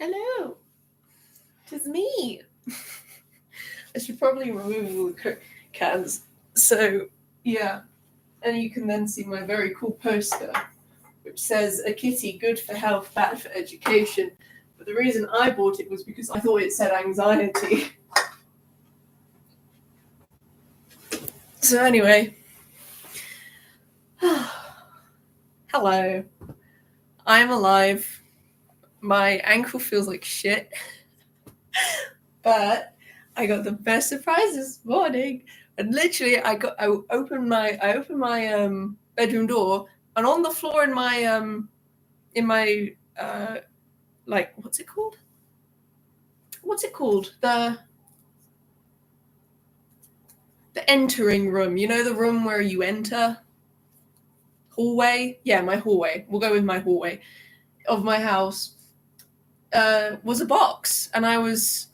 Hello. Tis me. I should probably remove all the Coke cans. So, yeah. And you can then see my very cool poster, which says, "A kitty, good for health, bad for education." But the reason I bought it was because I thought it said anxiety. So anyway. Hello. I'm alive. My ankle feels like shit. But I got the best surprise this morning. And literally I opened my bedroom door, and on the floor in my like, what's it called? The entering room, you know, the room where you enter? Hallway? Yeah, my hallway. We'll go with my hallway of my house. Was a box, and I was,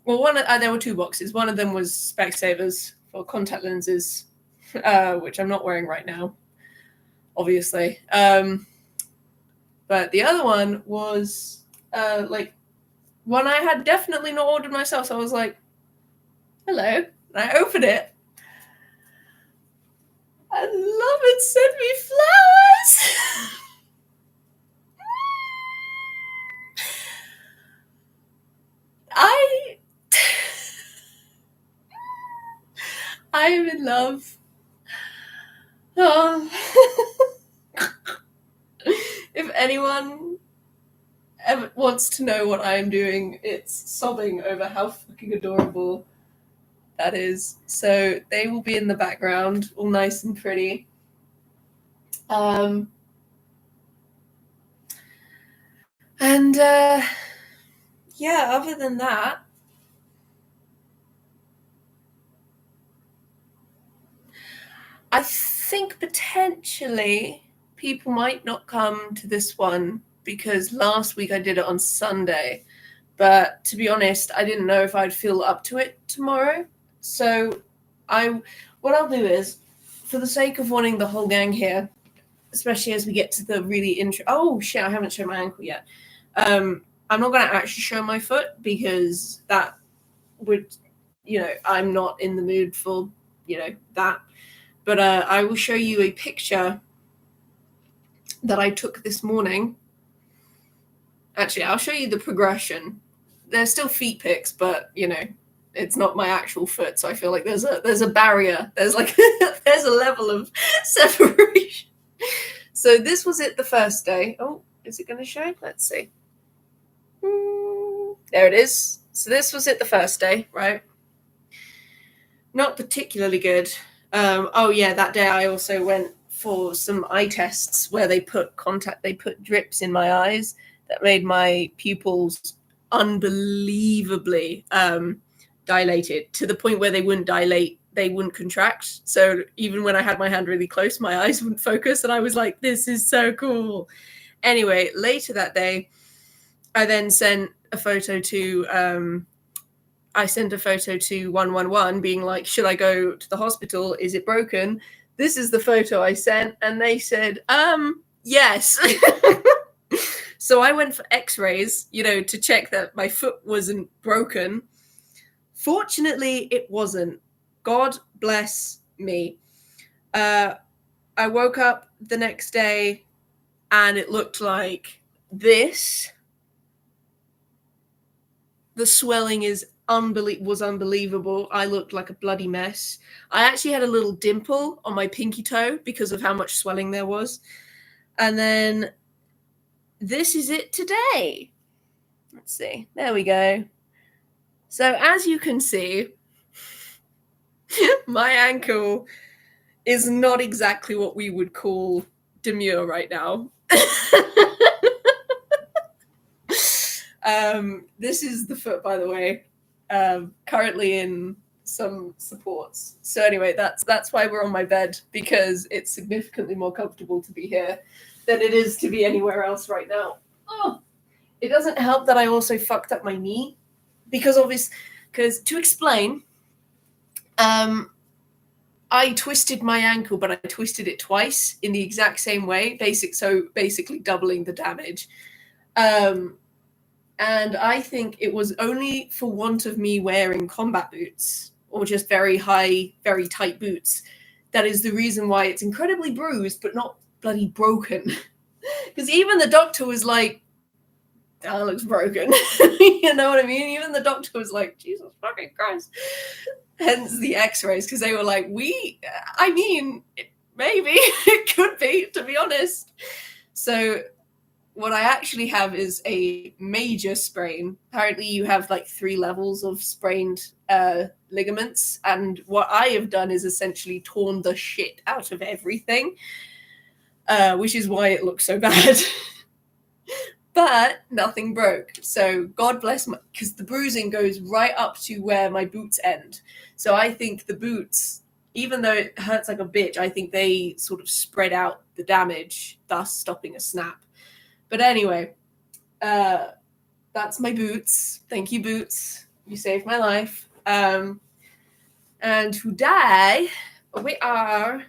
well, there were two boxes. One of them was Specsavers for contact lenses, which I'm not wearing right now, obviously. But the other one was like one I had definitely not ordered myself. So I was like, "Hello," and I opened it. And love it sent me flowers. I am in love. Oh. If anyone ever wants to know what I am doing, it's sobbing over how fucking adorable that is. So they will be in the background, all nice and pretty. And yeah, other than that, I think potentially people might not come to this one because last week I did it on Sunday. But to be honest, I didn't know if I'd feel up to it tomorrow. So what I'll do is, for the sake of wanting the whole gang here, especially as we get to the really oh shit, I haven't shown my ankle yet. I'm not going to actually show my foot because that would, I'm not in the mood for, that. But I will show you a picture that I took this morning. Actually, I'll show you the progression. There's still feet pics, but, it's not my actual foot. So I feel like there's a barrier. There's like, there's a level of separation. So this was it the first day. Oh, is it going to show? Let's see. There it is. So this was it the first day, right? Not particularly good. Oh yeah, that day I also went for some eye tests where they put drips in my eyes that made my pupils unbelievably dilated, to the point where they wouldn't dilate, they wouldn't contract. So even when I had my hand really close, my eyes wouldn't focus, and I was like, this is so cool. Anyway, later that day, I then sent a photo to 111 being like, should I go to the hospital? Is it broken? This is the photo I sent, and they said, yes. So I went for x-rays, to check that my foot wasn't broken. Fortunately, it wasn't. God bless me. I woke up the next day and it looked like this. The swelling was unbelievable. I looked like a bloody mess. I actually had a little dimple on my pinky toe because of how much swelling there was. And then this is it today. Let's see. There we go. So as you can see, my ankle is not exactly what we would call demure right now. This is the foot, by the way, currently in some supports. So anyway, that's why we're on my bed, because it's significantly more comfortable to be here than it is to be anywhere else right now. Oh, it doesn't help that I also fucked up my knee, because to explain, I twisted my ankle, but I twisted it twice in the exact same way, basically doubling the damage. And I think it was only for want of me wearing combat boots or just very high, very tight boots. That is the reason why it's incredibly bruised, but not bloody broken. Because even the doctor was like, that looks broken. You know what I mean? Even the doctor was like, Jesus fucking Christ. Hence the x-rays, because they were like, maybe it could be, to be honest. So what I actually have is a major sprain. Apparently you have like 3 levels of sprained ligaments, and what I have done is essentially torn the shit out of everything, which is why it looks so bad. But nothing broke. So God bless my, because the bruising goes right up to where my boots end. So I think the boots, even though it hurts like a bitch, I think they sort of spread out the damage, thus stopping a snap. But anyway, that's my boots. Thank you, boots. You saved my life. And today we are.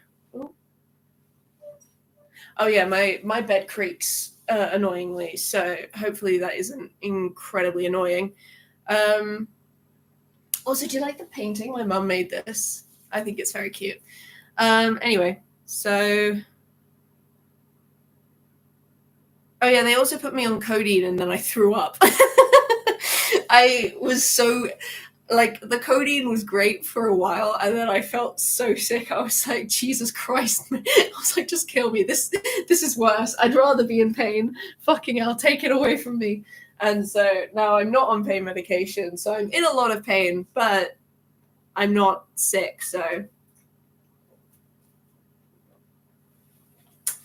Oh yeah, my bed creaks annoyingly, so hopefully that isn't incredibly annoying. Also, do you like the painting? My mum made this. I think it's very cute. Anyway, so. Oh yeah, they also put me on codeine and then I threw up. I was so, like, the codeine was great for a while and then I felt so sick. I was like, Jesus Christ. I was like, just kill me. This is worse. I'd rather be in pain. Fucking hell, take it away from me. And so now I'm not on pain medication, so I'm in a lot of pain, but I'm not sick, so.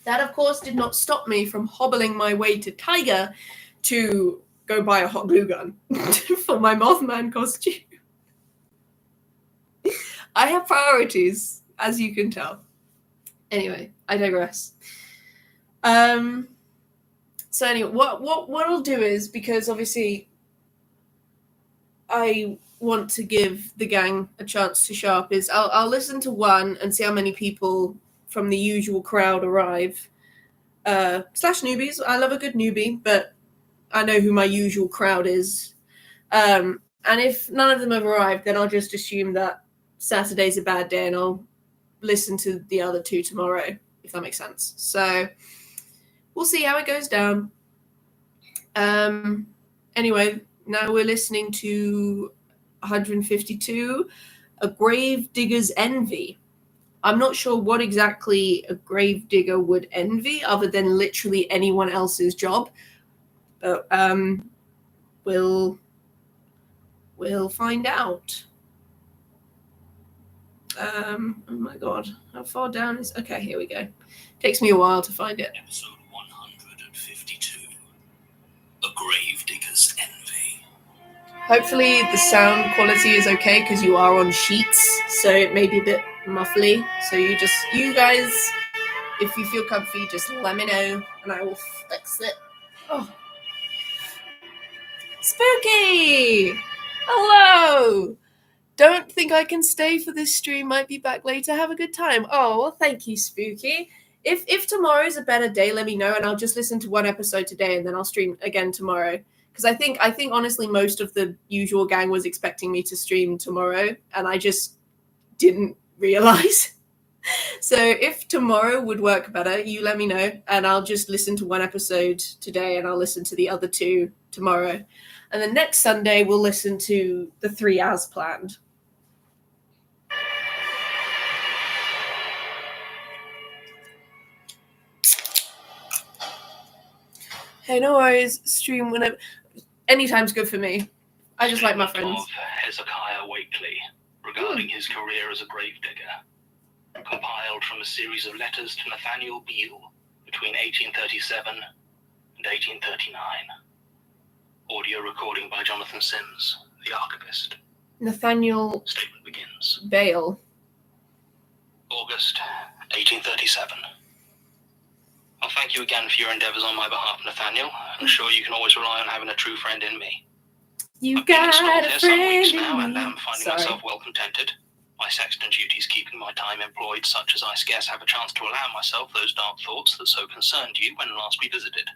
That, of course, did not stop me from hobbling my way to Tiger to go buy a hot glue gun for my Mothman costume. I have priorities, as you can tell. Anyway, I digress. So anyway, what I'll do is, because obviously I want to give the gang a chance to show up, is I'll listen to one and see how many people from the usual crowd arrive. Slash newbies. I love a good newbie, but I know who my usual crowd is. And if none of them have arrived, then I'll just assume that Saturday's a bad day and I'll listen to the other 2 tomorrow, if that makes sense. So we'll see how it goes down. Anyway, now we're listening to 152, A Grave Digger's Envy. I'm not sure what exactly a grave digger would envy other than literally anyone else's job. But we'll find out. Oh my god, how far down is... Okay, here we go. Takes me a while to find it. Episode 152, A Grave Digger's Envy. Hopefully the sound quality is okay because you are on sheets, so it may be a bit muffly. So you guys, if you feel comfy, just let me know and I will fix it. Oh. Spooky! Hello! Don't think I can stay for this stream. Might be back later. Have a good time. Oh, well, thank you, Spooky. If tomorrow's a better day, let me know and I'll just listen to one episode today and then I'll stream again tomorrow. Because I think honestly most of the usual gang was expecting me to stream tomorrow and I just didn't realize. So if tomorrow would work better, you let me know and I'll just listen to one episode today and I'll listen to the other 2 tomorrow. And then next Sunday we'll listen to the 3 as planned. Hey, no worries. Stream whenever. Anytime's good for me. I just like my friends. Of Hezekiah Wakely regarding his career as a gravedigger, compiled from a series of letters to Nathaniel Beale between 1837 and 1839. Audio recording by Jonathan Sims, the archivist. Nathaniel Statement begins. Bale. August 1837. I'll thank you again for your endeavours on my behalf, Nathaniel. I'm sure you can always rely on having a true friend in me. You got a friend in me. Now, and I'm finding myself well contented. My sexton duties keeping my time employed, such as I scarce have a chance to allow myself those dark thoughts that so concerned you when last we visited.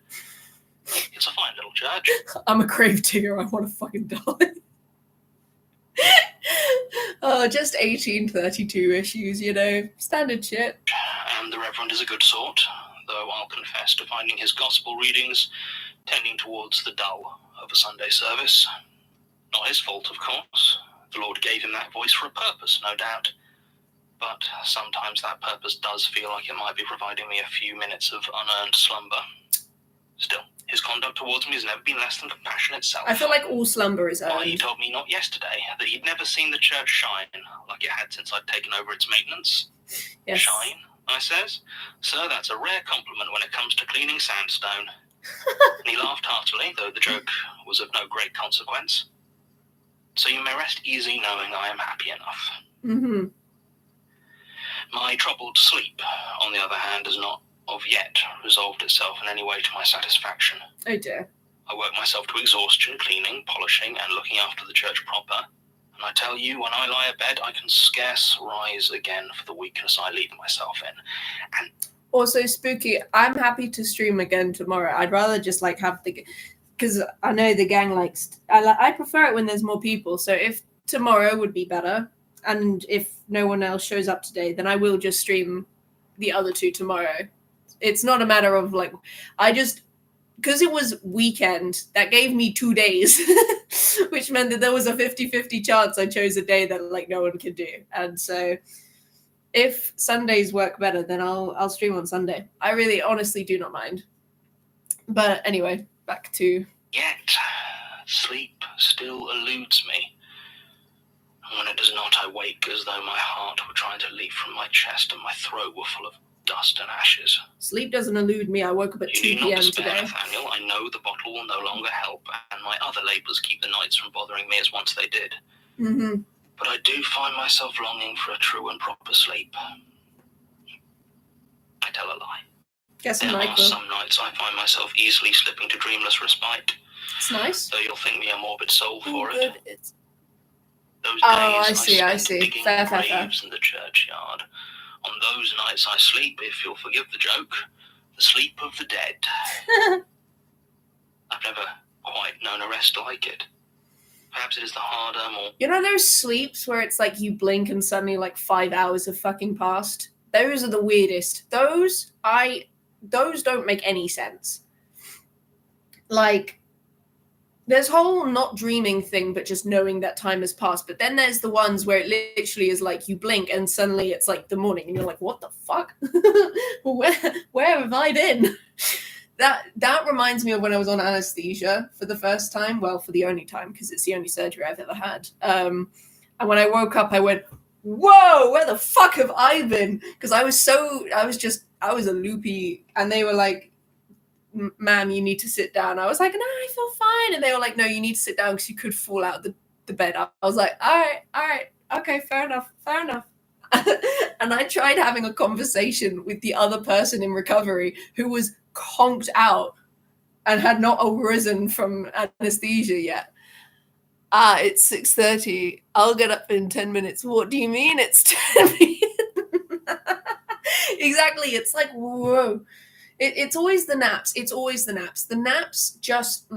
It's a fine little church. I'm a grave digger. I want to fucking die. Oh, just 1832 issues, you know, standard shit. And the Reverend is a good sort, though I'll confess to finding his gospel readings tending towards the dull of a Sunday service. Not his fault, of course. The Lord gave him that voice for a purpose, no doubt. But sometimes that purpose does feel like it might be providing me a few minutes of unearned slumber. Still, his conduct towards me has never been less than compassion itself. I feel like all slumber is earned. Why, he told me not yesterday that he'd never seen the church shine like it had since I'd taken over its maintenance. Yes. Shine, I says. Sir, that's a rare compliment when it comes to cleaning sandstone. And he laughed heartily, though the joke was of no great consequence. So you may rest easy knowing I am happy enough. Mm-hmm. My troubled sleep, on the other hand, has not of yet resolved itself in any way to my satisfaction. Oh dear. I work myself to exhaustion, cleaning, polishing, and looking after the church proper. And I tell you, when I lie abed, I can scarce rise again for the weakness I leave myself in. And also, Spooky, I'm happy to stream again tomorrow. I'd rather just like have the, because I know the gang likes. I prefer it when there's more people. So if tomorrow would be better, and if no one else shows up today, then I will just stream the other two tomorrow. It's not a matter of like, I just, because it was weekend, that gave me 2 days, which meant that there was a 50-50 chance I chose a day that like no one could do. And so if Sundays work better, then I'll stream on Sunday. I really honestly do not mind. But anyway, back to... Yet, sleep still eludes me. And when it does not, I wake as though my heart were trying to leap from my chest and my throat were full of dust and ashes. Sleep doesn't elude me. I woke up at 2 You need not p.m. despair, today. Nathaniel. I know the bottle will no longer help, and my other labours keep the nights from bothering me as once they did. Mm-hmm. But I do find myself longing for a true and proper sleep. I tell a lie. Guess There Michael. are some nights I find myself easily slipping to dreamless respite, It's nice. though you'll think me a morbid soul for it. Good. It's... Those Oh, days I spent see. digging Fair. graves in the churchyard. On those nights I sleep, if you'll forgive the joke, the sleep of the dead. I've never quite known a rest like it. Perhaps it is the harder, more... You know those sleeps where it's like you blink and suddenly like 5 hours have fucking passed? Those are the weirdest. Those don't make any sense. Like, there's whole not dreaming thing, but just knowing that time has passed. But then there's the ones where it literally is like you blink and suddenly it's like the morning and you're like, what the fuck? where have I been? That reminds me of when I was on anesthesia for the first time. Well, for the only time, because it's the only surgery I've ever had. And when I woke up, I went, whoa, where the fuck have I been? Because I was a loopy, and they were like, ma'am, you need to sit down. I was like, no, I feel fine. And they were like, no, you need to sit down because you could fall out the bed. I was like, all right, okay, fair enough. And I tried having a conversation with the other person in recovery who was conked out and had not arisen from anesthesia yet. It's 6:30. I'll get up in 10 minutes. What do you mean it's 10 minutes? Exactly. It's like, whoa. It's always the naps. The naps just...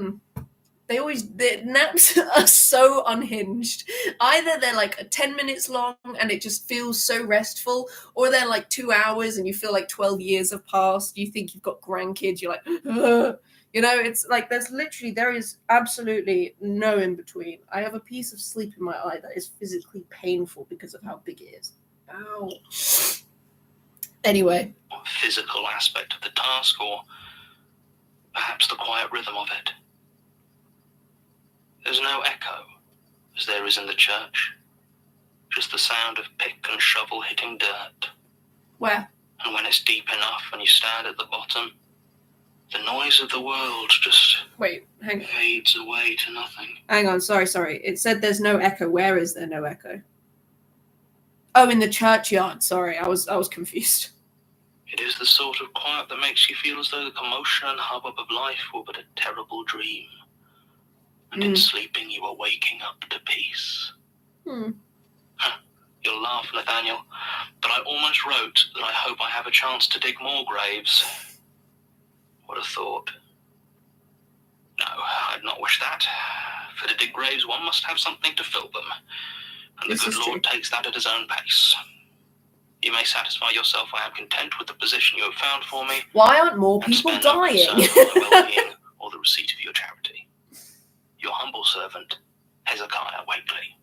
The naps are so unhinged. Either they're like 10 minutes long and it just feels so restful, or they're like 2 hours and you feel like 12 years have passed. You think you've got grandkids. You're like, ugh. You know, it's like there is absolutely no in between. I have a piece of sleep in my eye that is physically painful because of how big it is. Ow. Anyway. Physical aspect of the task, or perhaps the quiet rhythm of it. There's no echo, as there is in the church. Just the sound of pick and shovel hitting dirt. Where? And when it's deep enough and you stand at the bottom, the noise of the world just fades away to nothing. Hang on, sorry. It said there's no echo. Where is there no echo? Oh, in the churchyard. Sorry, I was confused. It is the sort of quiet that makes you feel as though the commotion and hubbub of life were but a terrible dream. And in sleeping you are waking up to peace. You'll laugh, Nathaniel, but I almost wrote that I hope I have a chance to dig more graves. What a thought. No, that. For to dig graves, one must have something to fill them, and the good Lord takes that at his own pace. You may satisfy yourself I am content with the position you have found for me. Why aren't more people dying? No concern for my well-being or the receipt of your charity. Your humble servant, Hezekiah Wakely.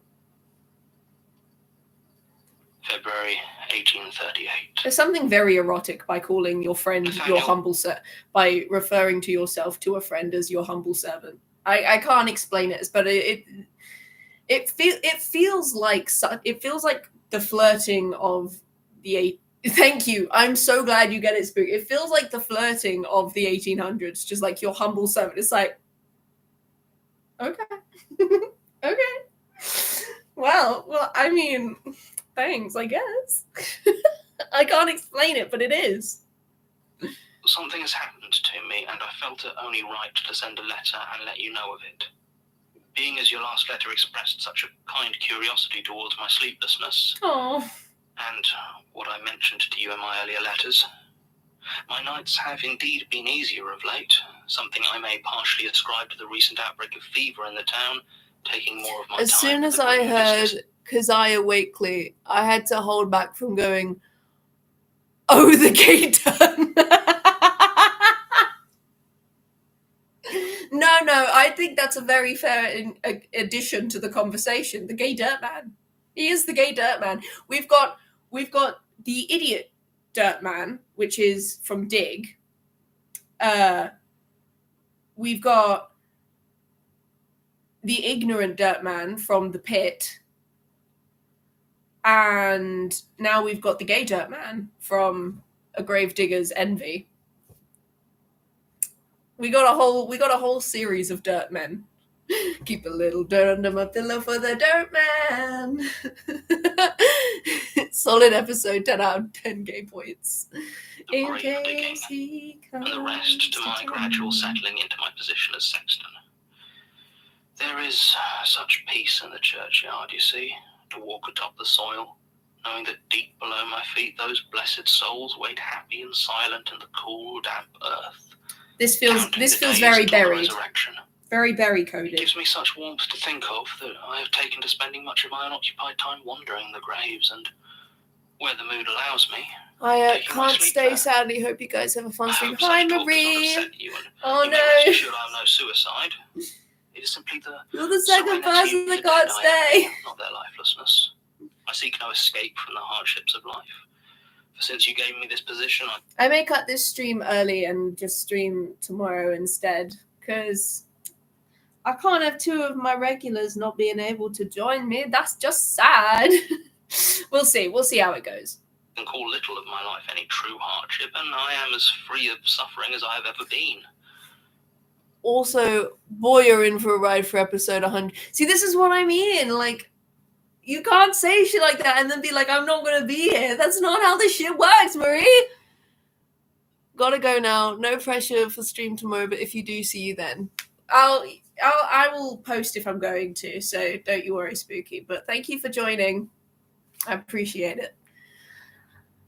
February 1838. There's something very erotic by calling your friend your humble servant, by referring to yourself to a friend as your humble servant. I can't explain it, but it feels like the flirting of the Thank you. I'm so glad you get it, Spook. It feels like the flirting of the 1800s, just like your humble servant. It's like, okay, okay. Well, I mean, thanks, I guess. I can't explain it, but it is. Something has happened to me, and I felt it only right to send a letter and let you know of it. Being as your last letter expressed such a kind curiosity towards my sleeplessness, and what I mentioned to you in my earlier letters, my nights have indeed been easier of late, something I may partially ascribe to the recent outbreak of fever in the town, taking more of my time. As soon as I heard Keziah Wakely, I had to hold back from going, oh, the gay turn. No, I think that's a very fair addition to the conversation. The gay dirt man. He is the gay dirt man. We've got the idiot dirt man, which is from Dig. We've got the ignorant dirt man from the pit. And now we've got the gay dirt man from A Gravedigger's Envy. We got a whole series of dirt men. Keep a little dirt under my pillow for the dirt man. Solid episode, 10 out of 10 gay points. The grave digging, and the rest to my gradual settling into my position as sexton. There is such peace in the churchyard, you see, to walk atop the soil, knowing that deep below my feet those blessed souls wait happy and silent in the cool, damp earth. This feels very buried. Very berry coded. It gives me such warmth to think of that I have taken to spending much of my unoccupied time wandering the graves, and where the mood allows me. I can't stay, there. Sadly. Hope you guys have a fun stream. Hi, Marie. Oh no. Rest assured I am no suicide. It is simply you're the second person that can't stay. Not their lifelessness. I seek no escape from the hardships of life. For since you gave me this position, I may cut this stream early and just stream tomorrow instead, because I can't have two of my regulars not being able to join me. That's just sad. We'll see how it goes. I can call little of my life any true hardship, and I am as free of suffering as I have ever been. Also, boy, you're in for a ride for episode 100. See, this is what I mean. Like, you can't say shit like that and then be like, I'm not going to be here. That's not how this shit works, Marie. Gotta go now. No pressure for stream tomorrow, but if you do, see you then. I will post if I'm going to, so don't you worry, Spooky. But thank you for joining. I appreciate it.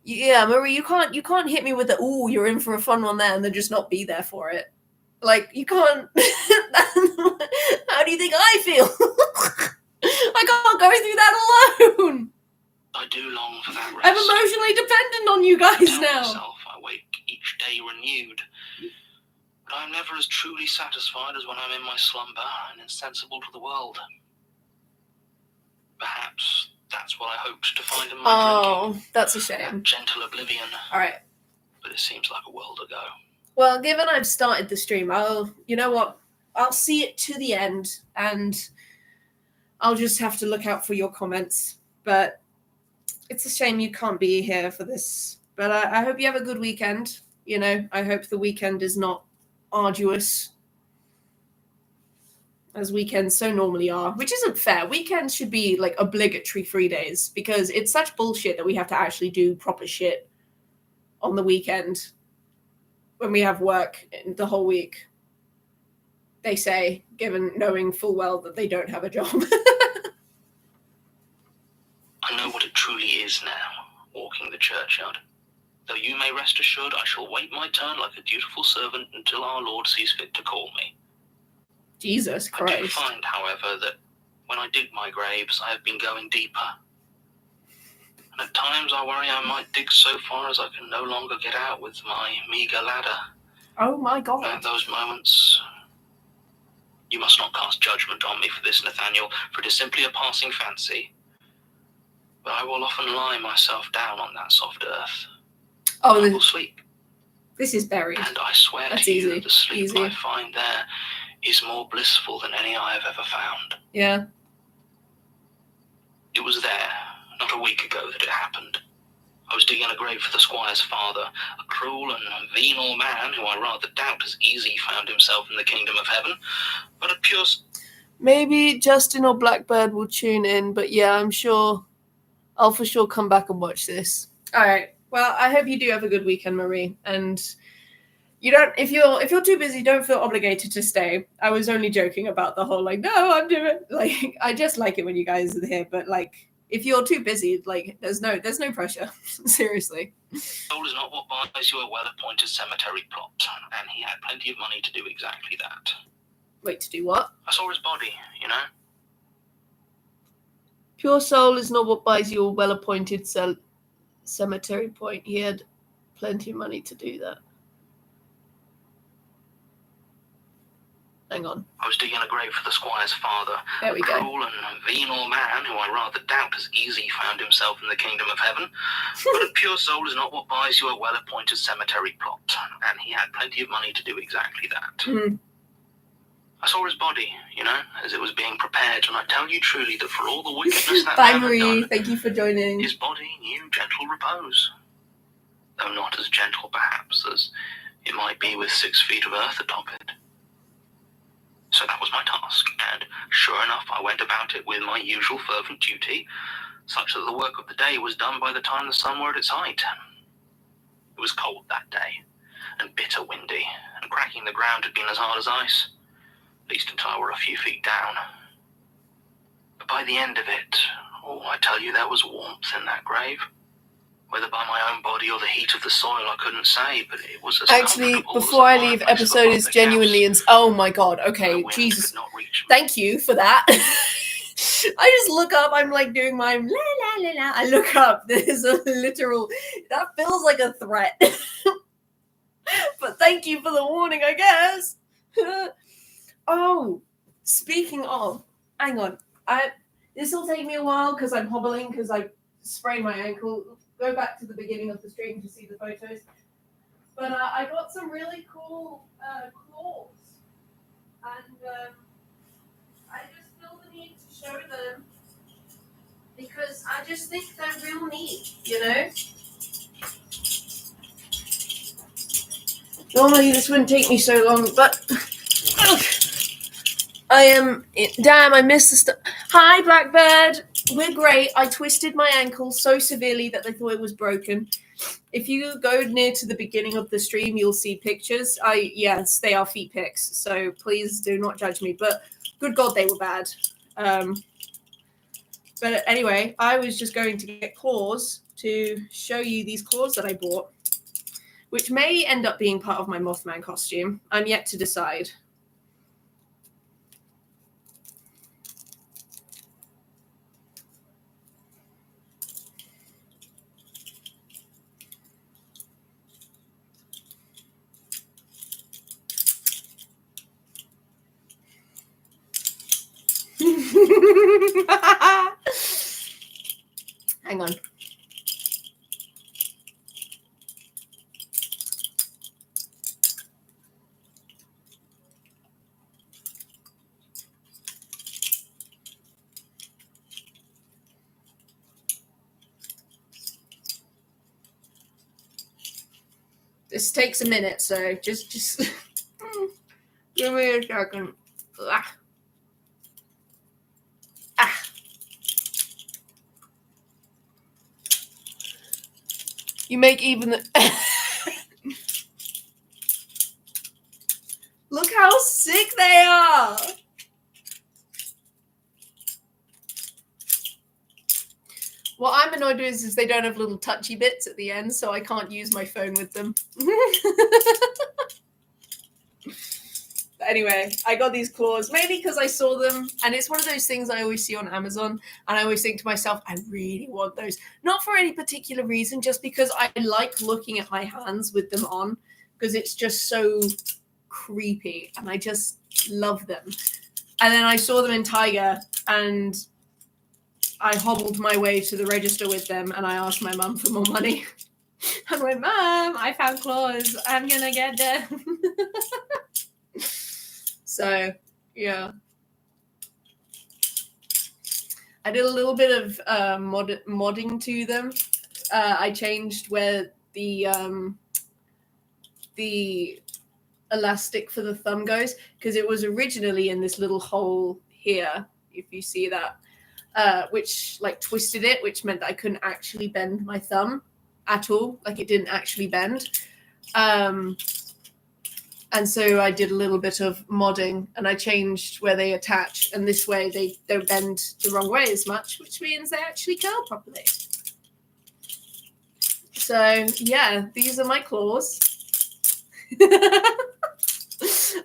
Yeah, Marie, you can't hit me with the, ooh, you're in for a fun one there, and then just not be there for it. Like, you can't. How do you think I feel? I can't go through that alone. I do long for that rest. I'm emotionally dependent on you guys I tell now. Myself, I wake each day renewed. But I'm never as truly satisfied as when I'm in my slumber and insensible to the world. Perhaps that's what I hoped to find in my drinking. That's a shame. That gentle oblivion. All right. But it seems like a world ago. Well, given I've started the stream, you know what? I'll see it to the end, and I'll just have to look out for your comments. But it's a shame you can't be here for this. But I hope you have a good weekend. You know, I hope the weekend is not arduous, as weekends so normally are, which isn't fair. Weekends should be like obligatory 3 days, because it's such bullshit that we have to actually do proper shit on the weekend when we have work the whole week. They say, given knowing full well that they don't have a job. I know what it truly is now, walking the churchyard. Though you may rest assured I shall wait my turn like a dutiful servant until our Lord sees fit to call me. Jesus I do Christ. find, however, that when I dig my graves, I have been going deeper. And at times I worry I might dig so far as I can no longer get out with my meagre ladder. Oh my And God. at those moments, you must not cast judgment on me for this, Nathaniel, for it is simply a passing fancy. But I will often lie myself down on that soft earth. Oh, I will sleep. this is buried. And I swear That's to you easy. that the sleep Easy. I find there is more blissful than any I have ever found. Yeah. It was there, not a week ago, that it happened. I was digging a grave for the squire's father, a cruel and venal man who I rather doubt has easily found himself in the kingdom of heaven, but a pure... Maybe Justin or Blackbird will tune in, but yeah, I'm sure I'll for sure come back and watch this. All right. Well, I hope you do have a good weekend, Marie. And you don't, if you're too busy, don't feel obligated to stay. I was only joking about the whole like, no, I'm doing like I just like it when you guys are here, but like if you're too busy, like there's no pressure. Seriously. Soul is not what buys you a well-appointed cemetery plot, and he had plenty of money to do exactly that. Wait, to do what? I saw his body, you know. Pure soul is not what buys you a well-appointed cemetery point. He had plenty of money to do that. Hang on. I was digging a grave for the squire's father, There we a go. cruel and venal man who I rather doubt has easily found himself in the kingdom of heaven. But a pure soul is not what buys you a well-appointed cemetery plot, and he had plenty of money to do exactly that. Mm. I saw his body, you know, as it was being prepared, and I tell you truly that for all the wickedness that Bye, man had Marie. done, Thank you for joining. his body knew gentle repose. Though not as gentle, perhaps, as it might be with 6 feet of earth atop it. So that was my task, and sure enough, I went about it with my usual fervent duty, such that the work of the day was done by the time the sun were at its height. It was cold that day, and bitter windy, and cracking the ground had been as hard as ice, at least until I were a few feet down. But by the end of it, oh, I tell you, there was warmth in that grave. Whether by my own body or the heat of the soil, I couldn't say, but it was as Actually, comfortable before as I a leave, fireplace episode above is the genuinely house. oh my God. The Okay, wind Jesus. could not reach me. Thank you for that. I just look up, I'm like doing my la la la la. I look up, there's a literal, that feels like a threat. But thank you for the warning, I guess. Oh, speaking of, hang on. This will take me a while because I'm hobbling because I sprained my ankle. Go back to the beginning of the stream to see the photos. But I got some really cool claws. And I just feel the need to show them because I just think they're real neat, you know? Normally this wouldn't take me so long, but damn, I missed the stuff. Hi, Blackbird. We're great. I twisted my ankle so severely that they thought it was broken. If you go near to the beginning of the stream, you'll see pictures. Yes, they are feet pics, so please do not judge me. But good God, they were bad. But anyway, I was just going to get claws to show you these claws that I bought, which may end up being part of my Mothman costume. I'm yet to decide. Hang on. This takes a minute, so just give me a second. Ah. You make even the look how sick they are. What I'm annoyed with is they don't have little touchy bits at the end, so I can't use my phone with them. But anyway, I got these claws mainly because I saw them, and it's one of those things I always see on Amazon, and I always think to myself, I really want those. Not for any particular reason, just because I like looking at my hands with them on, because it's just so creepy, and I just love them. And then I saw them in Tiger, and I hobbled my way to the register with them, and I asked my mum for more money. I went, Mum, I found claws. I'm going to get them. So, yeah. I did a little bit of modding to them. I changed where the elastic for the thumb goes, because it was originally in this little hole here, if you see that, which like twisted it, which meant that I couldn't actually bend my thumb at all. Like it didn't actually bend. And so I did a little bit of modding, and I changed where they attach, and this way they don't bend the wrong way as much, which means they actually curl properly. So yeah, these are my claws.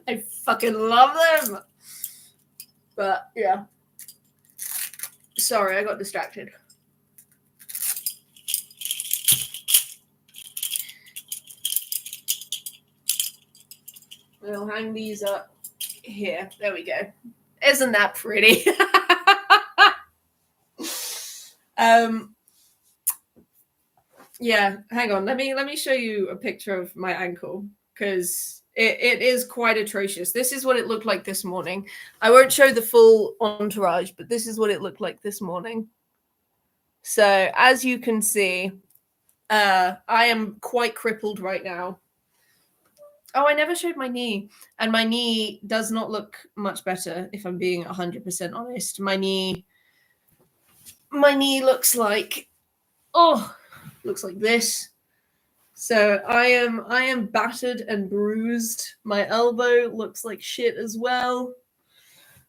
I fucking love them. But yeah. Sorry, I got distracted. We'll hang these up here. There we go. Isn't that pretty? Yeah, hang on. Let me show you a picture of my ankle, because it is quite atrocious. This is what it looked like this morning. I won't show the full entourage, but this is what it looked like this morning. So as you can see, I am quite crippled right now. Oh, I never showed my knee. And my knee does not look much better, if I'm being 100% honest. My knee looks like, looks like this. So I am battered and bruised. My elbow looks like shit as well.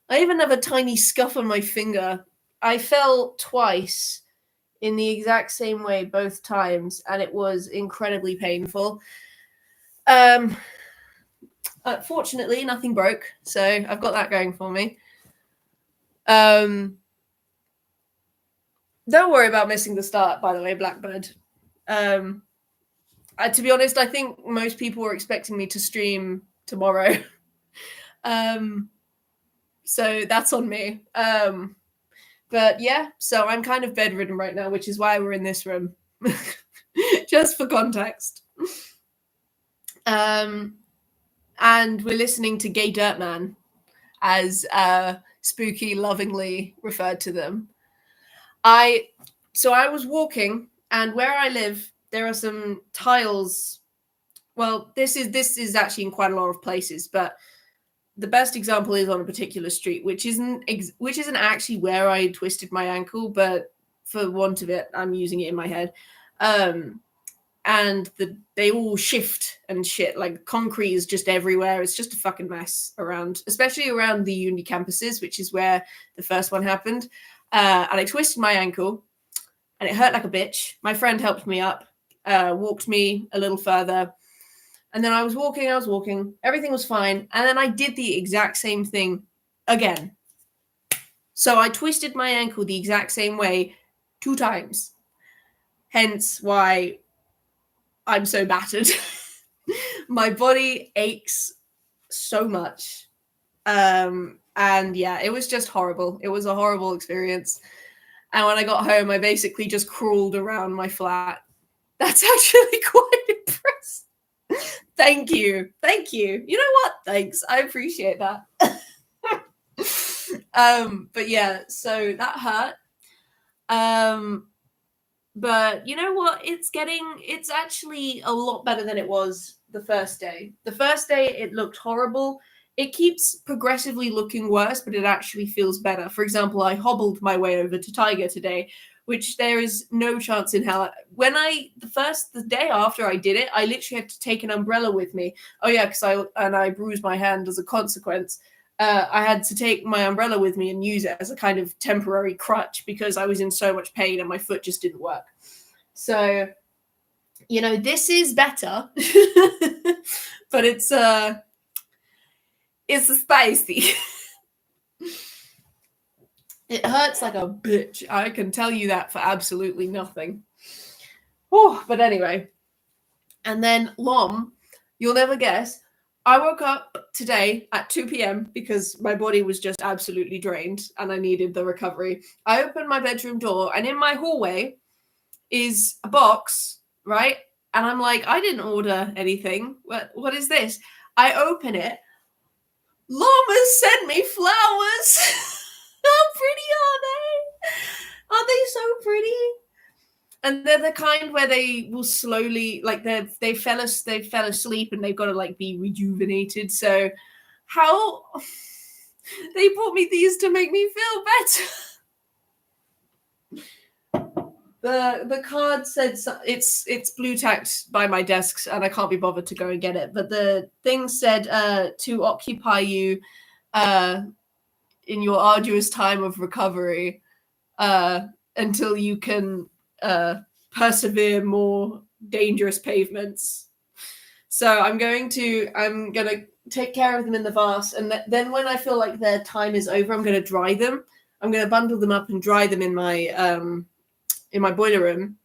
I even have a tiny scuff on my finger. I fell twice in the exact same way both times, and it was incredibly painful. Fortunately, nothing broke, so I've got that going for me. Don't worry about missing the start, by the way, Blackbird. To be honest, I think most people were expecting me to stream tomorrow. So that's on me. But yeah, so I'm kind of bedridden right now, which is why we're in this room. Just for context. And we're listening to Gay Dirt Man, as Spooky lovingly referred to them. So I was walking, and where I live, there are some tiles. Well, this is actually in quite a lot of places, but the best example is on a particular street, which isn't actually where I twisted my ankle, but for want of it, I'm using it in my head. And they all shift and shit. Like concrete is just everywhere. It's just a fucking mess around, especially around the uni campuses, which is where the first one happened. And I twisted my ankle, and it hurt like a bitch. My friend helped me up, walked me a little further, and then I was walking. Everything was fine, and then I did the exact same thing again. So I twisted my ankle the exact same way 2 times. Hence why I'm so battered. My body aches so much. And yeah, it was just horrible. It was a horrible experience. And when I got home, I basically just crawled around my flat. That's actually quite impressive. Thank you. You know what? Thanks. I appreciate that. But yeah, so that hurt. But you know what? It's actually a lot better than it was the first day. The first day, it looked horrible. It keeps progressively looking worse, but it actually feels better. For example, I hobbled my way over to Tiger today, which there is no chance in hell. When the day after I did it, I literally had to take an umbrella with me. Oh yeah, because I bruised my hand as a consequence. I had to take my umbrella with me and use it as a kind of temporary crutch because I was in so much pain and my foot just didn't work. So, this is better, but it's It's spicy. It hurts like a bitch. I can tell you that for absolutely nothing. Oh, but anyway. And then Lom, you'll never guess, I woke up today at 2 p.m. because my body was just absolutely drained and I needed the recovery. I opened my bedroom door and in my hallway is a box, right? And I'm like, I didn't order anything. What is this? I open it. Llamas sent me flowers. How pretty are they? Are they so pretty? And they're the kind where they will slowly, like they fell asleep and they've got to like be rejuvenated. So how they bought me these to make me feel better. The card said it's blue tacked by my desk and I can't be bothered to go and get it. But the thing said to occupy you in your arduous time of recovery until you can persevere more dangerous pavements. So I'm gonna take care of them in the vase, and then when I feel like their time is over, I'm gonna dry them. I'm gonna bundle them up and dry them in my boiler room,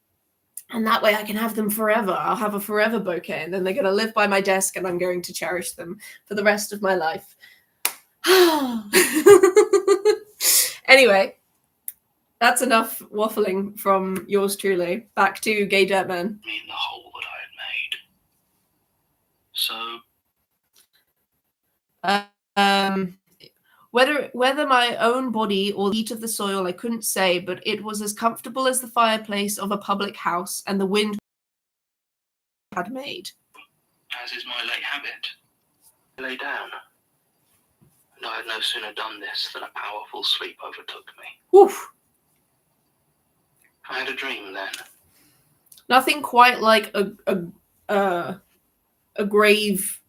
and that way I can have them forever. I'll have a forever bouquet, and then they're gonna live by my desk, and I'm going to cherish them for the rest of my life. Anyway, that's enough waffling from yours truly. Back to Gay Dirtman. I mean, the hole that I had made. So, whether my own body or the heat of the soil, I couldn't say, but it was as comfortable as the fireplace of a public house, and the wind had made. As is my late habit, I lay down. And I had no sooner done this than a powerful sleep overtook me. Oof. I had a dream then. Nothing quite like a grave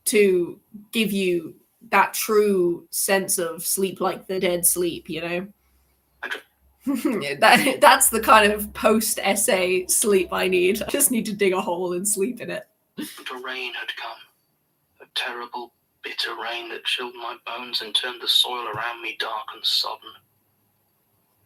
to give you that true sense of sleep like the dead sleep, you know? That's the kind of post-essay sleep I need. I just need to dig a hole and sleep in it. But a rain had come. A terrible, bitter rain that chilled my bones and turned the soil around me dark and sodden.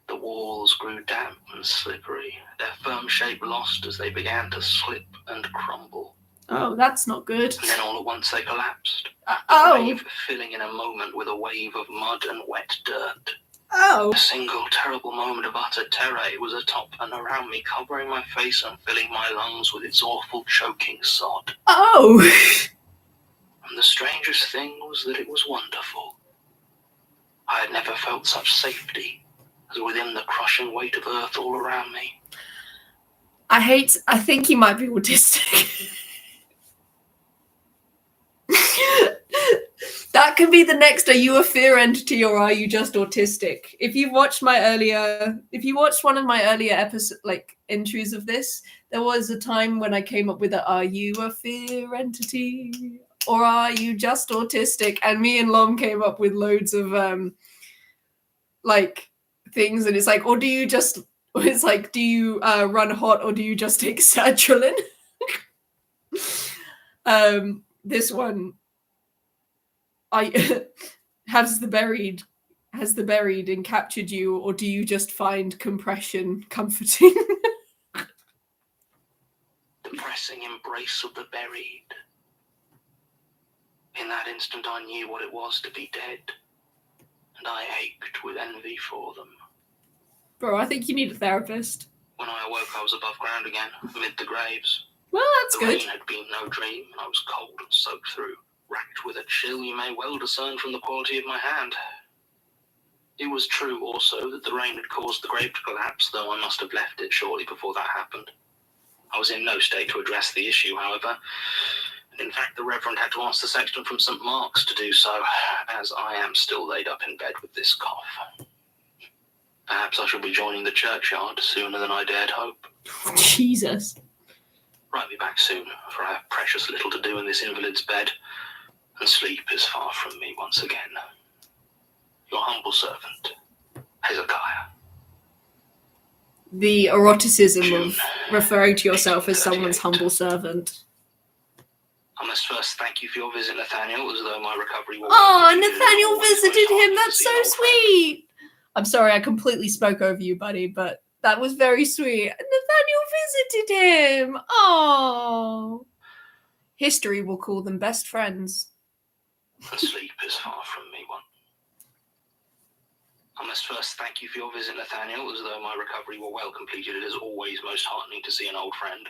The walls grew damp and slippery, their firm shape lost as they began to slip and crumble. Oh, that's not good. And then all at once they collapsed. Oh. The wave filling in a moment with a wave of mud and wet dirt. Oh. A single terrible moment of utter terror. It was atop and around me, covering my face and filling my lungs with its awful choking sod. Oh. And the strangest thing was that it was wonderful. I had never felt such safety as within the crushing weight of earth all around me. I think he might be autistic. That could be the next, are you a fear entity or are you just autistic? If you watched one of my earlier episodes, like entries of this, there was a time when I came up with are you a fear entity or are you just autistic? And me and Lom came up with loads of like things, and it's like, or do you just, it's like, do you run hot or do you just take sertraline? This one, has the buried encaptured you, or do you just find compression comforting? The pressing embrace of the buried. In that instant I knew what it was to be dead, and I ached with envy for them. Bro, I think you need a therapist. When I awoke, I was above ground again, amid the graves. Well, that's the good. Rain had been no dream, and I was cold and soaked through, racked with a chill you may well discern from the quality of my hand. It was true also that the rain had caused the grave to collapse, though I must have left it shortly before that happened. I was in no state to address the issue, however, and in fact the Reverend had to ask the sexton from St. Mark's to do so, as I am still laid up in bed with this cough. Perhaps I shall be joining the churchyard sooner than I dared hope. Jesus. Write me back soon, for I have precious little to do in this invalid's bed, and sleep is far from me once again. Your humble servant, Hezekiah. The eroticism June, of referring to yourself as someone's 1838. humble servant. I must first thank you for your visit, Nathaniel, as though my recovery will... Oh, Nathaniel visited him. That's so sweet. I'm sorry, I completely spoke over you, buddy, but that was very sweet. Nathaniel visited him. Oh. History will call them best friends. And sleep is far from me one. I must first thank you for your visit, Nathaniel, as though my recovery were well completed. It is always most heartening to see an old friend.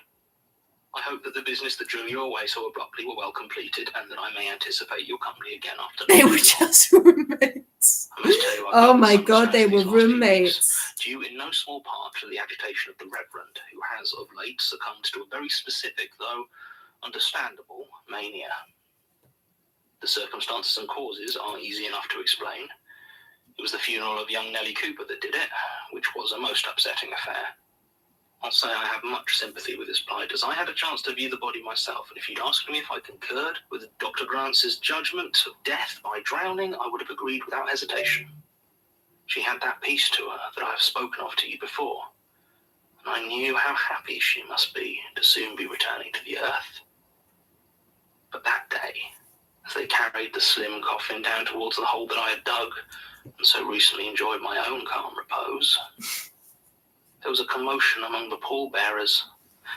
I hope that the business that drew you away so abruptly were well completed, and that I may anticipate your company again after... They were just roommates. I must tell you, oh my god, they were roommates. Due in no small part to the agitation of the Reverend, who has of late succumbed to a very specific, though understandable, mania. The circumstances and causes are easy enough to explain. It was the funeral of young Nellie Cooper that did it, which was a most upsetting affair. I'll say I have much sympathy with his plight, as I had a chance to view the body myself, and if you'd asked me if I concurred with Dr. Grantz's judgment of death by drowning, I would have agreed without hesitation. She had that peace to her that I have spoken of to you before, and I knew how happy she must be to soon be returning to the earth. But that day, as they carried the slim coffin down towards the hole that I had dug, and so recently enjoyed my own calm repose, there was a commotion among the pallbearers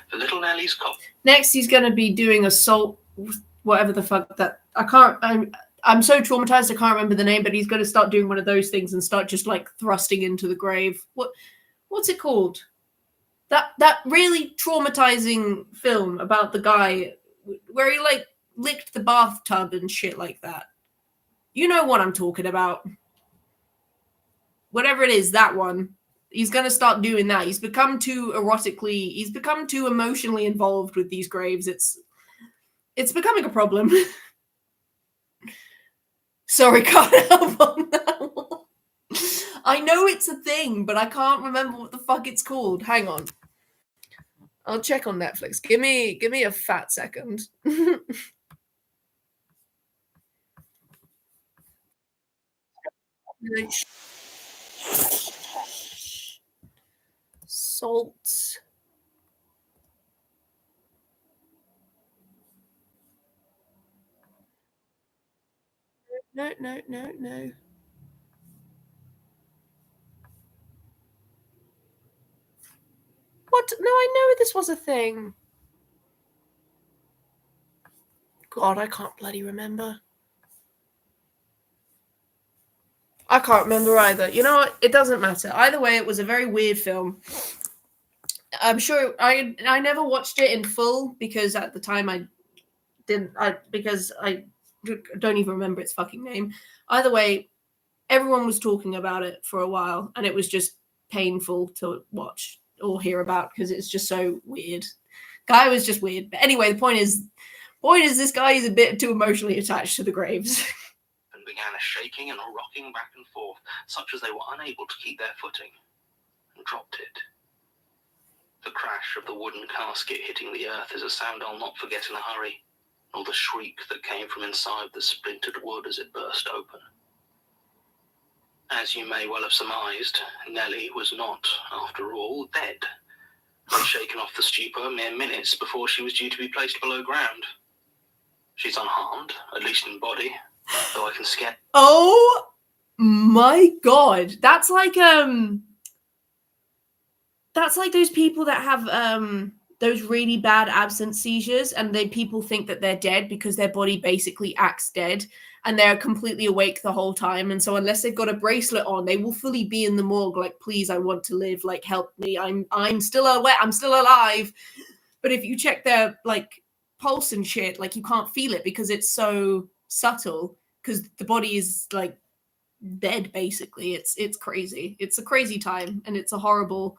for little Nellie's coffin. Next, he's going to be doing assault, whatever the fuck that... I'm so traumatized I can't remember the name, but he's going to start doing one of those things and start just, like, thrusting into the grave. What's it called? That really traumatizing film about the guy where he, like, licked the bathtub and shit like that. You know what I'm talking about. Whatever it is, that one. He's going to start doing that. He's become too emotionally involved with these graves. It's becoming a problem. Sorry, can't help on that one. I know it's a thing, but I can't remember what the fuck it's called. Hang on. I'll check on Netflix. Give me a fat second. Salt. No. What? No, I know this was a thing. God, I can't bloody remember. I can't remember either. You know what? It doesn't matter. Either way, it was a very weird film. I'm sure I never watched it in full because at the time I don't even remember its fucking name. Either way, everyone was talking about it for a while, and it was just painful to watch or hear about because it's just so weird. Guy was just weird. But anyway, the point is this guy is a bit too emotionally attached to the graves. And began a shaking and a rocking back and forth, such as they were unable to keep their footing, and dropped it. The crash of the wooden casket hitting the earth is a sound I'll not forget in a hurry, nor the shriek that came from inside the splintered wood as it burst open. As you may well have surmised, Nellie was not, after all, dead, and shaken off the stupor mere minutes before she was due to be placed below ground. She's unharmed, at least in body, though I can scarce... Oh my god. That's like those people that have those really bad absence seizures, and people think that they're dead because their body basically acts dead and they're completely awake the whole time. And so unless they've got a bracelet on, they will fully be in the morgue like, please, I want to live, like, help me, I'm still aware, I'm still alive. But if you check their like pulse and shit, like, you can't feel it because it's so subtle, because the body is like dead basically. It's crazy. It's a crazy time, and it's a horrible,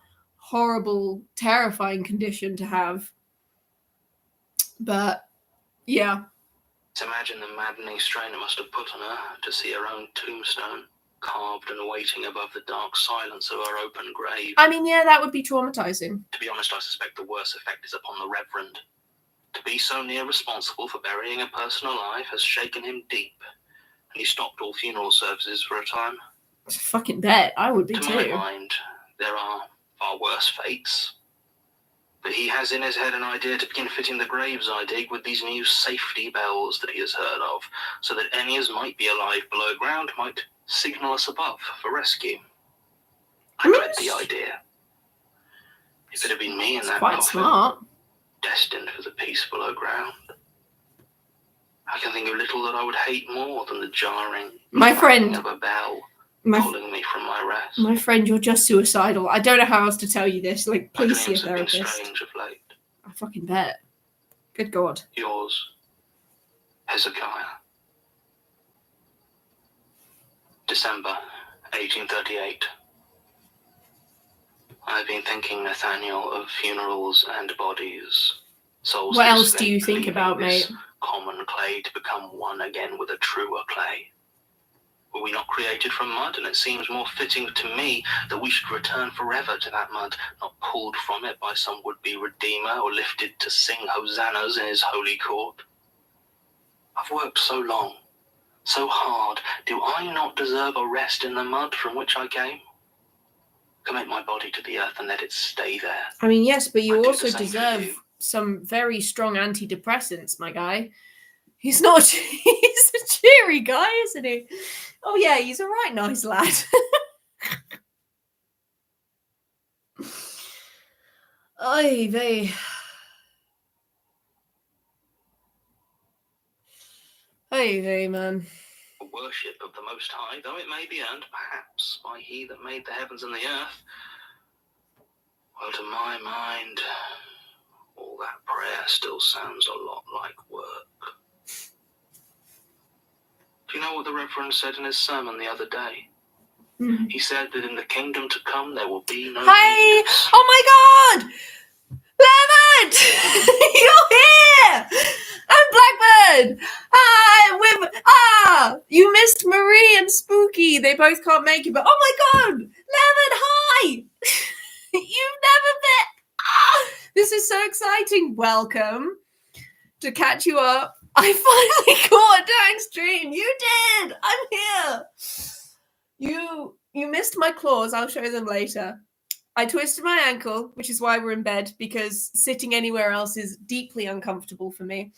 terrifying condition to have. But yeah, imagine the maddening strain it must have put on her to see her own tombstone carved and waiting above the dark silence of her open grave. I mean, yeah, that would be traumatizing. To be honest, I suspect the worst effect is upon the Reverend. To be so near responsible for burying a person alive has shaken him deep, and he stopped all funeral services for a time. Fucking bet. I would be too. To my mind, there are far worse fates. But he has in his head an idea to begin fitting the graves I dig with these new safety bells that he has heard of, so that any as might be alive below ground might signal us above for rescue. I dread the idea. If it had been me in that quite coffin, smart. destined for the peace below ground, I can think of little that I would hate more than the jarring friend of a bell pulling me from my rest. My friend, you're just suicidal. I don't know how else to tell you this. Like, please see a therapist. My dreams have been strange of late. I fucking bet. Good God. Yours, Hezekiah. December 1838. I've been thinking, Nathaniel, of funerals and bodies. Souls what else do you think about, mate? Common clay to become one again with a truer clay. Were we not created from mud? And it seems more fitting to me that we should return forever to that mud, not pulled from it by some would-be redeemer or lifted to sing hosannas in his holy court. I've worked so long, so hard. Do I not deserve a rest in the mud from which I came? Commit my body to the earth and let it stay there. I mean, yes, but you also deserve some very strong antidepressants, my guy. He's not. He's a cheery guy, isn't he? Oh yeah, he's a right nice lad. Oy vey. Oy vey, man. Worship of the Most High, though it may be earned, perhaps, by He that made the heavens and the earth. Well, to my mind, all that prayer still sounds a lot like work. Do you know what the Reverend said in his sermon the other day? Mm. He said that in the kingdom to come there will be no Hey! leaders. Oh my God! Lemon! You're here! I'm Blackbird! You missed Marie and Spooky. They both can't make it, but oh my God! Lemon, hi! You've never been... This is so exciting. Welcome. To catch you up, I finally caught a dang stream. You did! I'm here! You missed my claws. I'll show them later. I twisted my ankle, which is why we're in bed, because sitting anywhere else is deeply uncomfortable for me.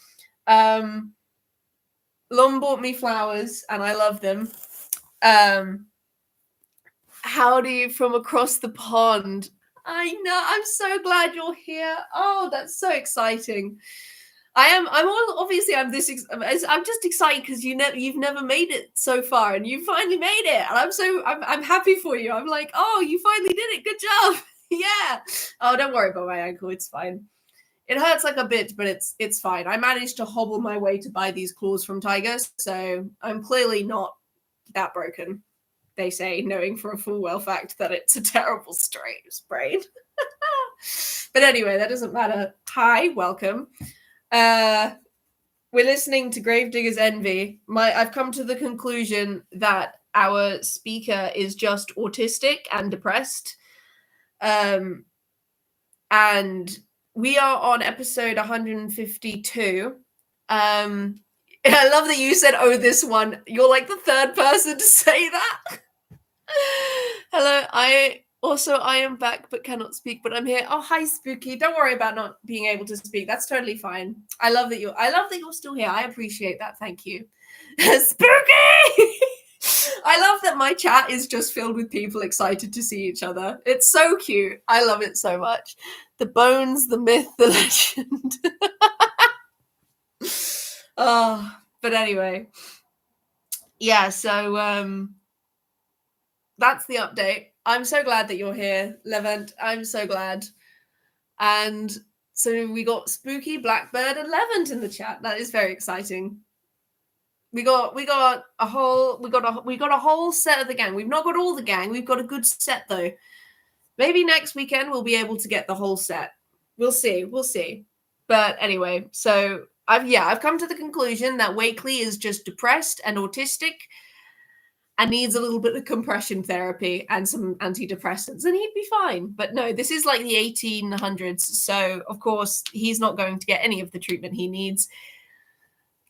Lom bought me flowers, and I love them. Howdy from across the pond. I know. I'm so glad you're here. Oh, that's so exciting. I'm just excited because you've never made it so far, and you finally made it, and I'm happy for you. I'm like, oh, you finally did it. Good job. Yeah. Oh, don't worry about my ankle. It's fine. It hurts like a bit, but it's fine. I managed to hobble my way to buy these claws from Tiger, so I'm clearly not that broken. They say, knowing for a full well fact that it's a terrible sprain. But anyway, that doesn't matter. Hi, welcome. We're listening to Gravedigger's Envy. I've come to the conclusion that our speaker is just autistic and depressed. And we are on episode 152. I love that you said, oh, this one. You're like the third person to say that. Hello, I am back but cannot speak, but I'm here. Oh, hi, Spooky. Don't worry about not being able to speak. That's totally fine. I love that you're still here. I appreciate that. Thank you. Spooky! I love that my chat is just filled with people excited to see each other. It's so cute. I love it so much. The bones, the myth, the legend. Oh, but anyway. Yeah, so that's the update. I'm so glad that you're here, Levent. I'm so glad. And so we got Spooky, Blackbird, and Levent in the chat. That is very exciting. We got a whole set of the gang. We've not got all the gang. We've got a good set though. Maybe next weekend we'll be able to get the whole set. We'll see. But anyway, so I've come to the conclusion that Wakely is just depressed and autistic and needs a little bit of compression therapy and some antidepressants, and he'd be fine. But no, this is like the 1800s, so of course he's not going to get any of the treatment he needs.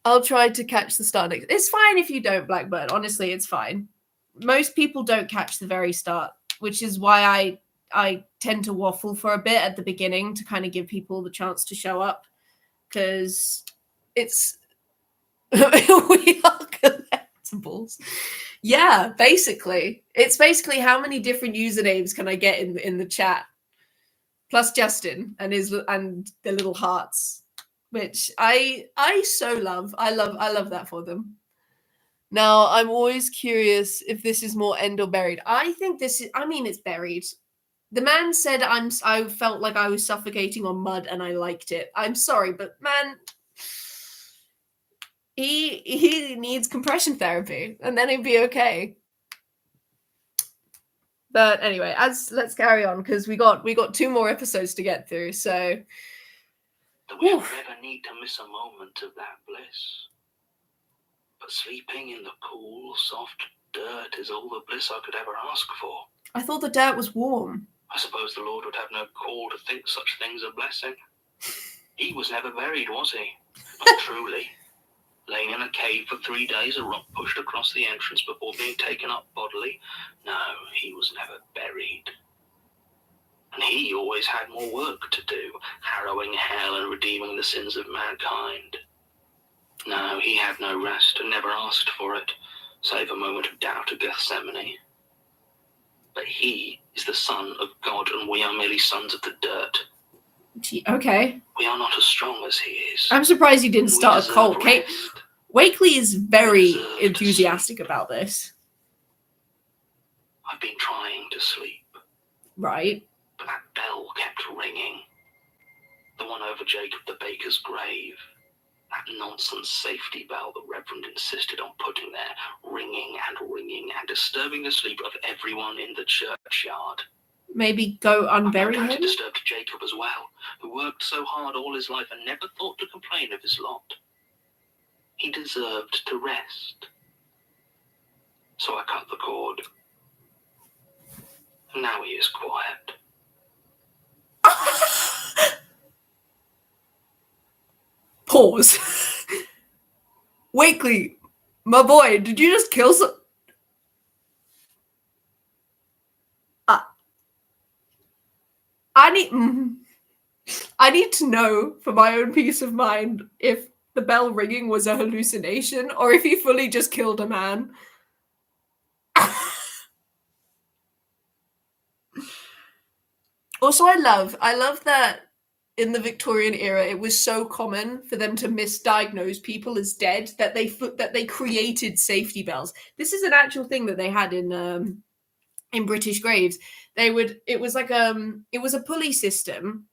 I'll try to catch the start. It's fine if you don't, Blackbird. Honestly, it's fine. Most people don't catch the very start, which is why I tend to waffle for a bit at the beginning to kind of give people the chance to show up, because it's we are collectibles. Yeah, basically. It's basically how many different usernames can I get in the chat? Plus Justin and the little hearts, which I so love. I love that for them. Now, I'm always curious if this is more end or buried. I think this is, I mean, it's buried. The man said I felt like I was suffocating on mud and I liked it. I'm sorry, but man, he needs compression therapy and then he'd be okay. But anyway, let's carry on, because we got 2 more episodes to get through. So that we should never need to miss a moment of that bliss. But sleeping in the cool, soft dirt is all the bliss I could ever ask for. I thought the dirt was warm. I suppose the Lord would have no call to think such things a blessing. He was never buried, was he? Not truly. Laying in a cave for 3 days, a rock pushed across the entrance before being taken up bodily. No, he was never buried. And he always had more work to do, harrowing hell and redeeming the sins of mankind. No, he had no rest and never asked for it, save a moment of doubt at Gethsemane. But he is the Son of God, and we are merely sons of the dirt. Okay. We are not as strong as he is. I'm surprised he didn't start a cult. Kate Wakely is very enthusiastic about this. I've been trying to sleep. Right. But that bell kept ringing. The one over Jacob the baker's grave. That nonsense safety bell the Reverend insisted on putting there, ringing and disturbing the sleep of everyone in the churchyard. Maybe go unbury him? It disturbed Jacob as well, who worked so hard all his life and never thought to complain of his lot. He deserved to rest. So I cut the cord. And now he is quiet. Pause. Wakely, my boy, did you just kill some... I need to know, for my own peace of mind, if the bell ringing was a hallucination or if he fully just killed a man. Also, I love that in the Victorian era, it was so common for them to misdiagnose people as dead that they created safety bells. This is an actual thing that they had in British graves. It was a pulley system,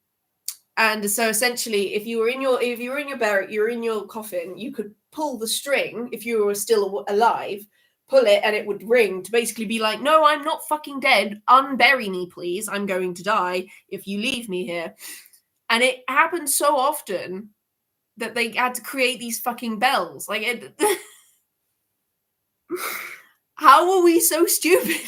and so essentially, if you were in your barrack, you're in your coffin, you could pull the string if you were still alive. Pull it and it would ring to basically be like, no, I'm not fucking dead. Unbury me, please. I'm going to die if you leave me here. And it happened so often that they had to create these fucking bells. Like, how are we so stupid?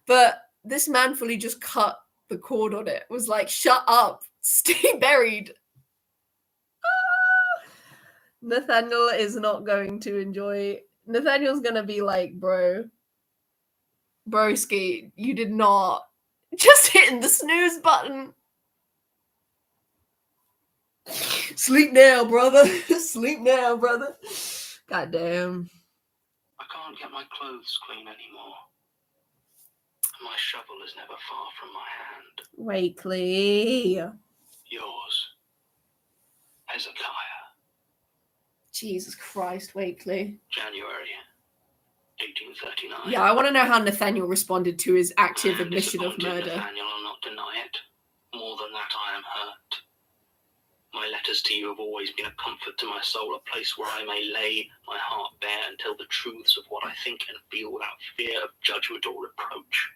But this man fully just cut the cord on it. Was like, shut up. Stay buried. Nathaniel is not going to enjoy. Nathaniel's gonna be like, broski, you did not. Just hitting the snooze button. Sleep now, brother. Sleep now, brother. Goddamn. I can't get my clothes clean anymore. My shovel is never far from my hand. Wakely. Yours, Hezekiah. Jesus Christ, Wakely. January 1839. Yeah, I want to know how Nathaniel responded to his active admission of murder. Nathaniel, I'll not deny it. More than that, I am hurt. My letters to you have always been a comfort to my soul, a place where I may lay my heart bare and tell the truths of what I think and feel without fear of judgment or reproach.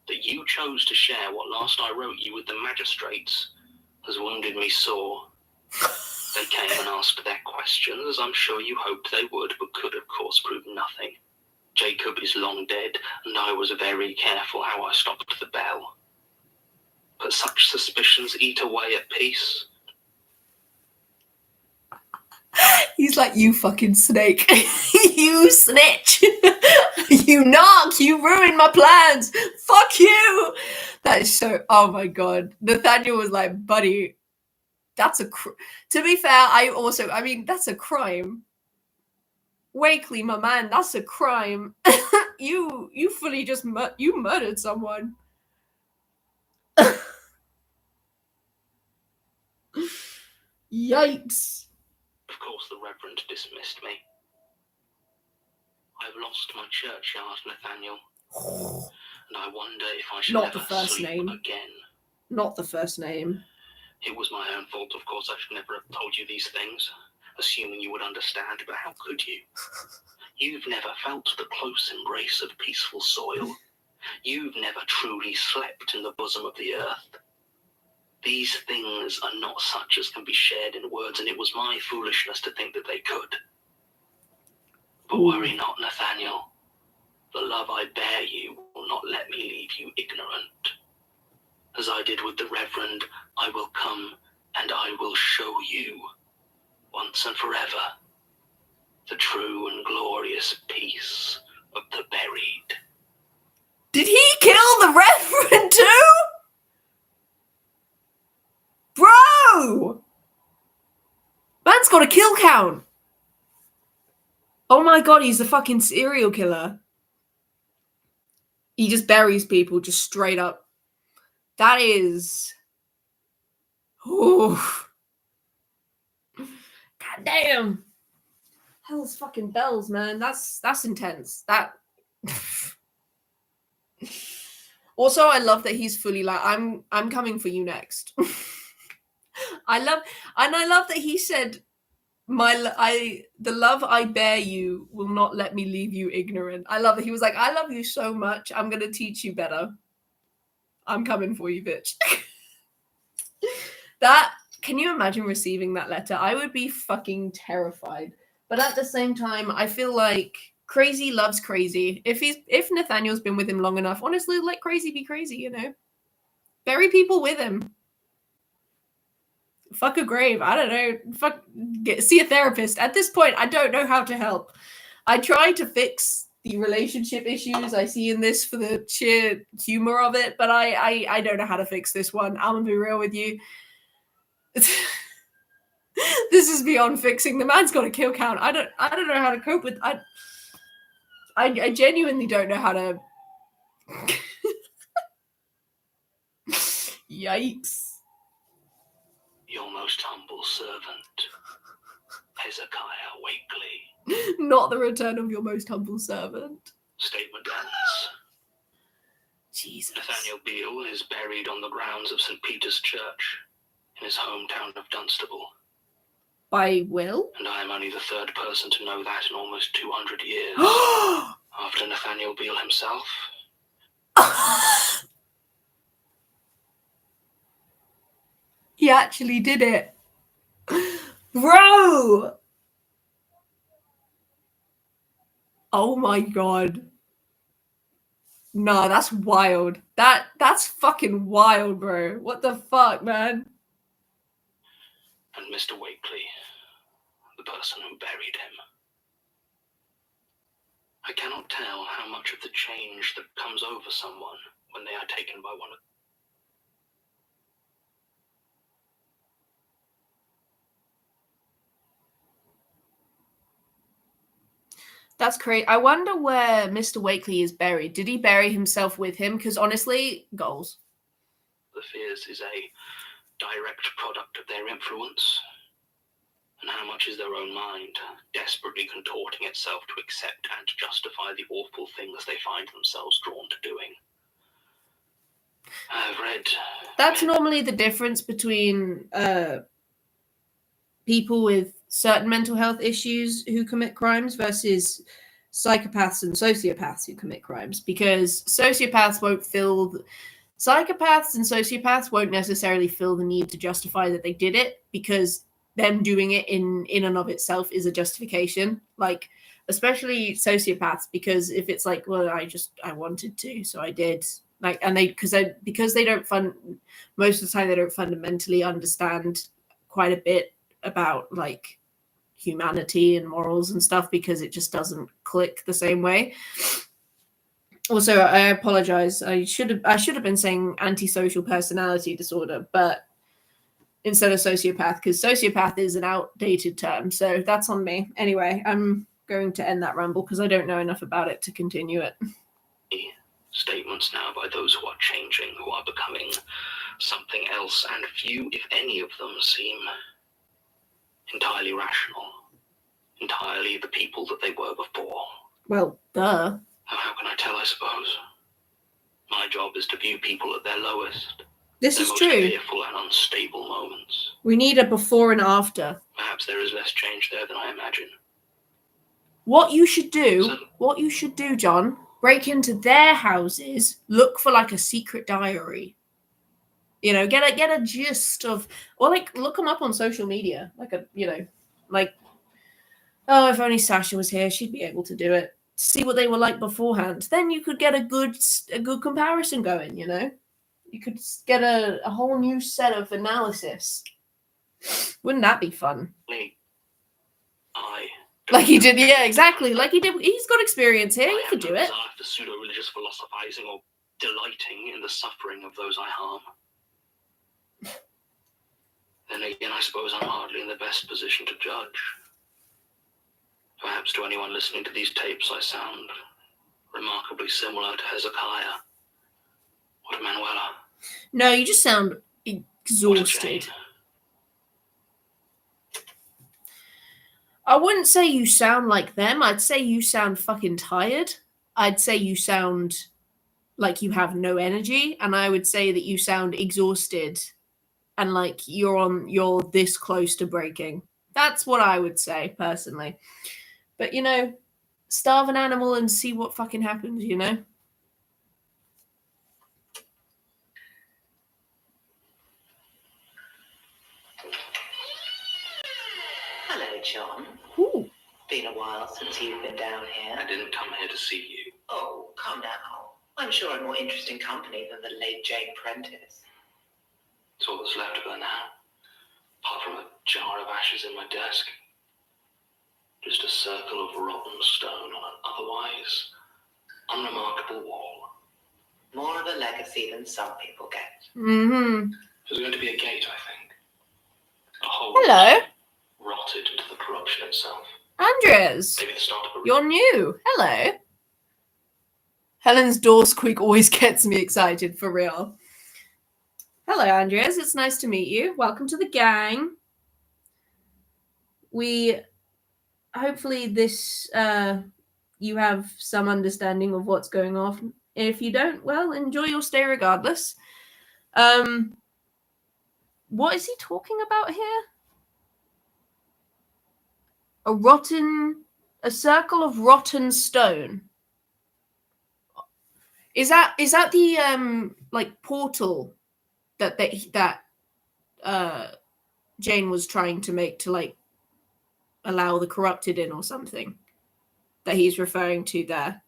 That you chose to share what last I wrote you with the magistrates has wounded me sore. They came and asked their questions, as I'm sure you hoped they would, but could, of course, prove nothing. Jacob is long dead, and I was very careful how I stopped the bell. But such suspicions eat away at peace. He's like, you fucking snake. You snitch. You knock, you ruined my plans. Fuck you. That is so, oh my God. Nathaniel was like, buddy, that's a, to be fair, I mean, that's a crime. Wakely, my man, that's a crime. you fully just, you murdered someone. Yikes. Of course, the Reverend dismissed me. I've lost my churchyard, Nathaniel. And I wonder if I shall Not the ever first sleep name. again. Not the first name. It was my own fault, of course. I should never have told you these things, assuming you would understand, but how could you? You've never felt the close embrace of peaceful soil. You've never truly slept in the bosom of the earth. These things are not such as can be shared in words, and it was my foolishness to think that they could. But worry not, Nathaniel. The love I bear you will not let me leave you ignorant. As I did with the Reverend, I will come and I will show you, once and forever, the true and glorious peace of the buried. Did he kill the Reverend too? Bro! Man's got a kill count. Oh my God, he's a fucking serial killer. He just buries people just straight up. That is... Oof. God damn. Hell's fucking bells, man. That's intense. That... Also, I love that he's fully like, I'm coming for you next. I love that he said, the love I bear you will not let me leave you ignorant. I love that he was like, I love you so much, I'm gonna teach you better. I'm coming for you, bitch. That, can you imagine receiving that letter? I would be fucking terrified. But at the same time, I feel like crazy loves crazy. If Nathaniel's been with him long enough, honestly, let crazy be crazy, you know? Bury people with him. Fuck a grave. I don't know. See a therapist. At this point, I don't know how to help. I try to fix the relationship issues I see in this for the sheer humor of it, but I don't know how to fix this one. I'm gonna be real with you. This is beyond fixing. The man's got a kill count. I don't know how to cope with. I genuinely don't know how to. Yikes. Your most humble servant, Hezekiah Wakely. Not the return of your most humble servant. Statement ends. Jesus. Nathaniel Beale is buried on the grounds of St. Peter's Church in his hometown of Dunstable. By will? And I am only the third person to know that in almost 200 years. After Nathaniel Beale himself. He actually did it. Bro! Oh my God. No, that's wild. That's fucking wild, bro. What the fuck, man? And Mr. Wakely, the person who buried him. I cannot tell how much of the change that comes over someone when they are taken by one of That's crazy. I wonder where Mr. Wakely is buried. Did he bury himself with him? Because honestly, goals. the fears is a direct product of their influence, and how much is their own mind desperately contorting itself to accept and justify the awful things they find themselves drawn to doing. I've read... That's normally the difference between people with certain mental health issues who commit crimes versus psychopaths and sociopaths who commit crimes, because psychopaths and sociopaths won't necessarily feel the need to justify that they did it, because them doing it in and of itself is a justification. Like, especially sociopaths, because if it's like, well, I wanted to, so I did. Like, and because they don't most of the time they don't fundamentally understand quite a bit about like humanity and morals and stuff, because it just doesn't click the same way. Also, I apologize. I should have been saying antisocial personality disorder, but instead of sociopath, because sociopath is an outdated term. So that's on me. Anyway, I'm going to end that ramble because I don't know enough about it to continue it. Statements now by those who are changing, who are becoming something else, and few, if any of them, seem entirely rational, entirely the people that they were before. Well, duh. How can I tell, I suppose? My job is to view people at their lowest. This their is most true. fearful and unstable moments. We need a before and after. Perhaps there is less change there than I imagine. What you should do, John, break into their houses, look for like a secret diary. You know, get a gist of, or like look them up on social media. Like oh, if only Sasha was here, she'd be able to do it. See what they were like beforehand. Then you could get a good comparison going. You know, you could get a whole new set of analysis. Wouldn't that be fun? Like he did, yeah, exactly. Like he did. He's got experience here. He could do it. I for pseudo-religious philosophizing or delighting in the suffering of those I harm. Then again, I suppose I'm hardly in the best position to judge. Perhaps to anyone listening to these tapes, I sound remarkably similar to Hezekiah or to Manuela. No, you just sound exhausted. I wouldn't say you sound like them. I'd say you sound fucking tired. I'd say you sound like you have no energy. And I would say that you sound exhausted and like you're this close to breaking. That's what I would say, personally. But, you know, starve an animal and see what fucking happens, you know? Hello, John. Ooh. Been a while since you've been down here. I didn't come here to see you. Oh, calm down. I'm sure I'm more interesting company than the late Jane Prentice. It's all that's left of her now, apart from a jar of ashes in my desk. Just a circle of rotten stone on an otherwise unremarkable wall. More of a legacy than some people get. Mm-hmm. There's going to be a gate, I think. A hole. Hello. Rotted into the corruption itself. Andres. Maybe the start of a... You're new. Hello. Helen's door squeak always gets me excited, for real. Hello, Andres. It's nice to meet you. Welcome to the gang. Hopefully this, you have some understanding of what's going on. If you don't, well, enjoy your stay regardless. What is he talking about here? A circle of rotten stone. Is that the like portal that Jane was trying to make to like allow the corrupted in or something that he's referring to there?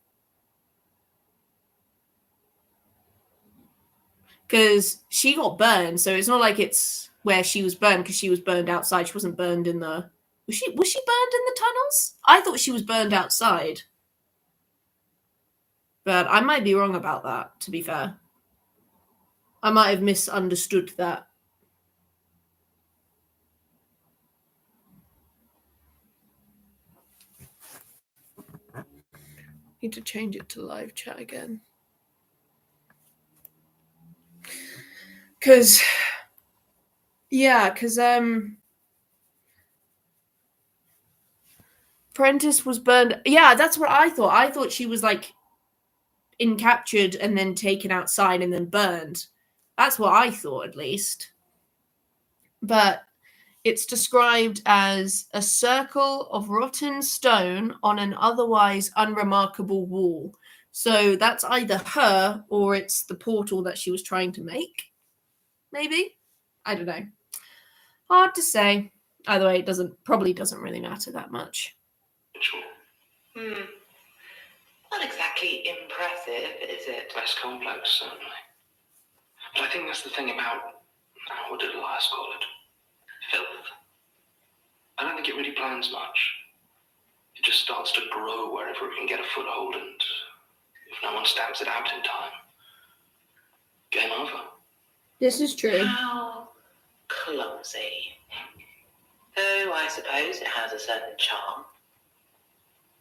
Because she got burned, so it's not like it's where she was burned because she was burned outside. She wasn't burned in the... Was she burned in the tunnels? I thought she was burned outside. But I might be wrong about that, to be fair. I might have misunderstood that. Need to change it to live chat again. Because Prentice was burned. Yeah, that's what I thought. I thought she was like captured and then taken outside and then burned. That's what I thought, at least. But it's described as a circle of rotten stone on an otherwise unremarkable wall. So that's either her or it's the portal that she was trying to make. Maybe? I don't know. Hard to say. Either way, it probably doesn't really matter that much. Not exactly impressive, is it? Less complex, certainly. But I think that's the thing about, what did Elias call it? Filth. I don't think it really plans much. It just starts to grow wherever it can get a foothold, and If no one stamps it out in time, game over. This is true. How clumsy. Though I suppose it has a certain charm.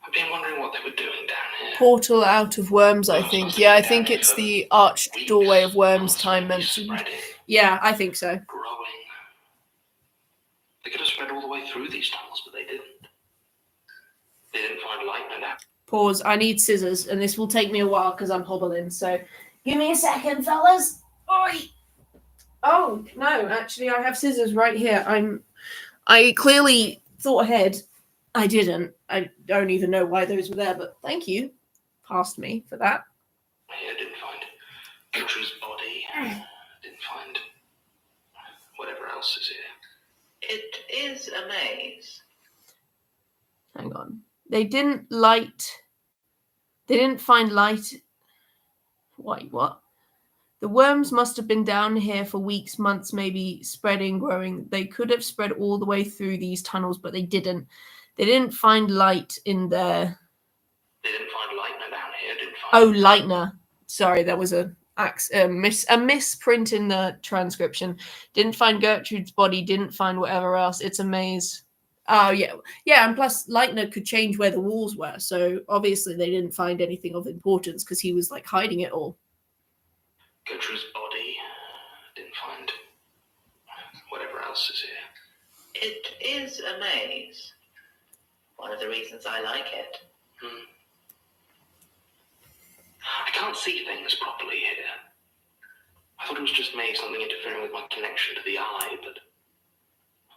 I've been wondering what they were doing down here. Portal out of worms, I think. Yeah, I think it's the arched Weeks, doorway of worms months, time maybe mentioned. spreading, Yeah, I think so. growing. They could have spread all the way through these tunnels, but they didn't. They didn't find light, no doubt. Pause. I need scissors, and this will take me a while because I'm hobbling. So, give me a second, fellas. Oi! Oh no, actually, I have scissors right here. I clearly thought ahead. I didn't. I don't even know why those were there, but thank you. Passed me for that. Here, didn't find Gertrude's body. Didn't find whatever else is here. It is a maze. Hang on. They didn't find light. Wait, what? The worms must have been down here for weeks, months, maybe spreading, growing. They could have spread all the way through these tunnels, but they didn't. They didn't find light in there. They didn't find Lightner down here, didn't find... Oh, Lightner. Sorry, there was a misprint in the transcription. Didn't find Gertrude's body, didn't find whatever else. It's a maze. Oh, yeah. Yeah, and plus Lightner could change where the walls were, so obviously they didn't find anything of importance because he was, like, hiding it all. Gertrude's body, didn't find whatever else is here. It is a maze. One of the reasons I like it. I can't see things properly here. I thought it was just me, something interfering with my connection to the eye, but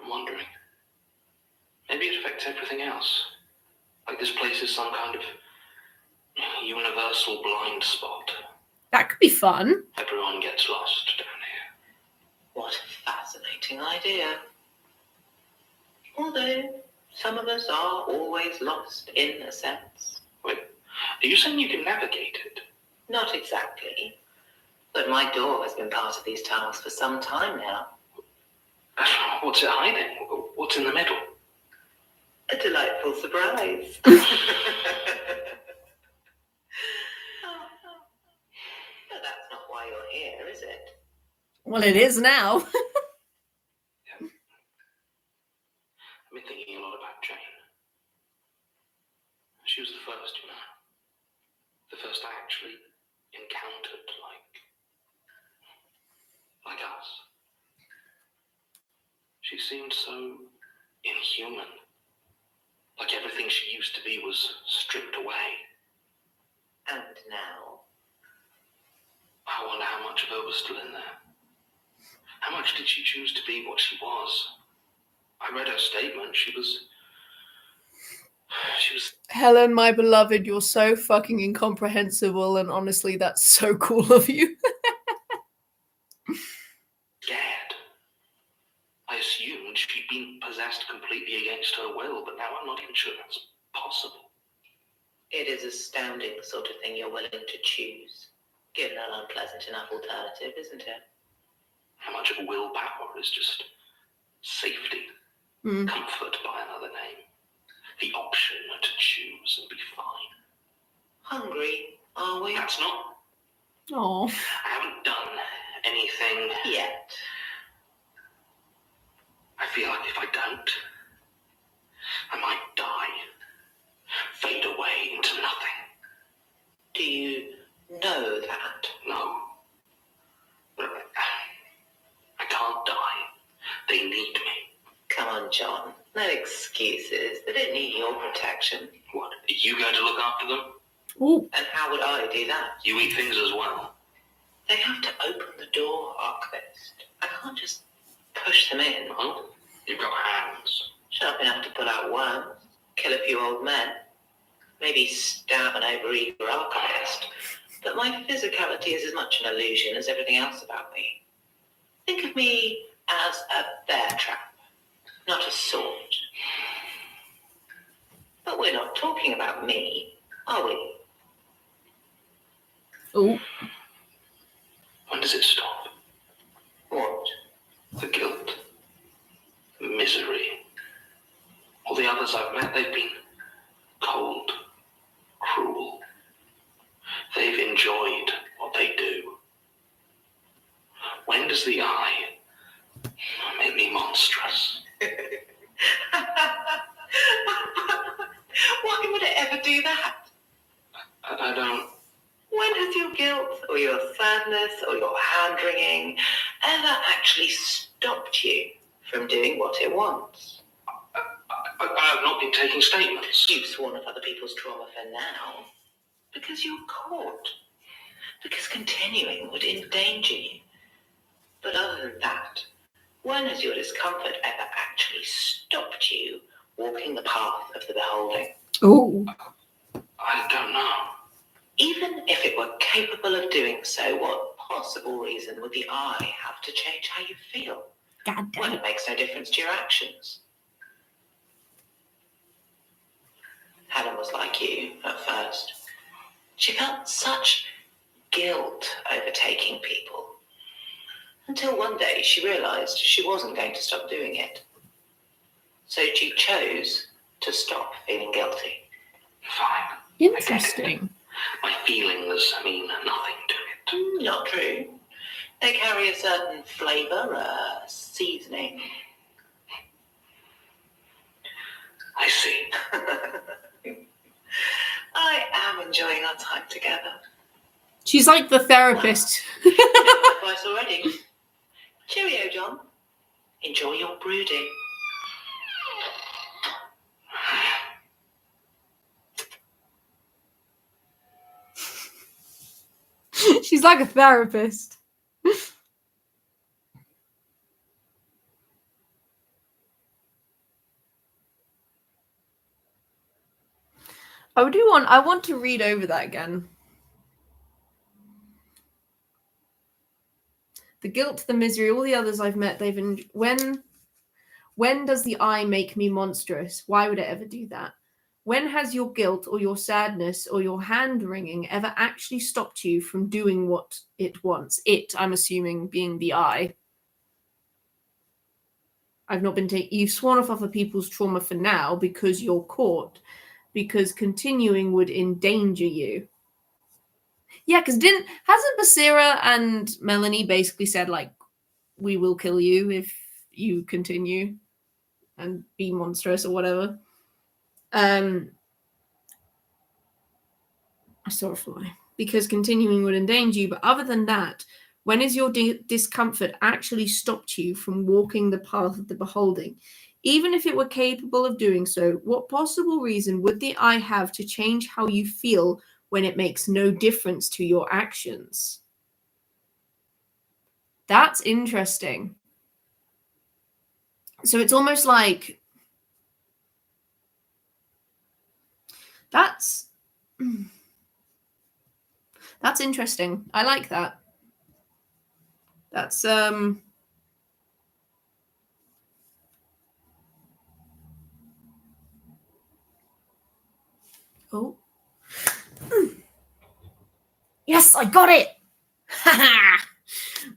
I'm wondering. Maybe it affects everything else. Like this place is some kind of universal blind spot. That could be fun. Everyone gets lost down here. What a fascinating idea. Although some of us are always lost in a sense. Wait, are you saying you can navigate it? Not exactly. But my door has been part of these tunnels for some time now. What's it hiding? What's in the middle? A delightful surprise. But that's not why you're here, is it? Well, it is now. I've been thinking a lot about Jane. She was the first, you know. The first I actually encountered like us. She seemed so inhuman. Like everything she used to be was stripped away. And now? I wonder how much of her was still in there. How much did she choose to be what she was? I read her statement. She was... Helen, my beloved, you're so fucking incomprehensible, and honestly, that's so cool of you. Scared. I assumed she'd been possessed completely against her will, but now I'm not even sure that's possible. It is astounding the sort of thing you're willing to choose, given an unpleasant enough alternative, isn't it? How much of willpower is just safety, comfort by another name, the option to choose and be fine. Hungry, are we? That's not... Oh. I haven't done anything yet. I feel like if I don't, I might die, fade away into nothing. Do you know that? No. I can't die. They need me. Come on, John. No excuses. They don't need your protection. What? Are you going to look after them? Ooh. And how would I do that? You eat things as well. They have to open the door, Archivist. I can't just push them in. Oh, you've got hands. Sharp enough to pull out worms, kill a few old men, maybe stab an overeager Archivist. But my physicality is as much an illusion as everything else about me. Think of me as a bear trap, not a sword. But we're not talking about me, are we? Ooh. When does it stop? What? The guilt, the misery. All the others I've met, they've been cold, cruel. They've does the eye make me monstrous? Why would it ever do that? I don't... When has your guilt or your sadness or your hand-wringing ever actually stopped you from doing what it wants? I have not been taking statements. You've sworn off other people's trauma for now because you're caught. Because continuing would endanger you. But other than that, when has your discomfort ever actually stopped you walking the path of the beholding? Oh. I don't know. Even if it were capable of doing so, what possible reason would the eye have to change how you feel? God damn When it. it makes no difference to your actions. Helen was like you at first. She felt such guilt overtaking people. Until one day she realized she wasn't going to stop doing it. So she chose to stop feeling guilty. Fine. Interesting. My feelings mean nothing to it. Not true. They carry a certain flavor, a seasoning. I see. I am enjoying our time together. She's like the therapist. Advice already. Cheerio, John. Enjoy your brooding. She's like a therapist. I want to read over that again. The guilt, the misery, all the others I've met, when does the eye make me monstrous? Why would it ever do that? When has your guilt or your sadness or your hand-wringing ever actually stopped you from doing what it wants? It, I'm assuming, being the eye. I've not been you've sworn off other people's trauma for now because you're caught. Because continuing would endanger you. Yeah, because hasn't Basira and Melanie basically said, like, we will kill you if you continue and be monstrous or whatever? I saw a fly. Because continuing would endanger you. But other than that, when has your discomfort actually stopped you from walking the path of the beholding? Even if it were capable of doing so, what possible reason would the eye have to change how you feel when it makes no difference to your actions? That's interesting. So it's almost like that's interesting. I like that. That's oh. Yes, I got it.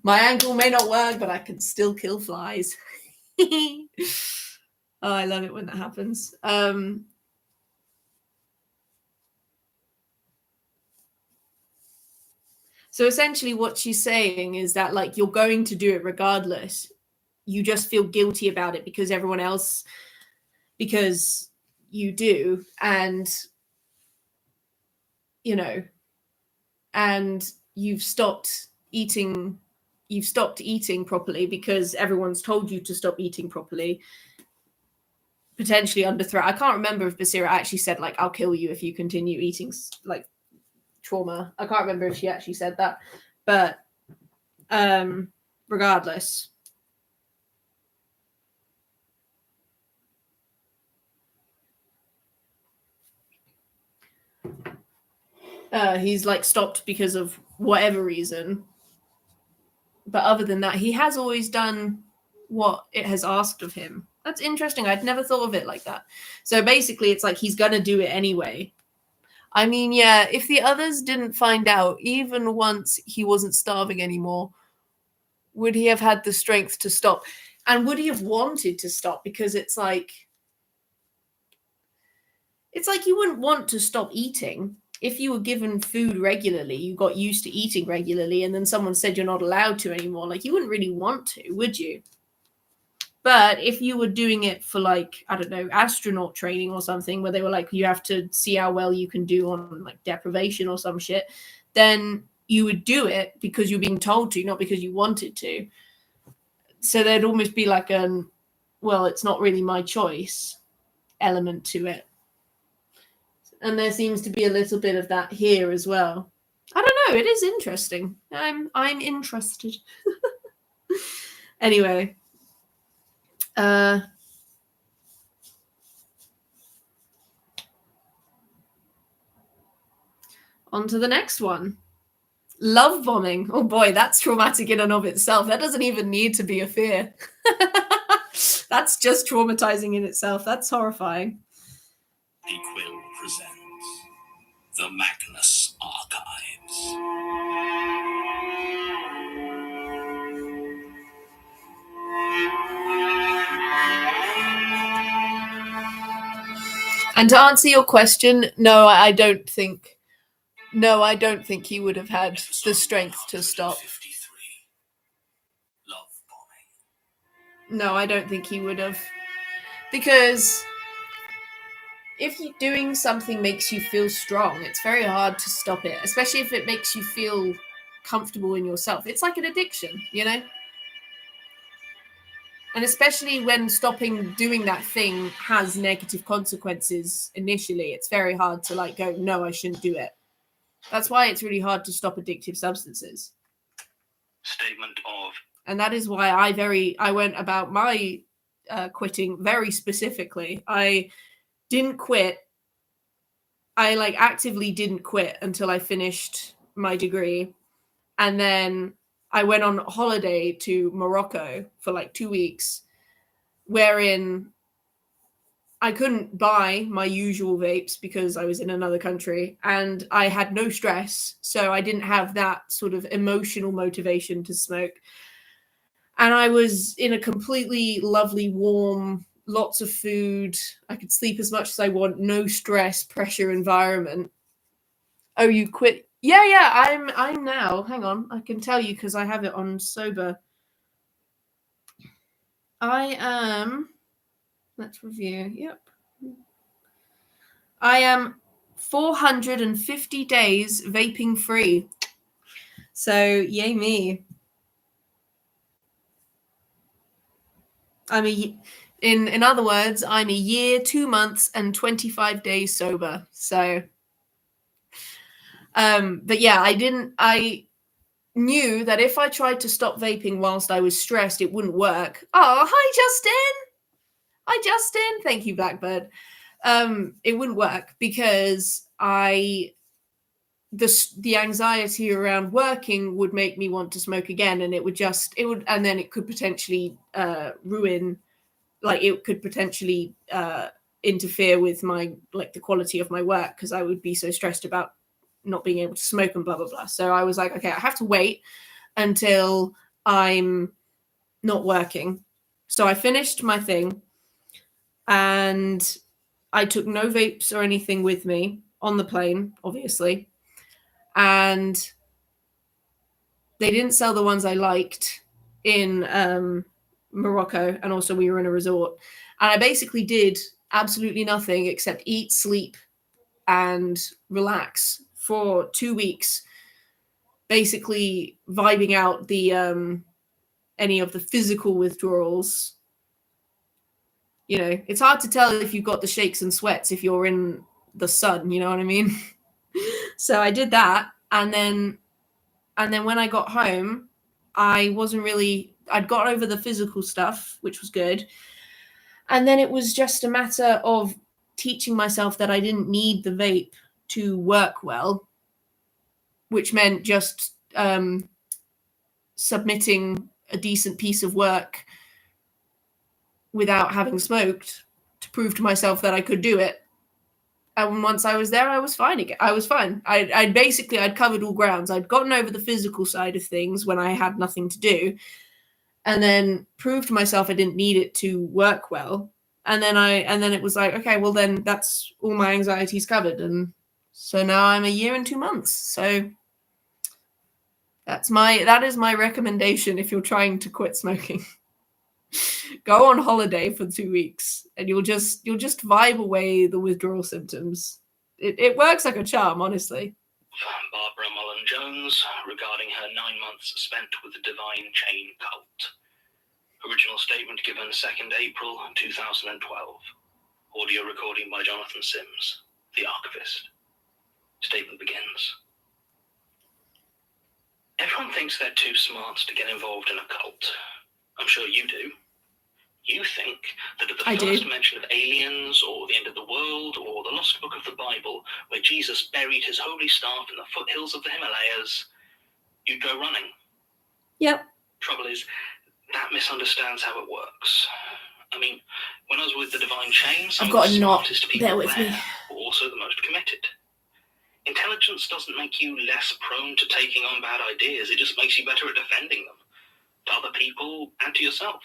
My angle may not work, but I can still kill flies. Oh, I love it when that happens. So essentially what she's saying is that, like, you're going to do it regardless. You just feel guilty about it because everyone else, because you do. And, you know, and you've stopped eating properly because everyone's told you to stop eating properly, potentially under threat. I can't remember if Basira actually said, like, I'll kill you if you continue eating, like, trauma. I can't remember if she actually said that, but regardless, he's like stopped because of whatever reason. But other than that, he has always done what it has asked of him. That's interesting. I'd never thought of it like that. So basically, it's like he's gonna do it anyway. I mean, yeah, if the others didn't find out, even once he wasn't starving anymore, would he have had the strength to stop? And would he have wanted to stop? Because it's like you wouldn't want to stop eating. if you were given food regularly, you got used to eating regularly, and then someone said you're not allowed to anymore, like, you wouldn't really want to, would you? But if you were doing it for, like, I don't know, astronaut training or something, where they were like, you have to see how well you can do on, like, deprivation or some shit, then you would do it because you're being told to, not because you wanted to. So there'd almost be like well, it's not really my choice element to it. And there seems to be a little bit of that here as well. I don't know. It is interesting. I'm interested. Anyway. On to the next one. Love bombing. Oh boy, that's traumatic in and of itself. That doesn't even need to be a fear. That's just traumatizing in itself. That's horrifying. The Quill presents the Magnus Archives. And to answer your question, no, I don't think he would have had the strength to stop. Love bombing. No, I don't think he would have. Because if doing something makes you feel strong, it's very hard to stop it, especially if it makes you feel comfortable in yourself. It's like an addiction, you know? And especially when stopping doing that thing has negative consequences initially, it's very hard to like go, no, I shouldn't do it. That's why it's really hard to stop addictive substances. Statement of. And that is why I went about my quitting very specifically. I didn't quit. I like actively didn't quit until I finished my degree. And then I went on holiday to Morocco for like 2 weeks, wherein I couldn't buy my usual vapes because I was in another country and I had no stress. So I didn't have that sort of emotional motivation to smoke. And I was in a completely lovely, warm, lots of food. I could sleep as much as I want, no stress, pressure environment. Oh, you quit? Yeah, I'm now. Hang on, I can tell you because I have it on sober. I am. Let's review. Yep. I am 450 days vaping free. So yay me. In other words, I'm a year, 2 months, and 25 days sober. So, but yeah, I knew that if I tried to stop vaping whilst I was stressed, it wouldn't work. Oh, hi, Justin. Hi, Justin. Thank you, Blackbird. It wouldn't work because the anxiety around working would make me want to smoke again, and and then it could potentially ruin, like it could potentially interfere with my, like, the quality of my work because I would be so stressed about not being able to smoke and blah, blah, blah. So I was like, okay, I have to wait until I'm not working. So I finished my thing and I took no vapes or anything with me on the plane, obviously. And they didn't sell the ones I liked in Morocco. And also we were in a resort. And I basically did absolutely nothing except eat, sleep, and relax for 2 weeks, basically vibing out the any of the physical withdrawals. You know, it's hard to tell if you've got the shakes and sweats if you're in the sun, you know what I mean? So I did that, and then when I got home, I'd got over the physical stuff, which was good. And then it was just a matter of teaching myself that I didn't need the vape to work well, which meant just submitting a decent piece of work without having smoked to prove to myself that I could do it. And once I was there, I was fine again. I was fine. I'd covered all grounds. I'd gotten over the physical side of things when I had nothing to do, and then proved to myself I didn't need it to work well. And then it was like, okay, well then that's all my anxieties covered. And So now I'm 1 year and 2 months. So that is my recommendation if you're trying to quit smoking. Go on holiday for 2 weeks and you'll just vibe away the withdrawal symptoms. It works like a charm, honestly. Barbara Mullen-Jones regarding her 9 months spent with the Divine Chain cult. Original statement given 2nd April 2012. Audio recording by Jonathan Sims, the archivist. Statement begins. Everyone thinks they're too smart to get involved in a cult. I'm sure you do. You think that at the first mention of aliens or the end of the world or the lost book of the Bible, where Jesus buried his holy staff in the foothills of the Himalayas, you'd go running. Yep. Trouble is, that misunderstands how it works. I mean, when I was with the Divine Chain, some of the smartest people there were also the most committed. Intelligence doesn't make you less prone to taking on bad ideas, it just makes you better at defending them. To other people and to yourself.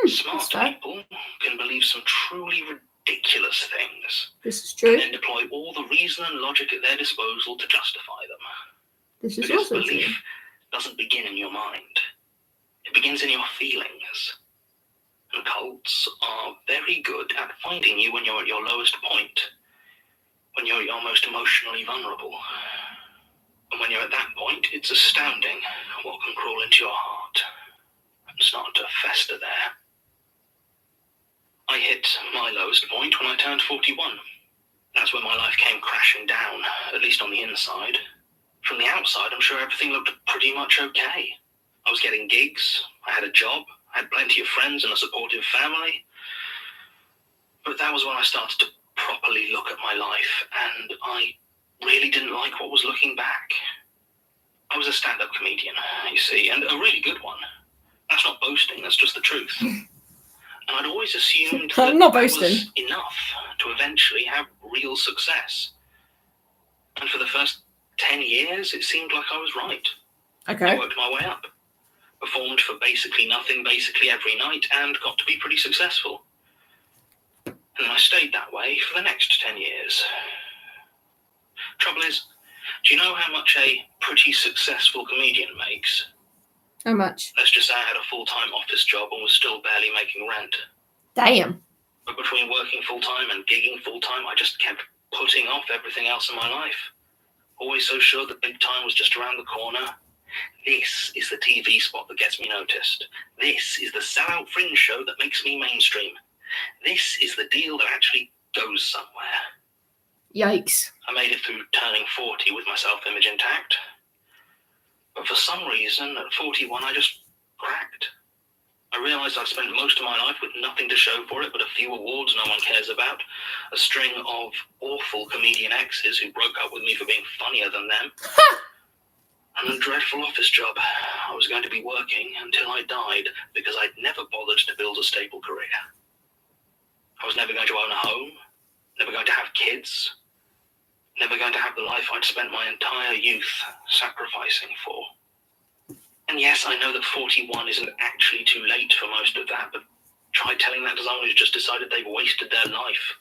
Smart people can believe some truly ridiculous things. This is true. And then deploy all the reason and logic at their disposal to justify them. This is because also belief true. Doesn't begin in your mind. It begins in your feelings. And cults are very good at finding you when you're at your lowest point. When you're at your most emotionally vulnerable. And when you're at that point, it's astounding what can crawl into your heart and start to fester there. I hit my lowest point when I turned 41. That's when my life came crashing down, at least on the inside. From the outside, I'm sure everything looked pretty much okay. I was getting gigs, I had a job, I had plenty of friends and a supportive family. But that was when I started to properly look at my life, and I really didn't like what was looking back. I was a stand-up comedian, you see, and a really good one. That's not boasting, that's just the truth. And I'd always assumed that was enough to eventually have real success. And for the first 10 years, it seemed like I was right. Okay. I worked my way up. Performed for basically nothing, basically every night, and got to be pretty successful. And then I stayed that way for the next 10 years. Trouble is, do you know how much a pretty successful comedian makes? How much? Let's just say I had a full-time office job and was still barely making rent. Damn. But between working full-time and gigging full-time, I just kept putting off everything else in my life. Always so sure that big time was just around the corner. This is the TV spot that gets me noticed. This is the sellout fringe show that makes me mainstream. This is the deal that actually goes somewhere. Yikes. I made it through turning 40 with my self-image intact. But for some reason, at 41, I just cracked. I realised I'd spent most of my life with nothing to show for it but a few awards no one cares about, a string of awful comedian exes who broke up with me for being funnier than them, and a dreadful office job. I was going to be working until I died because I'd never bothered to build a stable career. I was never going to own a home, never going to have kids, never going to have the life I'd spent my entire youth sacrificing for. And yes, I know that 41 isn't actually too late for most of that, but try telling that to someone who's just decided they've wasted their life.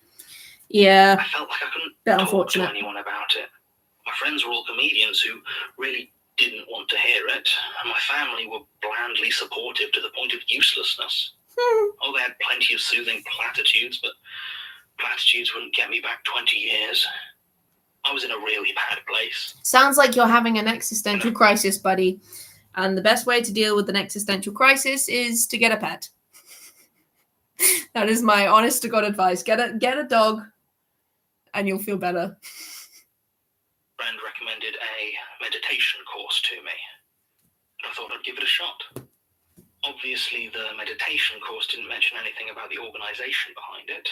Yeah. I felt like I couldn't talk to anyone about it. My friends were all comedians who really didn't want to hear it, and my family were blandly supportive to the point of uselessness. Oh, they had plenty of soothing platitudes, but platitudes wouldn't get me back 20 years. I was in a really bad place. Sounds like you're having an existential crisis, buddy. And the best way to deal with an existential crisis is to get a pet. That is my honest to God advice. Get a dog and you'll feel better. A friend recommended a meditation course to me. And I thought I'd give it a shot. Obviously, the meditation course didn't mention anything about the organisation behind it.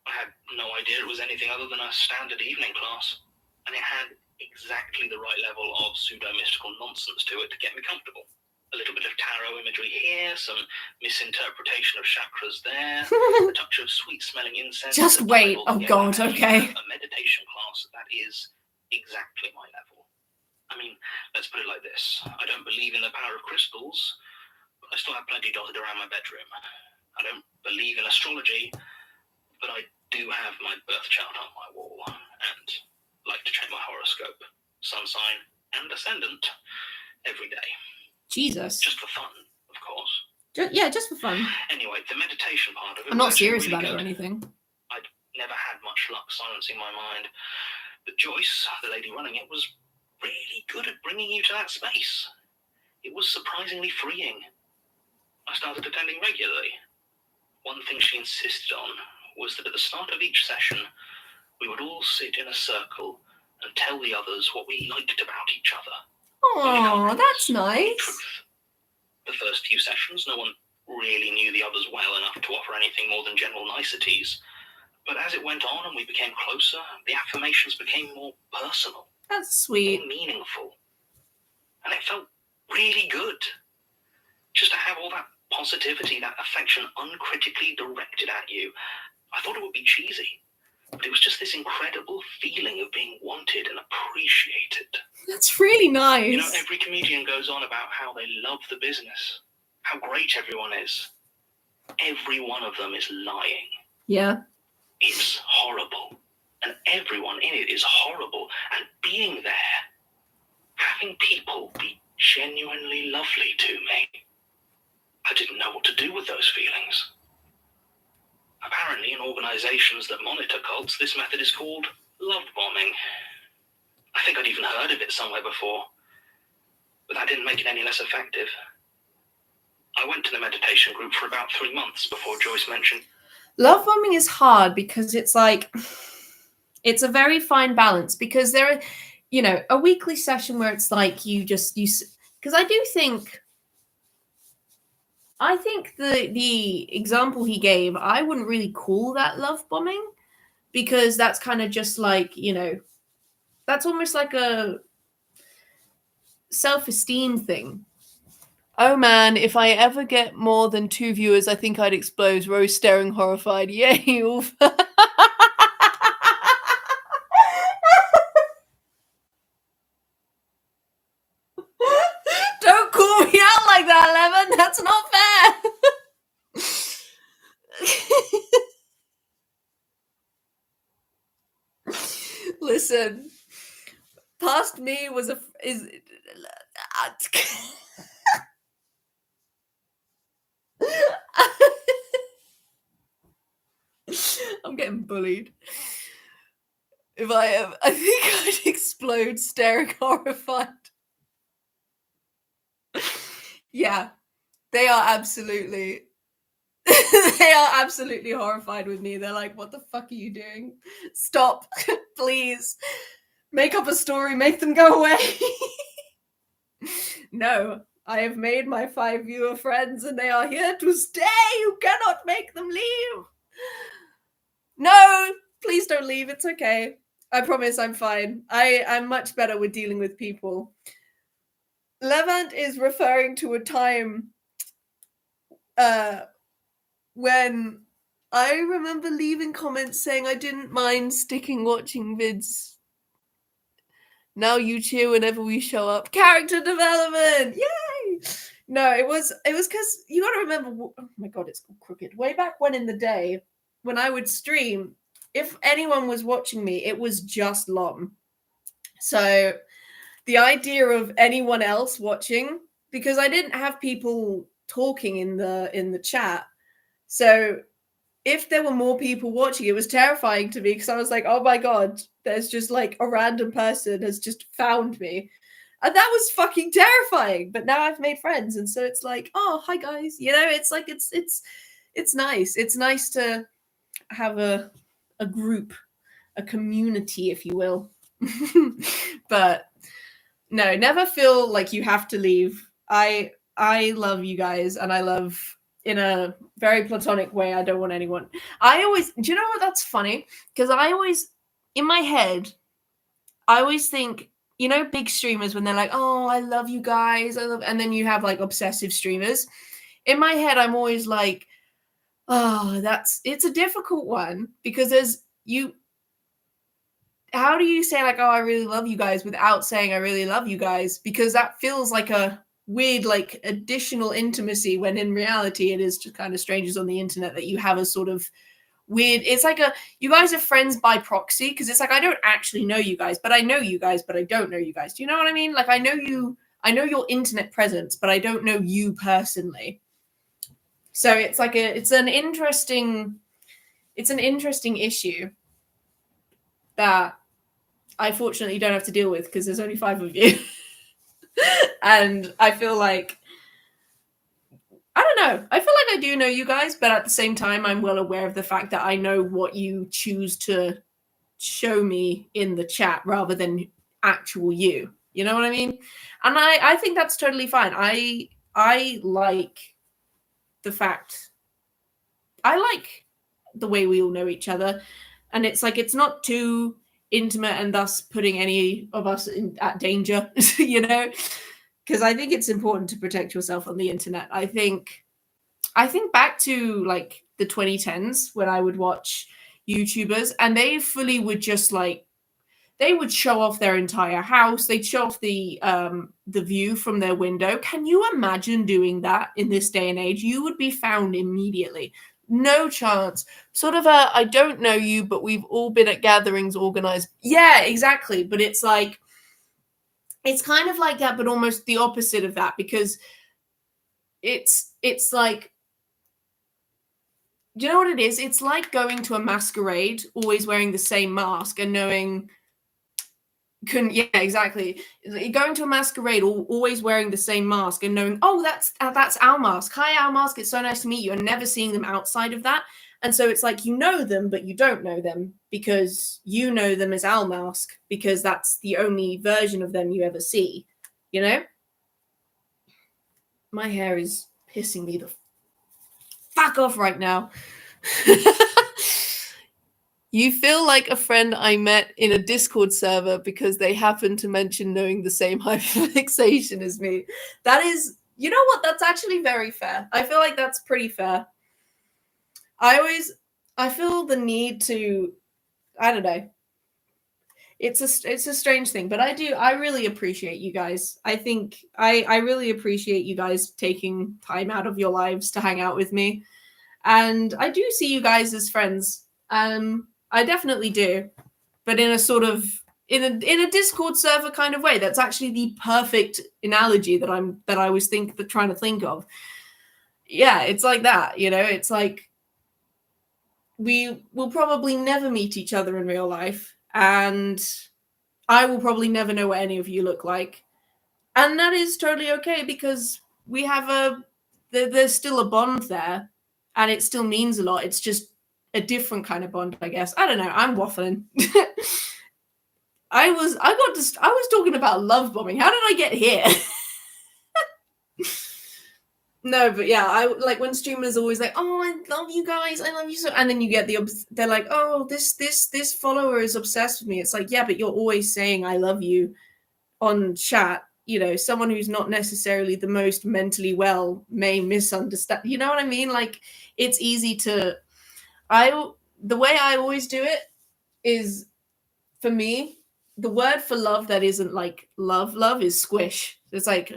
I had no idea it was anything other than a standard evening class. And it had exactly the right level of pseudo-mystical nonsense to it to get me comfortable. A little bit of tarot imagery here, some misinterpretation of chakras there, a touch of sweet-smelling incense. Just wait. Oh, God, okay. A meditation class that is exactly my level. I mean, let's put it like this. I don't believe in the power of crystals, but I still have plenty dotted around my bedroom. I don't believe in astrology, but I do have my birth chart on my wall, and like to check my horoscope, sun sign, and ascendant every day. Jesus. Just for fun, of course. Just for fun. Anyway, the meditation part of it. I'm not serious really about it or good. anything. I'd never had much luck silencing my mind. But Joyce, the lady running it, was really good at bringing you to that space. It was surprisingly freeing. I started attending regularly. One thing she insisted on was that at the start of each session, we would all sit in a circle and tell the others what we liked about each other. Oh, that's nice. Truth. The first few sessions, no one really knew the others well enough to offer anything more than general niceties. But as it went on and we became closer, the affirmations became more personal. That's sweet. More meaningful. And it felt really good. Just to have all that positivity, that affection uncritically directed at you. I thought it would be cheesy, but it was just this incredible feeling of being wanted and appreciated. That's really nice. You know, every comedian goes on about how they love the business, how great everyone is. Every one of them is lying. Yeah. It's horrible, and everyone in it is horrible. And being there, having people be genuinely lovely to me, I didn't know what to do with those feelings. Apparently, in organizations that monitor cults, this method is called love bombing. I think I'd even heard of it somewhere before, but that didn't make it any less effective. I went to the meditation group for about 3 months before Joyce mentioned. Love bombing is hard because it's like, it's a very fine balance, because there are, you know, a weekly session where it's like because I think the example he gave, I wouldn't really call that love bombing, because that's kind of just like, you know, that's almost like a self-esteem thing. Oh man, if I ever get more than 2 viewers, I think I'd explode. Rose staring horrified. Yay, Ulf. Don't call me out like that, Lemon. That's not fair. Listen, past me is. I'm getting bullied. I think I'd explode staring horrified. Yeah, they are absolutely horrified with me. They're like, what the fuck are you doing? Stop, please. Make up a story, make them go away. No, I have made my 5 viewer friends and they are here to stay. You cannot make them leave. No, please don't leave. It's okay. I promise I'm fine. I'm much better with dealing with people. Levant is referring to a time when I remember leaving comments saying I didn't mind sticking watching vids. Now you cheer whenever we show up. Character development! Yay! No, it was because you got to remember. Oh my god, it's crooked. Way back when in the day, when I would stream, if anyone was watching me, it was just Lom. So the idea of anyone else watching, because I didn't have people talking in the chat, so if there were more people watching, it was terrifying to me, because I was like, oh my god, there's just like a random person has just found me. And that was fucking terrifying. But now I've made friends, and so it's like, oh, hi guys. You know, it's like it's nice. It's nice to have a group, a community, if you will. But no, never feel like you have to leave. I love you guys, and I love, in a very platonic way, I don't want anyone. Do you know what, that's funny? Because I always, in my head, I always think, you know, big streamers, when they're like, oh, I love you guys, and then you have like obsessive streamers. In my head, I'm always like, oh, it's a difficult one, because how do you say like, oh, I really love you guys, without saying I really love you guys? Because that feels like a weird, like, additional intimacy, when in reality it is just kind of strangers on the internet that you have a sort of weird. It's like you guys are friends by proxy, because it's like I don't actually know you guys, but I know you guys, but I don't know you guys. Do you know what I mean? Like I know your internet presence, but I don't know you personally. So it's like it's an interesting issue that I fortunately don't have to deal with, because there's only 5 of you. And I feel like, I don't know, I feel like I do know you guys, but at the same time, I'm well aware of the fact that I know what you choose to show me in the chat rather than actual you. You know what I mean? And I think that's totally fine. I like the fact, I like the way we all know each other. And it's like, it's not too intimate and thus putting any of us at danger, you know? Because I think it's important to protect yourself on the internet. I think back to like the 2010s when I would watch YouTubers, and they fully would just like, they would show off their entire house. They'd show off the view from their window. Can you imagine doing that in this day and age? You would be found immediately. No chance. Sort of I don't know you, but we've all been at gatherings organized. Yeah, exactly. But it's like, it's kind of like that, but almost the opposite of that, because it's like, do you know what it is? It's like going to a masquerade, always wearing the same mask and knowing, yeah, exactly. Going to a masquerade, always wearing the same mask and knowing, oh, that's Al Mask. Hi, Al Mask. It's so nice to meet you. And never seeing them outside of that. And so it's like, you know them, but you don't know them because you know them as Al Mask, because that's the only version of them you ever see, you know? My hair is pissing me the fuck off right now. You feel like a friend I met in a Discord server because they happen to mention knowing the same hyperfixation as me. That is, you know what? That's actually very fair. I feel like that's pretty fair. I feel the need to, I don't know. It's a strange thing, but I really appreciate you guys. I think I really appreciate you guys taking time out of your lives to hang out with me. And I do see you guys as friends. I definitely do, but in a sort of in a Discord server kind of way. That's actually the perfect analogy that I was trying to think of. Yeah, it's like that, you know. It's like we will probably never meet each other in real life, and I will probably never know what any of you look like, and that is totally okay, because we have there's still a bond there, and it still means a lot. It's just a different kind of bond, I guess. I don't know. I'm waffling. I was talking about love bombing. How did I get here? No, but yeah, I like when streamers are always like, "Oh, I love you guys. I love you so," and then you get they're like, "Oh, this follower is obsessed with me." It's like, yeah, but you're always saying "I love you" on chat. You know, someone who's not necessarily the most mentally well may misunderstand. You know what I mean? Like, it's easy to. The way I always do it is, for me, the word for love that isn't like love is squish. It's like,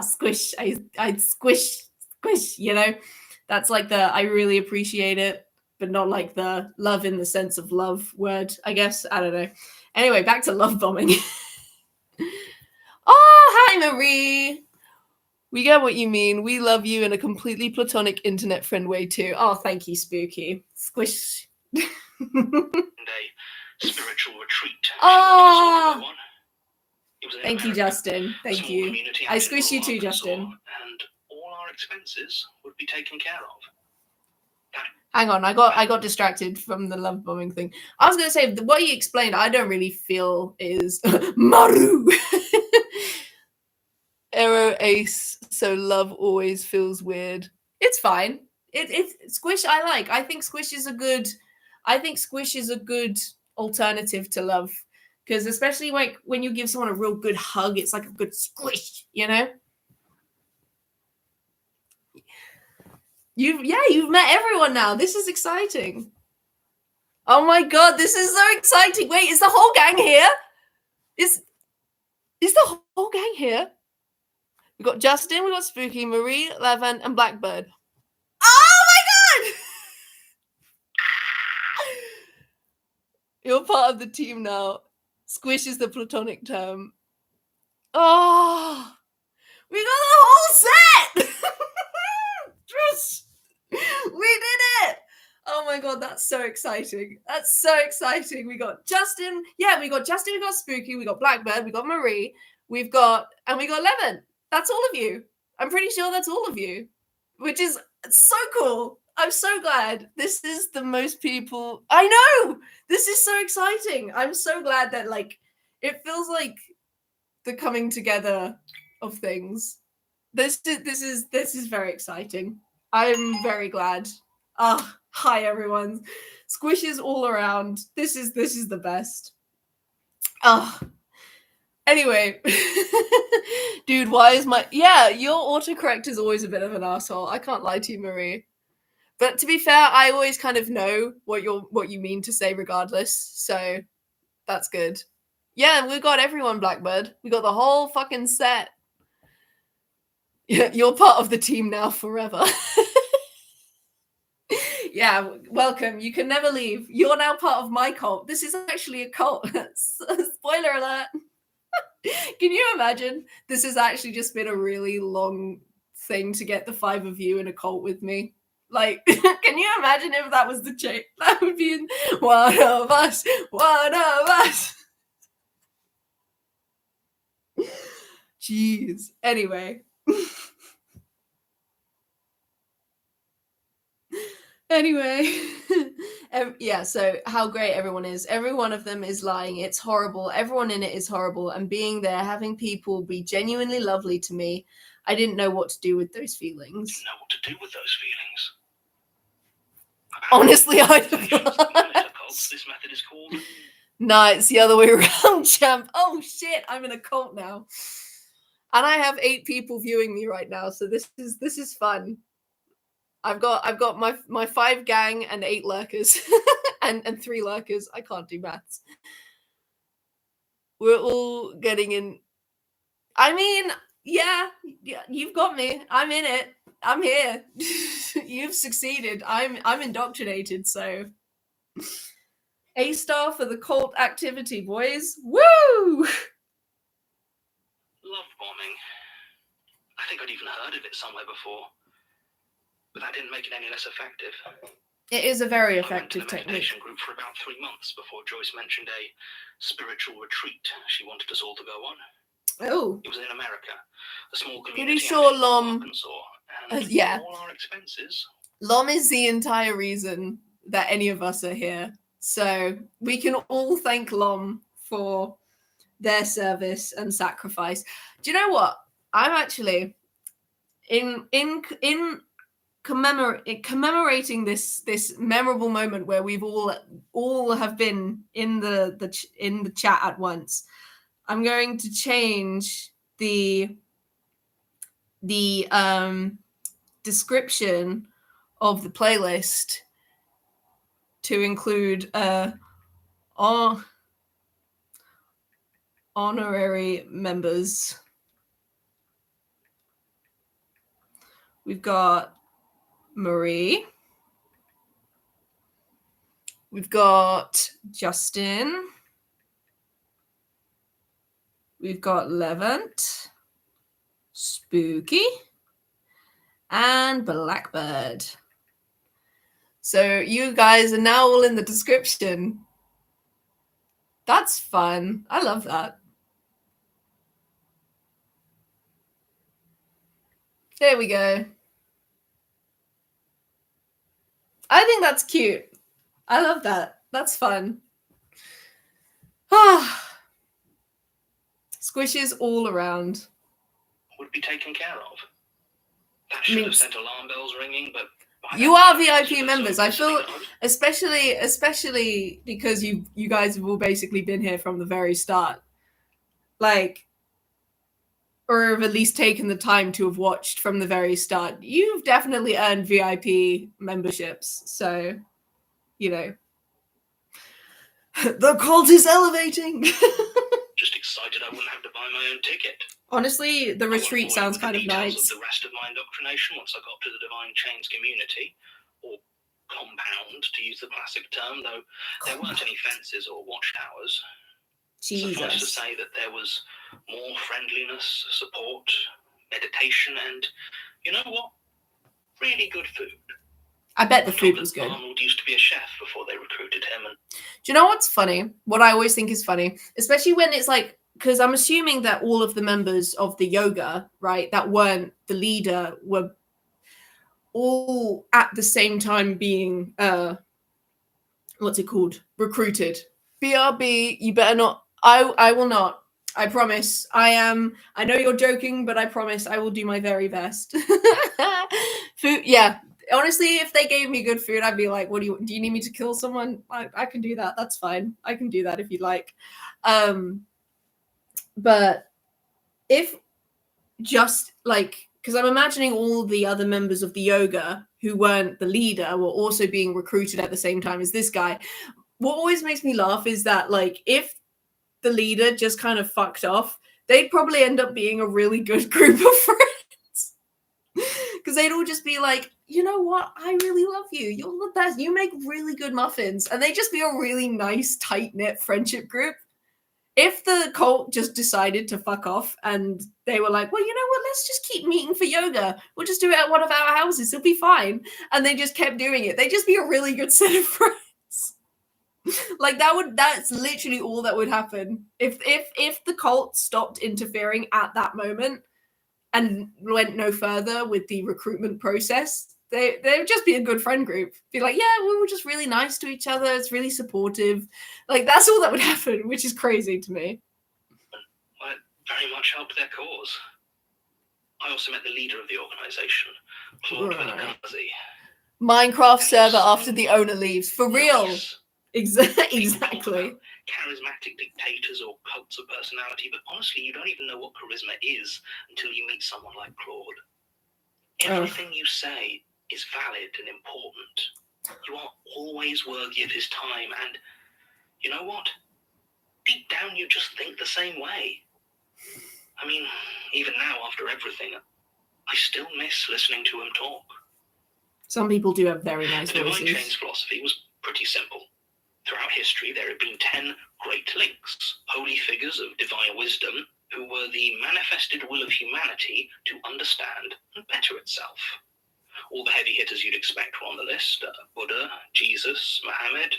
squish. I squish, you know? That's like the I really appreciate it, but not like the love in the sense of love word, I guess. I don't know. Anyway, back to love bombing. Oh, hi, Marie. We get what you mean. We love you in a completely platonic internet friend way too. Oh, thank you, Spooky. Squish. A spiritual retreat. Oh, thank you, Justin. Thank you. I squish you too, Justin. And all our expenses would be taken care of. Hang on, I got distracted from the love bombing thing. I was going to say, what you explained, I don't really feel is Maru. Arrow Ace, so love always feels weird. It's fine. It's squish I like. I think squish is a good alternative to love. Because especially like when you give someone a real good hug, it's like a good squish, you know? You've met everyone now. This is exciting. Oh my god, this is so exciting. Wait, is the whole gang here? Is the whole gang here? We got Justin, we got Spooky, Marie, Levan, and Blackbird. Oh my god! You're part of the team now. Squish is the platonic term. Oh, we got the whole set! Trish, we did it! Oh my god, that's so exciting. That's so exciting. We got Justin. Yeah, we got Justin, we got Spooky, we got Blackbird, we got Marie, we got Levin. That's all of you. I'm pretty sure that's all of you, which is so cool. I'm so glad. This is the most people. I know! This is so exciting. I'm so glad that, like, it feels like the coming together of things. This is very exciting. I'm very glad. Ah, hi everyone. Squishes all around. This is the best. Ah. Anyway, dude, why is your autocorrect is always a bit of an asshole. I can't lie to you, Marie. But to be fair, I always kind of know what you mean to say regardless. So that's good. Yeah, we got everyone, Blackbird. We got the whole fucking set. You're part of the team now forever. Yeah, welcome. You can never leave. You're now part of my cult. This is actually a cult. Spoiler alert. Can you imagine? This has actually just been a really long thing to get the 5 of you in a cult with me. Like, can you imagine if that was the chain? That would be one of us. One of us. Jeez. Anyway. Anyway, yeah, so how great everyone is. Every one of them is lying. It's horrible. Everyone in it is horrible. And being there, having people be genuinely lovely to me, I didn't know what to do with those feelings. Didn't know what to do with those feelings. Honestly, I This method is called. No, it's the other way around, champ. Oh shit, I'm in a cult now. And I have 8 people viewing me right now, so this is fun. I've got my 5 gang and 8 lurkers and 3 lurkers. I can't do maths. We're all getting in. I mean, yeah, you've got me. I'm in it. I'm here. You've succeeded. I'm indoctrinated. So, A star for the cult activity, boys. Woo! Love bombing. I think I'd even heard of it somewhere before. But that didn't make it any less effective. It is a very effective I went to the technique. meditation group for about 3 months before Joyce mentioned a spiritual retreat she wanted us all to go on. Oh. It was in America, a small community. Pretty sure in Lom. Arkansas, and Yeah. all our expenses. Lom is the entire reason that any of us are here. So we can all thank Lom for their service and sacrifice. Do you know what? I'm actually in commemorating this memorable moment where we've all have been in the chat at once. I'm going to change the description of the playlist to include honorary members. We've got Marie. We've got Justin. We've got Levant, Spooky, and Blackbird. So you guys are now all in the description. That's fun. I love that. There we go. I think that's cute. I love that. That's fun. Squishes all around. Would be taken care of. That should have sent alarm bells ringing, but you are VIP members. I feel, especially because you guys have all basically been here from the very start, like, or have at least taken the time to have watched from the very start. You've definitely earned VIP memberships, so you know the cult is elevating. Just excited I wouldn't have to buy my own ticket. Honestly, the retreat sounds kind of nice. Of the rest of my indoctrination once I got to the Divine Chains community, or compound, to use the classic term, though there weren't any fences or watchtowers. Jesus. Suffice to say that there was more friendliness, support, meditation, and, you know what? Really good food. I bet the food was good. Arnold used to be a chef before they recruited him. And do you know what's funny? What I always think is funny, especially when it's like, because I'm assuming that all of the members of the yoga, right, that weren't the leader, were all at the same time being, what's it called? Recruited. BRB, you better not. I will not. I promise. I know you're joking, but I promise I will do my very best. Food, yeah. Honestly, if they gave me good food, I'd be like, "What do you need me to kill someone? I can do that. That's fine. I can do that if you'd like." But if just like, because I'm imagining all the other members of the yoga who weren't the leader were also being recruited at the same time as this guy. What always makes me laugh is that, like, if the leader just kind of fucked off, they'd probably end up being a really good group of friends. Because they'd all just be like, you know what? I really love you. You're the best. You make really good muffins. And they'd just be a really nice, tight-knit friendship group. If the cult just decided to fuck off and they were like, well, you know what? Let's just keep meeting for yoga. We'll just do it at one of our houses. It'll be fine. And they just kept doing it. They'd just be a really good set of friends. Like that's literally all that would happen if the cult stopped interfering at that moment and went no further with the recruitment process. They would just be a good friend group. Be like, yeah, we were just really nice to each other. It's really supportive. Like, that's all that would happen, which is crazy to me. Well, it very much helped their cause. I also met the leader of the organization, Claude Villanasi. Minecraft server after the owner leaves. For real. Nice. Exactly. Charismatic dictators or cults of personality, but honestly, you don't even know what charisma is until you meet someone like Claude. Everything you say is valid and important. You are always worthy of his time, and you know what? Deep down, you just think the same way. I mean, even now, after everything, I still miss listening to him talk. Some people do have very nice voices. The divine chain's philosophy was pretty simple. Throughout history, there have been 10 great links, holy figures of divine wisdom, who were the manifested will of humanity to understand and better itself. All the heavy hitters you'd expect were on the list. Buddha, Jesus, Muhammad,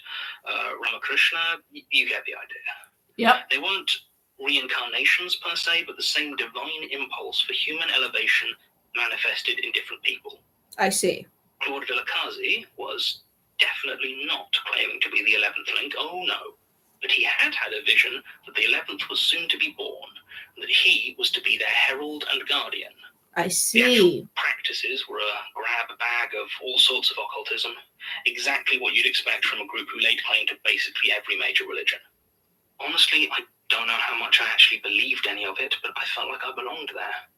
Ramakrishna, you get the idea. Yep. They weren't reincarnations per se, but the same divine impulse for human elevation manifested in different people. I see. Claude Villanasi was definitely not claiming to be the 11th link, oh no. But he had a vision that the 11th was soon to be born, and that he was to be their herald and guardian. I see. The actual practices were a grab bag of all sorts of occultism, exactly what you'd expect from a group who laid claim to basically every major religion. Honestly, I don't know how much I actually believed any of it, but I felt like I belonged there.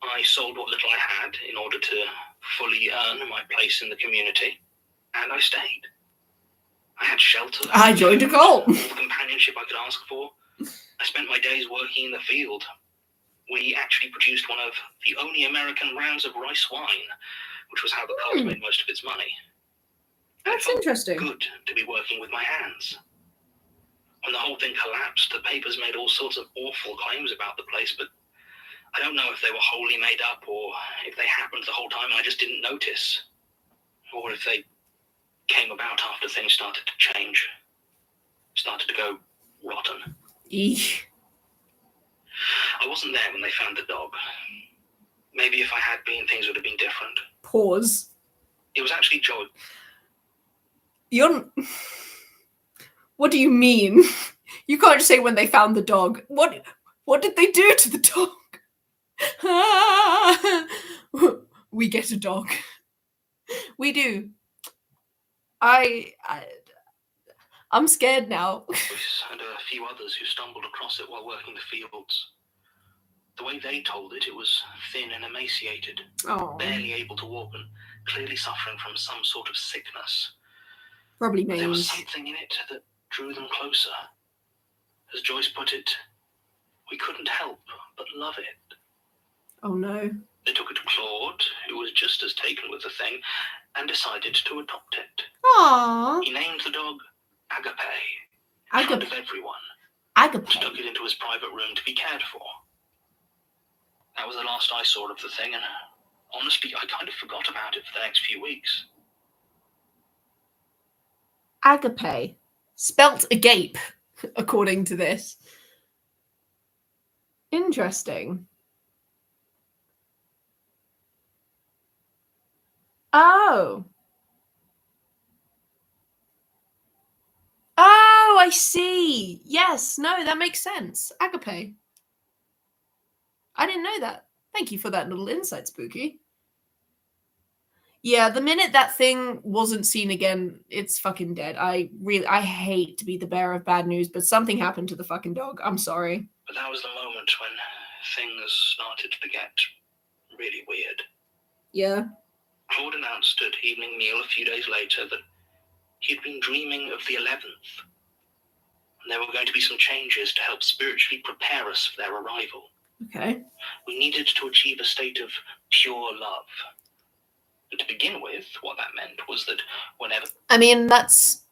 I sold what little I had in order to fully earn my place in the community, and I stayed. I had shelter. I joined a cult. All the companionship I could ask for. I spent my days working in the field. We actually produced one of the only American rounds of rice wine, which was how the cult made most of its money. That's interesting. Good to be working with my hands. When the whole thing collapsed, the papers made all sorts of awful claims about the place, but I don't know if they were wholly made up or if they happened the whole time and I just didn't notice, or if they came about after things started to change, started to go rotten. Eesh. I wasn't there when they found the dog. Maybe if I had been, things would have been different. Pause. It was actually Joe. What do you mean? You can't just say when they found the dog. What did they do to the dog? We get a dog. We do. I'm scared now. And a few others who stumbled across it while working the fields. The way they told it, it was thin and emaciated, barely able to walk and clearly suffering from some sort of sickness. Probably But there was mange. something in it that drew them closer. As Joyce put it, we couldn't help but love it. Oh no. They took it to Claude, who was just as taken with the thing, and decided to adopt it. Aww. He named the dog Agape in front of everyone. Agape. Stuck it into his private room to be cared for. That was the last I saw of the thing, and honestly, I kind of forgot about it for the next few weeks. Agape. Spelt agape, according to this. Interesting. Oh. Oh, I see. Yes, no, that makes sense. Agape. I didn't know that. Thank you for that little insight, Spooky. Yeah, the minute that thing wasn't seen again, it's fucking dead. I hate to be the bearer of bad news, but something happened to the fucking dog. I'm sorry. But that was the moment when things started to get really weird. Yeah. Claude announced at evening meal a few days later that he'd been dreaming of the 11th. And there were going to be some changes to help spiritually prepare us for their arrival. Okay. We needed to achieve a state of pure love. And to begin with, what that meant was that whenever... I mean, that's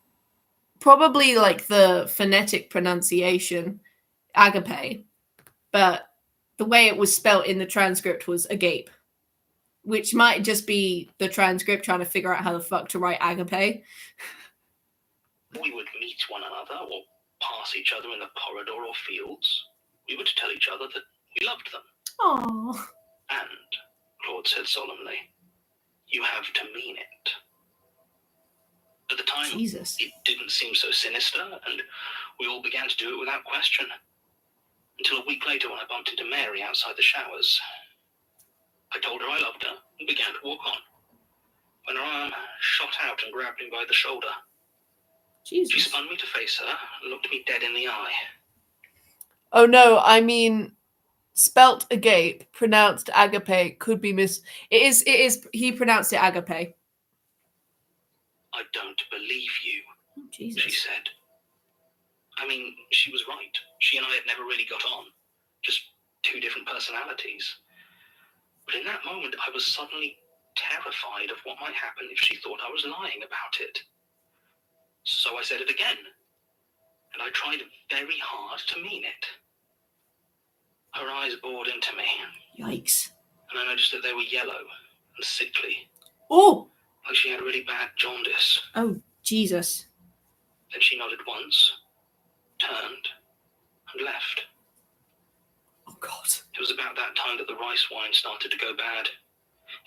probably like the phonetic pronunciation, agape, but the way it was spelt in the transcript was agape, which might just be the transcript trying to figure out how the fuck to write agape. We would meet one another or pass each other in the corridor or fields. We were to tell each other that we loved them. Aww. And, Claude said solemnly, you have to mean it. At the time, Jesus. It didn't seem so sinister, and we all began to do it without question. Until a week later when I bumped into Mary outside the showers. I told her I loved her and began to walk on, when her arm shot out and grabbed me by the shoulder. Jesus. She spun me to face her and looked me dead in the eye. Oh no, I mean, spelt agape, pronounced agape, could be It is, he pronounced it agape. I don't believe you, Oh, Jesus. she said. I mean, she was right. She and I had never really got on. Just two different personalities. But in that moment, I was suddenly terrified of what might happen if she thought I was lying about it. So I said it again. And I tried very hard to mean it. Her eyes bored into me. Yikes. And I noticed that they were yellow and sickly. Oh! Like she had really bad jaundice. Oh, Jesus. Then she nodded once, turned, and left. Oh, God. It was about that time that the rice wine started to go bad.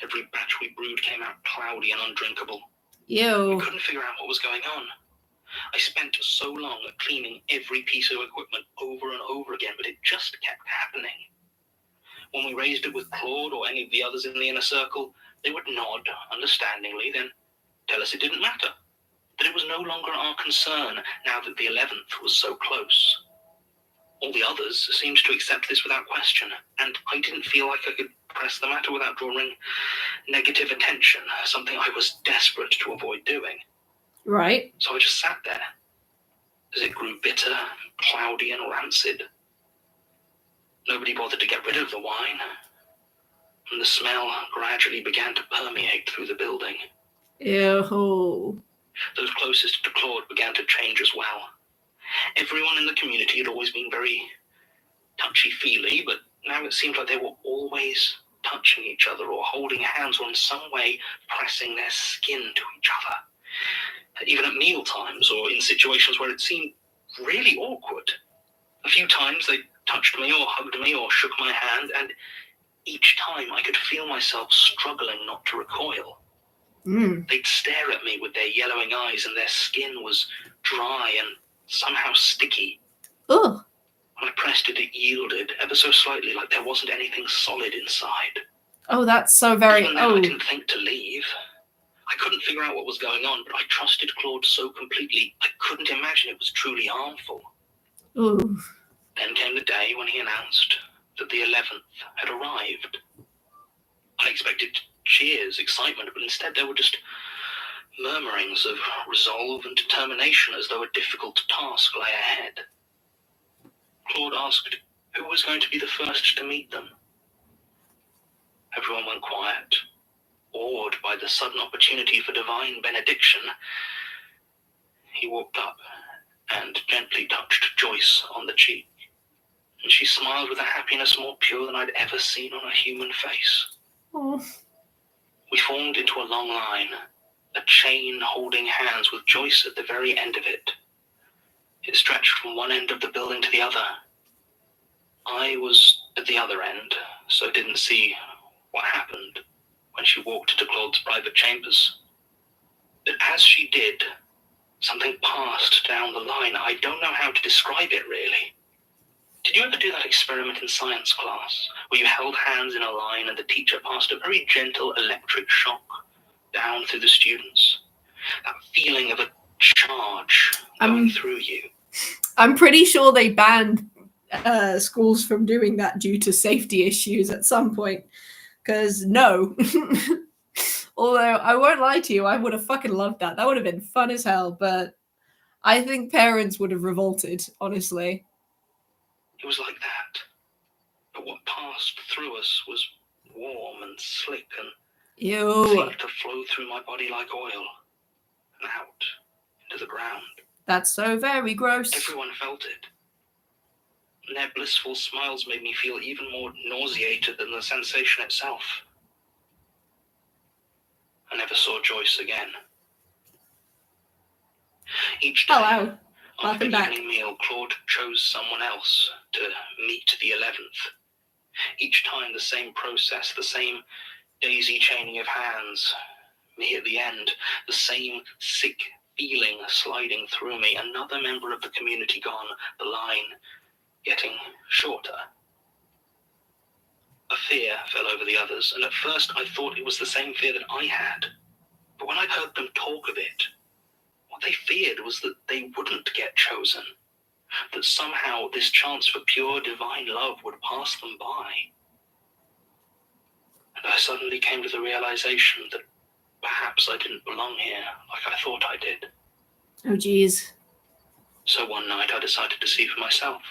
Every batch we brewed came out cloudy and undrinkable. Ew. We couldn't figure out what was going on. I spent so long at cleaning every piece of equipment over and over again, but it just kept happening. When we raised it with Claude or any of the others in the inner circle, they would nod understandingly, then tell us it didn't matter, that it was no longer our concern now that the 11th was so close. All the others seemed to accept this without question, and I didn't feel like I could press the matter without drawing negative attention, something I was desperate to avoid doing. Right. So I just sat there, as it grew bitter, cloudy, and rancid. Nobody bothered to get rid of the wine, and the smell gradually began to permeate through the building. Ew. Those closest to Claude began to change as well. Everyone in the community had always been very touchy-feely, but now it seemed like they were always touching each other or holding hands or in some way pressing their skin to each other. Even at meal times or in situations where it seemed really awkward. A few times they touched me or hugged me or shook my hand, and each time I could feel myself struggling not to recoil. They'd stare at me with their yellowing eyes, and their skin was dry and somehow sticky. Ugh. When I pressed it, it yielded ever so slightly, like there wasn't anything solid inside. Oh, that's so very... Even then, I didn't think to leave. I couldn't figure out what was going on, but I trusted Claude so completely, I couldn't imagine it was truly harmful. Ooh. Then came the day when he announced that the 11th had arrived. I expected cheers, excitement, but instead there were just murmurings of resolve and determination as though a difficult task lay ahead. Claude asked who was going to be the first to meet them. Everyone went quiet, awed by the sudden opportunity for divine benediction, He walked up and gently touched Joyce on the cheek, and she smiled with a happiness more pure than I'd ever seen on a human face. Oh. We formed into a long line, a chain holding hands with Joyce at the very end of it. It stretched from one end of the building to the other. I was at the other end, so didn't see what happened when she walked into Claude's private chambers. But as she did, something passed down the line. I don't know how to describe it, really. Did you ever do that experiment in science class, where you held hands in a line and the teacher passed a very gentle electric shock down through the students? That feeling of a charge going through you. I'm pretty sure they banned schools from doing that due to safety issues at some point. Because no. Although I won't lie to you, I would have fucking loved that. That would have been fun as hell, but I think parents would have revolted, honestly. It was like that. But what passed through us was warm and slick and seemed to flow through my body like oil and out into the ground. That's so very gross. Everyone felt it. And their blissful smiles made me feel even more nauseated than the sensation itself. I never saw Joyce again. Each day, Hello. after Welcome the back. evening meal, Claude chose someone else to meet the 11th. Each time the same process, the same daisy chaining of hands. Me at the end, the same sick feeling sliding through me. Another member of the community gone, the line getting shorter. A fear fell over the others, and at first I thought it was the same fear that I had. But when I heard them talk of it, what they feared was that they wouldn't get chosen, that somehow this chance for pure divine love would pass them by. And I suddenly came to the realization that perhaps I didn't belong here like I thought I did. Oh, jeez. So one night I decided to see for myself.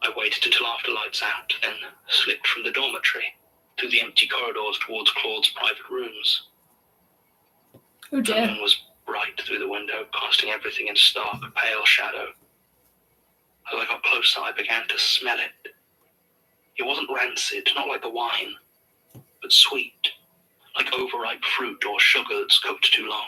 I waited until after lights out, then slipped from the dormitory through the empty corridors towards Claude's private rooms. Oh, The dear. moon was bright through the window, casting everything in stark, pale shadow. As I got closer, I began to smell it. It wasn't rancid, not like the wine, but sweet, like overripe fruit or sugar that's cooked too long.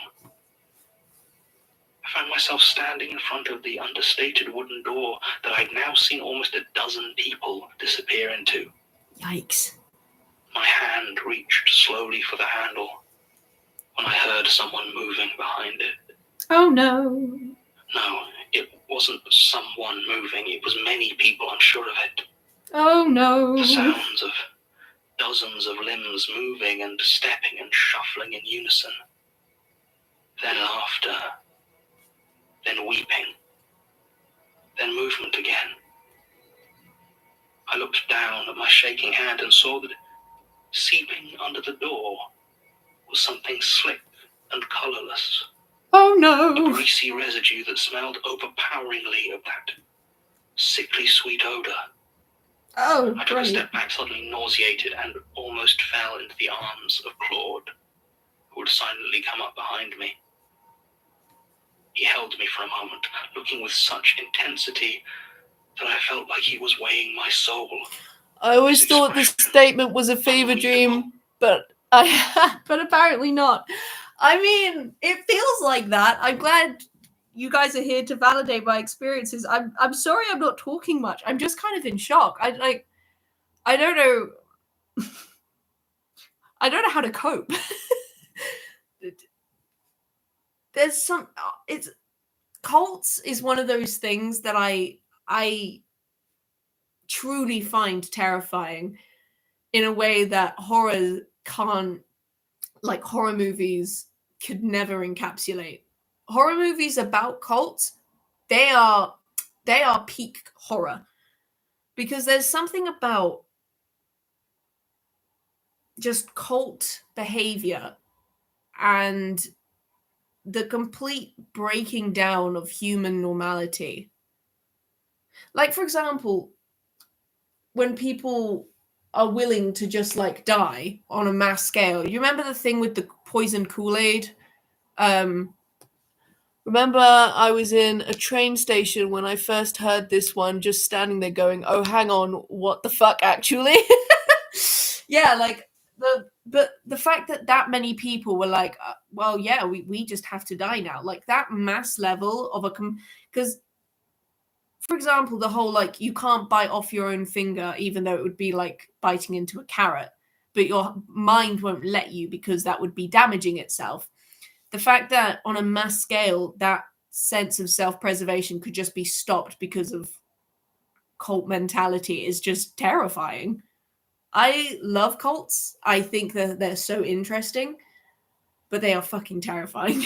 I found myself standing in front of the understated wooden door that I'd now seen almost a dozen people disappear into. Yikes. My hand reached slowly for the handle when I heard someone moving behind it. Oh, no. No, it wasn't someone moving. It was many people, I'm sure of it. Oh, no. The sounds of dozens of limbs moving and stepping and shuffling in unison. Then laughter. Then weeping. Then movement again. I looked down at my shaking hand and saw that seeping under the door was something slick and colourless. Oh, A no. greasy residue that smelled overpoweringly of that sickly sweet odour. Oh, I took a great. step back, suddenly nauseated, and almost fell into the arms of Claude, who had silently come up behind me. He held me for a moment, looking with such intensity that I felt like he was weighing my soul. I always thought this statement was a fever dream, but apparently not. I mean, it feels like that. I'm glad you guys are here to validate my experiences. I'm sorry I'm not talking much. I'm just kind of in shock. I don't know. I don't know how to cope. There's some it's cults is one of those things that I truly find terrifying in a way that horror can't, like horror movies could never encapsulate. Horror movies about cults, they are peak horror, because there's something about just cult behavior and the complete breaking down of human normality. Like, for example, when people are willing to just like die on a mass scale. You remember the thing with the poison Kool-Aid? Remember, I was in a train station when I first heard this one, just standing there going, "Oh, hang on, what the fuck, actually?" Yeah, like the fact that that many people were like, "Well, yeah, we just have to die now," like that mass level of because, for example, the whole like you can't bite off your own finger, even though it would be like biting into a carrot, but your mind won't let you because that would be damaging itself. The fact that on a mass scale that sense of self-preservation could just be stopped because of cult mentality is just terrifying. I love cults. I think that they're so interesting, but they are fucking terrifying.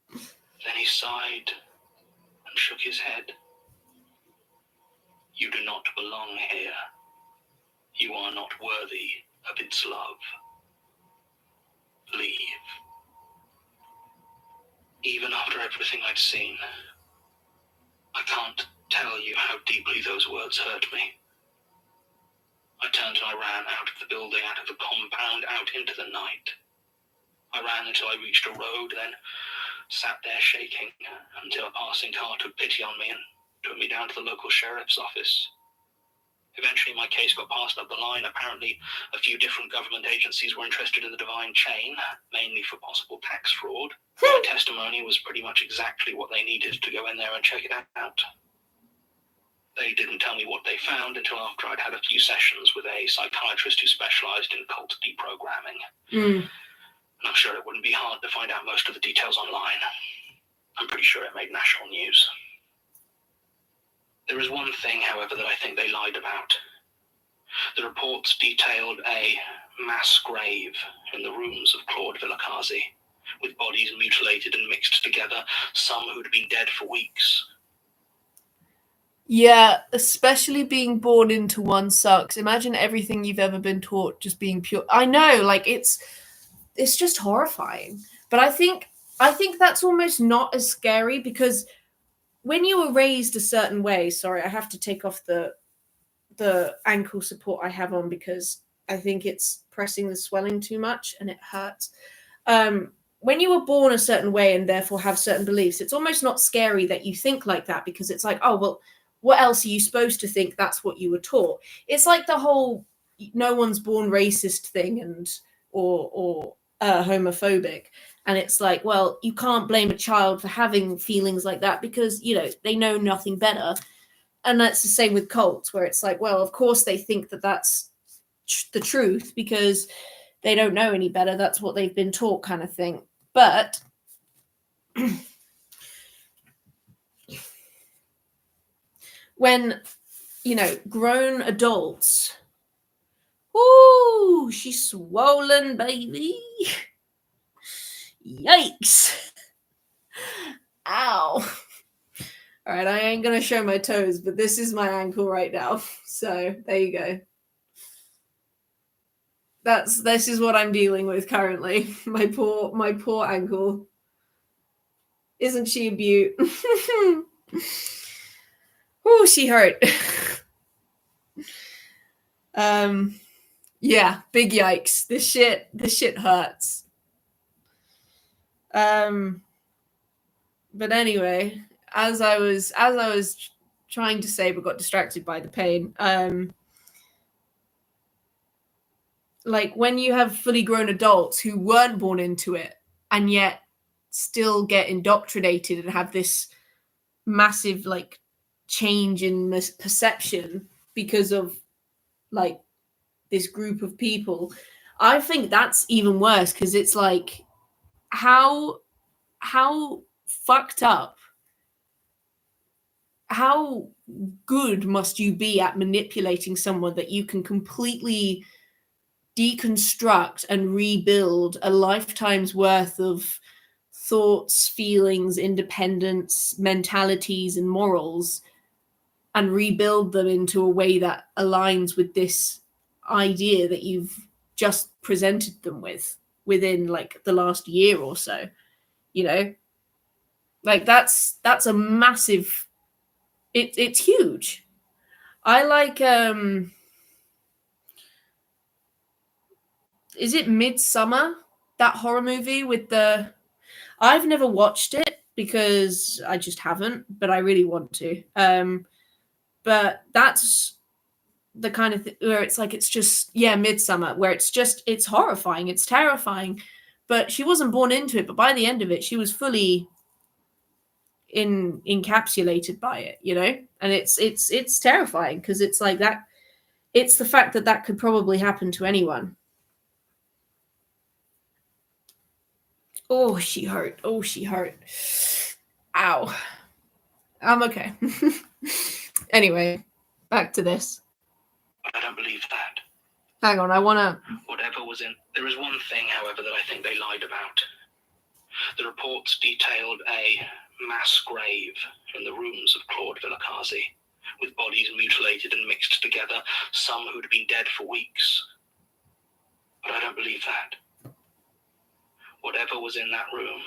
Then he sighed and shook his head. You do not belong here. You are not worthy of its love. Leave. Even after everything I'd seen, I can't tell you how deeply those words hurt me. I turned and I ran out of the building, out of the compound, out into the night. I ran until I reached a road, then sat there shaking until a passing car took pity on me and took me down to the local sheriff's office. Eventually, my case got passed up the line. Apparently, a few different government agencies were interested in the Divine Chain, mainly for possible tax fraud. My testimony was pretty much exactly what they needed to go in there and check it out. They didn't tell me what they found until after I'd had a few sessions with a psychiatrist who specialized in cult deprogramming. And I'm sure it wouldn't be hard to find out most of the details online. I'm pretty sure it made national news. There is one thing, however, that I think they lied about. The reports detailed a mass grave in the rooms of Claude Villacasi, with bodies mutilated and mixed together, some who'd been dead for weeks. Yeah, especially being born into one sucks. Imagine everything you've ever been taught just being pure. I know, like it's just horrifying. But I think that's almost not as scary because when you were raised a certain way, sorry, I have to take off the ankle support I have on because I think it's pressing the swelling too much and it hurts. When you were born a certain way and therefore have certain beliefs, it's almost not scary that you think like that because it's like, oh, well, what else are you supposed to think? That's what you were taught. It's like the whole no one's born racist thing and or homophobic. And it's like, well, you can't blame a child for having feelings like that because, they know nothing better. And that's the same with cults, where it's like, well, of course they think that that's the truth because they don't know any better. That's what they've been taught, kind of thing. But when, grown adults, ooh, she's swollen, baby. Yikes. Ow. All right, I ain't going to show my toes, but this is my ankle right now. So there you go. This is what I'm dealing with currently. My poor ankle. Isn't she a beaut? Oh, she hurt. Yeah, big yikes. This shit hurts. But anyway, as I was trying to say but got distracted by the pain, like when you have fully grown adults who weren't born into it and yet still get indoctrinated and have this massive like change in perception because of like this group of people, I think that's even worse because it's like how fucked up, how good must you be at manipulating someone that you can completely deconstruct and rebuild a lifetime's worth of thoughts, feelings, independence, mentalities, and morals, and rebuild them into a way that aligns with this idea that you've just presented them with within like the last year or so, like that's a massive, it's huge. I like is it Midsummer, that horror movie with the I've never watched it because I just haven't, but I really want to. But that's the kind of where it's like, it's just, yeah, Midsummer, where it's horrifying, it's terrifying, but she wasn't born into it. But by the end of it, she was fully encapsulated by it, you know. And it's terrifying because it's like that. It's the fact that could probably happen to anyone. Oh, she hurt. Oh, she hurt. Ow. I'm okay. Anyway, back to this. I don't believe that. Hang on, I want to... Whatever was in... There is one thing, however, that I think they lied about. The reports detailed a mass grave in the rooms of Claude Villacasi, with bodies mutilated and mixed together, some who'd been dead for weeks. But I don't believe that. Whatever was in that room,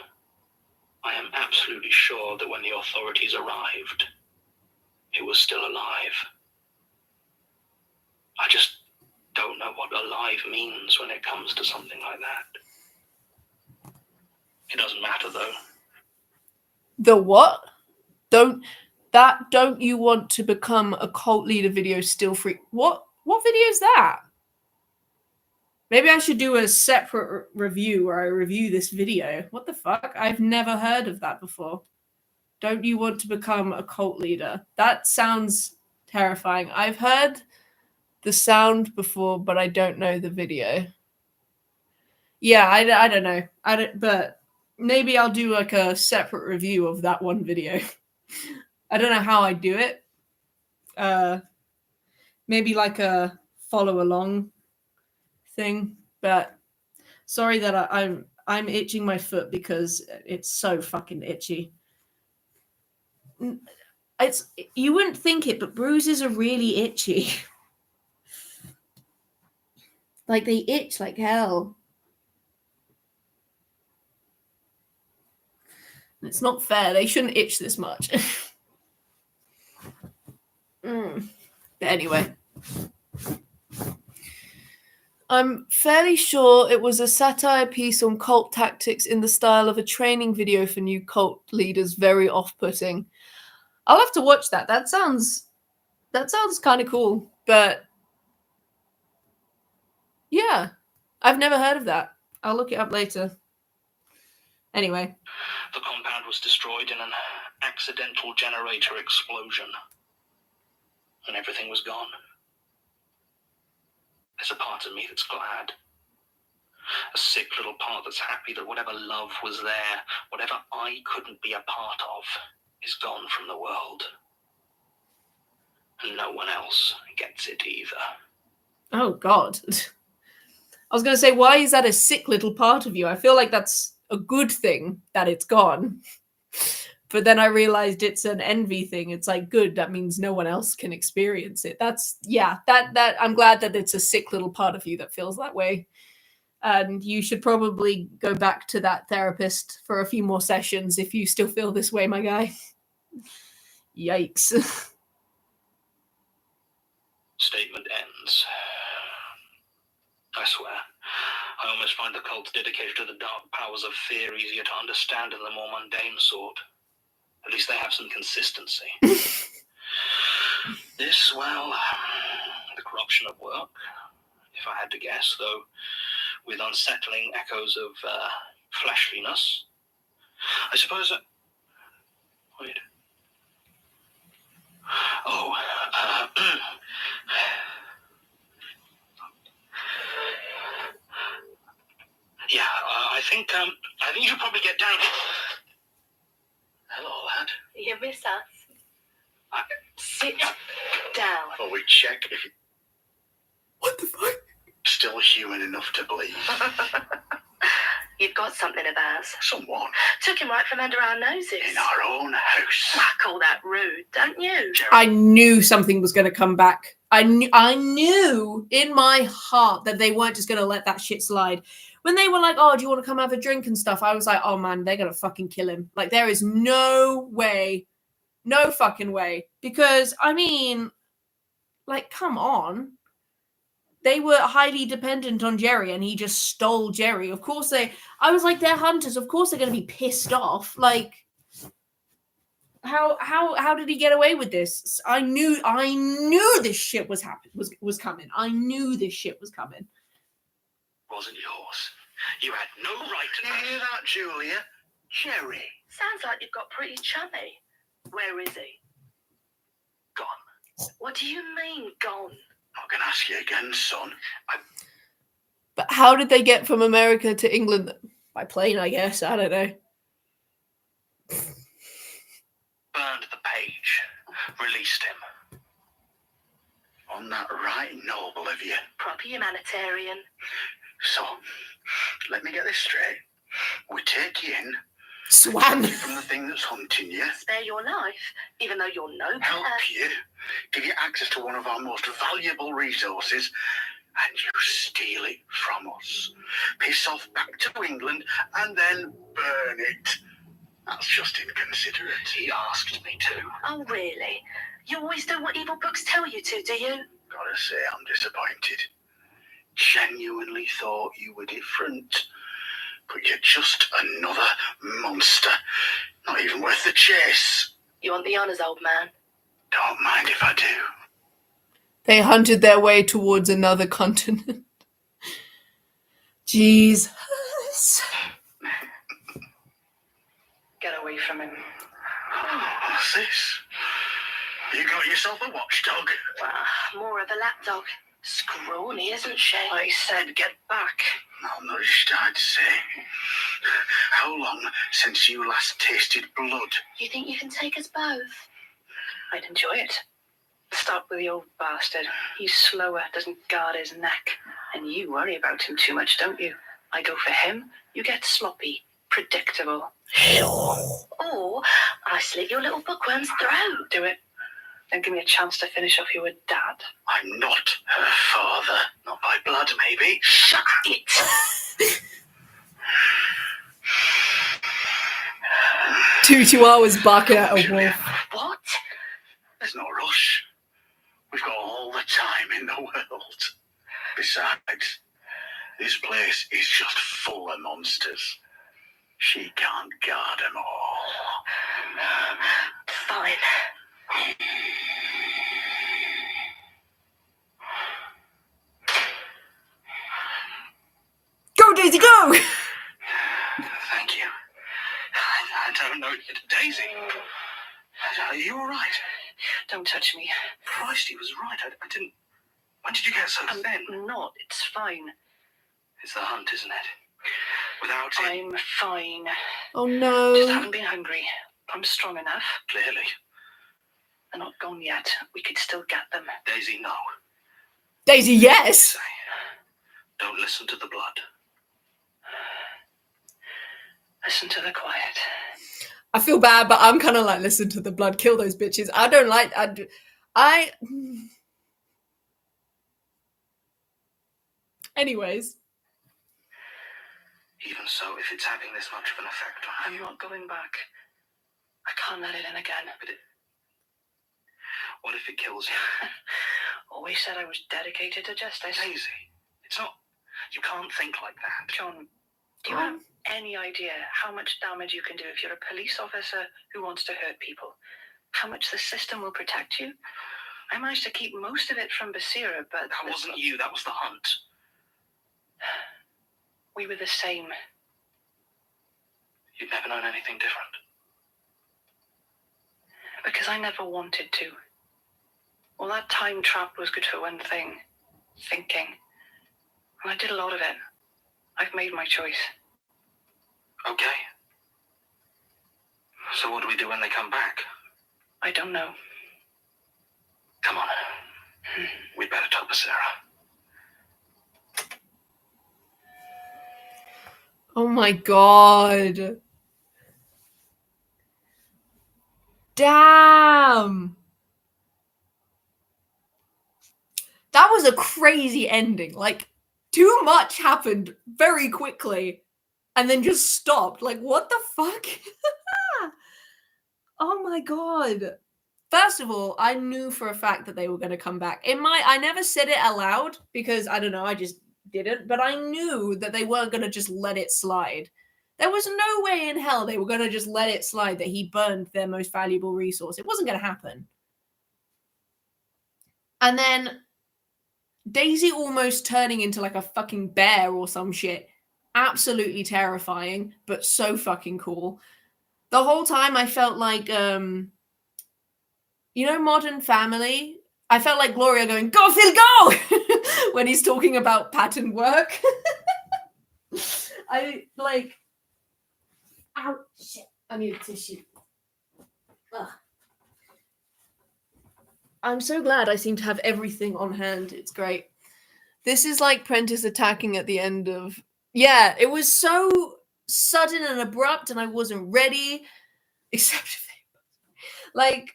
I am absolutely sure that when the authorities arrived, it was still alive. I just don't know what alive means when it comes to something like that. It doesn't matter, though. The what? Don't you want to become a cult leader video still free? What video is that? Maybe I should do a separate review where I review this video. What the fuck? I've never heard of that before. Don't you want to become a cult leader? That sounds terrifying. I've heard the sound before, but I don't know the video. Yeah, I don't know. But maybe I'll do like a separate review of that one video. I don't know how I do it. Maybe like a follow along thing, but sorry that I'm itching my foot because it's so fucking itchy. You wouldn't think it, but bruises are really itchy. Like they itch like hell. It's not fair. They shouldn't itch this much. But anyway. I'm fairly sure it was a satire piece on cult tactics in the style of a training video for new cult leaders, very off-putting. I'll have to watch that. That sounds kind of cool. But yeah, I've never heard of that. I'll look it up later. Anyway. The compound was destroyed in an accidental generator explosion. And everything was gone. There's a part of me that's glad. A sick little part that's happy that whatever love was there, whatever I couldn't be a part of, is gone from the world. And no one else gets it either. Oh, God. I was going to say, why is that a sick little part of you? I feel like that's a good thing that it's gone. But then I realized it's an envy thing. It's like, good, that means no one else can experience it. That I'm glad that it's a sick little part of you that feels that way. And you should probably go back to that therapist for a few more sessions if you still feel this way, my guy. Yikes. Statement ends. I swear, I almost find the cults dedicated to the dark powers of fear easier to understand than the more mundane sort. At least they have some consistency. This, well, the corruption of work, if I had to guess, though, with unsettling echoes of fleshliness. I suppose... wait. Oh, yeah, I think you should probably get down. Hello, lad. You miss us. Sit down. Well, we check if you're What the fuck? still human enough to believe. You've got something of ours. Someone Took him right from under our noses. in our own house. I call that rude, don't you? I knew something was going to come back. I knew in my heart that they weren't just going to let that shit slide. When they were like, oh, do you want to come have a drink and stuff? I was like, oh, man, they're going to fucking kill him. Like, there is no way. No fucking way. Because, I mean, like, come on. they were highly dependent on Jerry, and he just stole Jerry. Of course I was like, they're hunters. Of course they're going to be pissed off. Like, how did he get away with this? I knew this shit was coming. I knew this shit was coming. Wasn't yours. You had no right to hear that, Julia. Jerry. Sounds like you've got pretty chummy. Where is he? Gone. What do you mean, gone? Not gonna ask you again, son. But how did they get from America to England? By plane, I guess. I don't know. Burned the page. Released him. On that right noble of you. Proper humanitarian. So, let me get this straight. We take you in. Swam. You from the thing that's hunting you. Spare your life, even though you're no Help better. you. Give you access to one of our most valuable resources. And you steal it from us. Piss off back to England and then burn it. That's just inconsiderate. He asked me to. Oh, really? You always do what evil books tell you to, do you? Gotta say, I'm disappointed. Genuinely thought you were different. But you're just another monster. Not even worth the chase. You want the honours, old man? Don't mind if I do. They hunted their way towards another continent. Jesus. Get away from him. What's this? You got yourself a watchdog. More of a lapdog. Scrawny, isn't she? I said get back. Malnourished, I'd say. How long since you last tasted blood? You think you can take us both? I'd enjoy it. Start with the old bastard. He's slower, doesn't guard his neck. And you worry about him too much, don't you? I go for him, you get sloppy, predictable. Sure. Or I slit your little bookworm's throat. Do it. Then give me a chance to finish off your dad. I'm not her father. Not by blood, maybe. Shut it! 2 chihuahuas barking at a wolf. What? There's no rush. We've got all the time in the world. Besides, this place is just full of monsters. She can't guard them all. Fine. Go, Daisy, go! Thank you. I don't know. Daisy, are you all right? Don't touch me. Christ, he was right. I didn't... When did you get so thin? I'm not. It's fine. It's the hunt, isn't it? Without it... I'm fine. Oh Just no. haven't been hungry. I'm strong enough. Clearly. They're not gone yet. We could still get them. Daisy, no. Daisy, yes! Say, don't listen to the blood. Listen to the quiet. I feel bad, but I'm kind of like, listen to the blood, kill those bitches. I don't like... Anyways. Even so, if it's having this much of an effect on I'm not going back. I can't let it in again. But what if it kills you? Always said I was dedicated to justice. Daisy, it's not... You can't think like that. John, do you have any idea how much damage you can do if you're a police officer who wants to hurt people? How much the system will protect you? I managed to keep most of it from Basira, but... That wasn't you, that was the hunt. We were the same. You'd never known anything different. Because I never wanted to. Well, that time trap was good for one thing. Thinking. And I did a lot of it. I've made my choice. Okay. So what do we do when they come back? I don't know. Come on. We'd better tell Basira. Oh my god. Damn. That was a crazy ending. Like, too much happened very quickly and then just stopped. Like, what the fuck? Oh my god. First of all, I knew for a fact that they were going to come back. I never said it aloud because I don't know, I just didn't, but I knew that they weren't going to just let it slide. There was no way in hell they were going to just let it slide that he burned their most valuable resource. It wasn't going to happen. And then Daisy almost turning into like a fucking bear or some shit. Absolutely terrifying, but so fucking cool. The whole time I felt like, Modern Family? I felt like Gloria going, "Go, Phil, go!" when he's talking about pattern work. I like, ow, shit, I need a tissue. Ugh. I'm so glad I seem to have everything on hand. It's great. This is like Prentice attacking at the end of... Yeah, it was so sudden and abrupt and I wasn't ready. Except if like,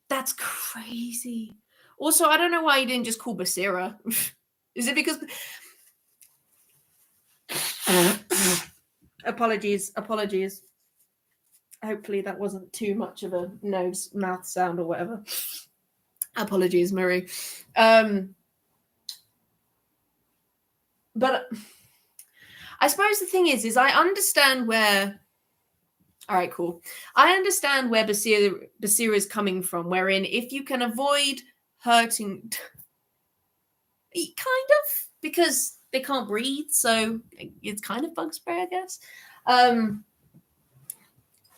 that's crazy. Also, I don't know why he didn't just call Basira. Is it because... Apologies. Hopefully that wasn't too much of a nose mouth sound or whatever. Apologies, Marie. But I suppose the thing is I understand where... All right, cool. I understand where Basira is coming from, wherein if you can avoid hurting... kind of, because they can't breathe, so it's kind of bug spray, I guess.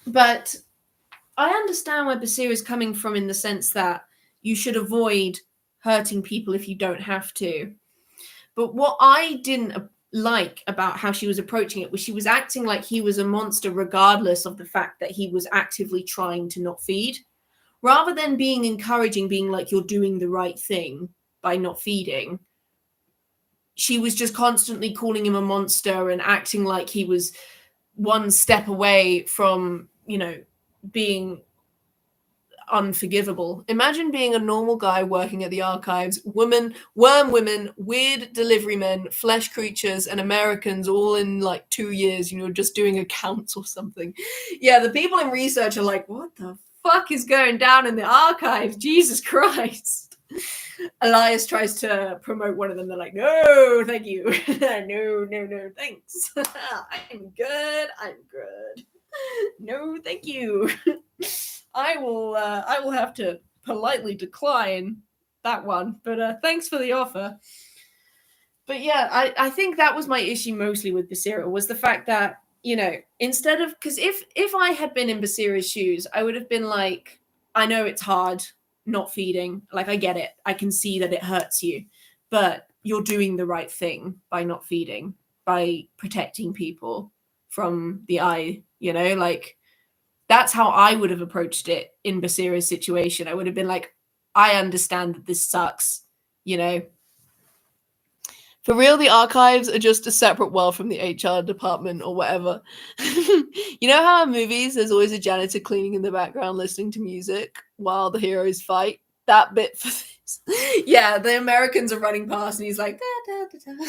But I understand where Basira is coming from in the sense that you should avoid hurting people if you don't have to. But what I didn't like about how she was approaching it was she was acting like he was a monster regardless of the fact that he was actively trying to not feed. Rather than being encouraging, being like, you're doing the right thing by not feeding, she was just constantly calling him a monster and acting like he was one step away from, being unforgivable. Imagine being a normal guy working at the archives, worm women, weird delivery men, flesh creatures, and Americans all in like 2 years, just doing accounts or something. Yeah, the people in research are like, what the fuck is going down in the archives? Jesus Christ. Elias tries to promote one of them. They're like, no, thank you. no, thanks. I'm good. No, thank you. I will have to politely decline that one, but thanks for the offer. But yeah, I think that was my issue mostly with Basira, was the fact that, instead of... Because if I had been in Basira's shoes, I would have been like, I know it's hard not feeding. Like, I get it. I can see that it hurts you. But you're doing the right thing by not feeding, by protecting people from the eye, like... That's how I would have approached it in Basira's situation. I would have been like, I understand that this sucks, For real, the archives are just a separate world from the HR department or whatever. You know how in movies there's always a janitor cleaning in the background listening to music while the heroes fight? That bit for this. Yeah, the Americans are running past and he's like, da, da, da, da.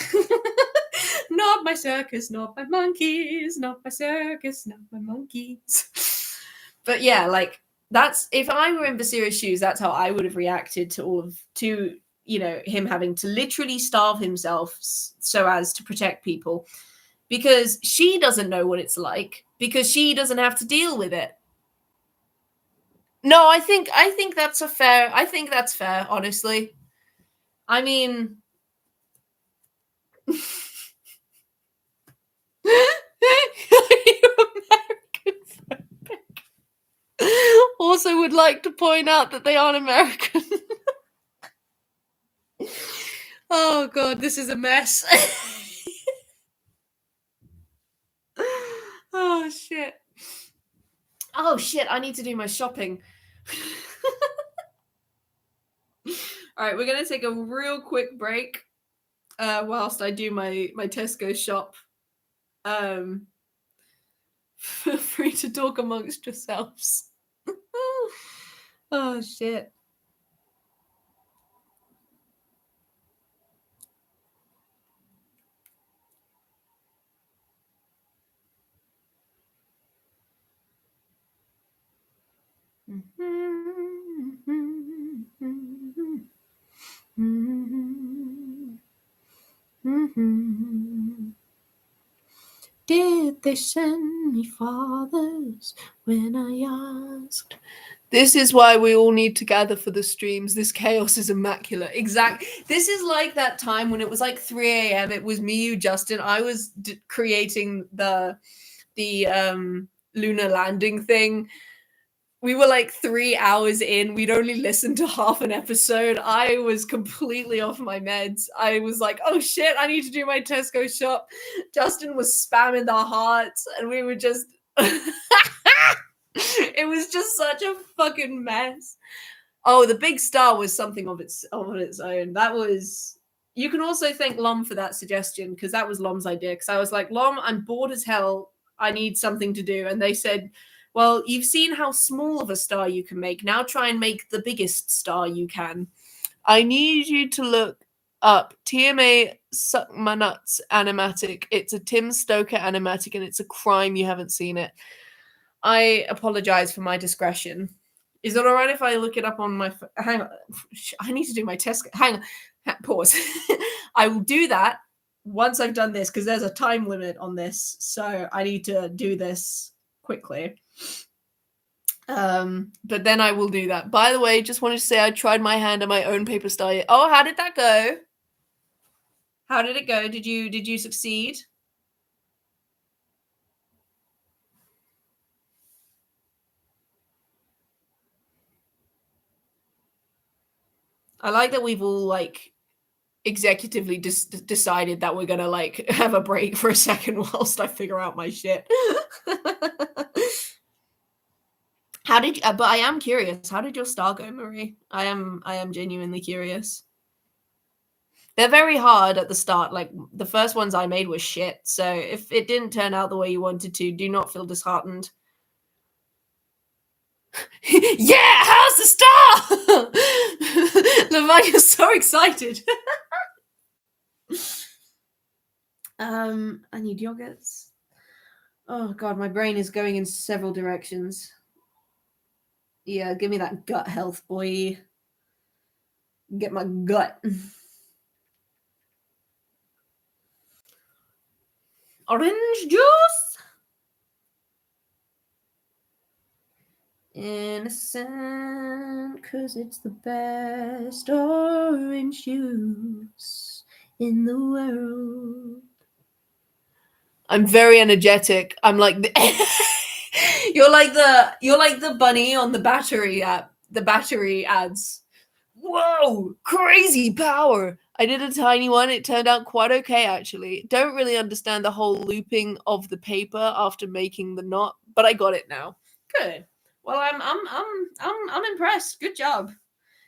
Not my circus, not my monkeys, not my circus, not my monkeys. But yeah, like, that's... If I were in Basira's shoes, that's how I would have reacted to him having to literally starve himself so as to protect people, because she doesn't know what it's like, because she doesn't have to deal with it. No, I think that's fair, honestly. I mean... Also would like to point out that they aren't American. Oh god, this is a mess. Oh shit, I need to do my shopping. All right, we're gonna take a real quick break whilst I do my Tesco shop. Feel free to talk amongst yourselves. Oh shit. Did they send me fathers when I asked? This is why we all need to gather for the streams. This chaos is immaculate. Exactly. This is like that time when it was like 3 a.m. It was me, you, Justin. I was creating the lunar landing thing. We were like 3 hours in. We'd only listened to half an episode. I was completely off my meds. I was like, oh shit, I need to do my Tesco shop. Justin was spamming the hearts, and we were just... It was just such a fucking mess. Oh, the big star was something of its own. That was... You can also thank Lom for that suggestion, because that was Lom's idea. Because I was like, Lom, I'm bored as hell. I need something to do. And they said, well, you've seen how small of a star you can make. Now try and make the biggest star you can. I need you to look up TMA Suck My Nuts animatic. It's a Tim Stoker animatic, and it's a crime you haven't seen it. I apologize for my discretion. Is it all right if I look it up on my... Hang on. I need to do my test. Hang on. Pause. I will do that once I've done this, because there's a time limit on this. So I need to do this quickly. But then I will do that. By the way, just wanted to say I tried my hand at my own paper star. Oh, how did that go? How did it go? Did you succeed? I like that we've all like executively decided that we're gonna like have a break for a second whilst I figure out my shit. How did you, but I am curious, how did your star go, Marie? I am genuinely curious. They're very hard at the start. Like the first ones I made were shit. So if it didn't turn out the way you wanted to, do not feel disheartened. Yeah, how's the star? Lavanya, you're so excited. I need yogurts. Oh god, my brain is going in several directions. Yeah, give me that gut health, boy. Get my gut. Orange juice. Innocent, cause it's the best orange juice in the world. I'm very energetic. I'm like you're like the bunny on the battery app, the battery ads. Whoa, crazy power. I did a tiny one. It turned out quite okay, actually. Don't really understand the whole looping of the paper after making the knot, but I got it now. Good. Well, I'm impressed. Good job.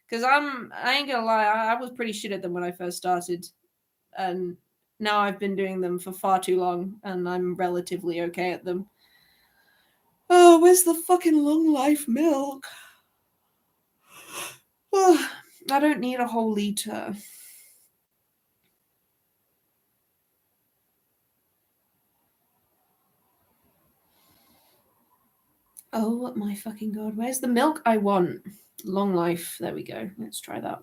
Because I ain't gonna lie, I was pretty shit at them when I first started, and now I've been doing them for far too long, and I'm relatively okay at them. Oh, where's the fucking long life milk? Oh, I don't need a whole liter. Oh my fucking god, where's the milk I want? Long life. There we go. Let's try that.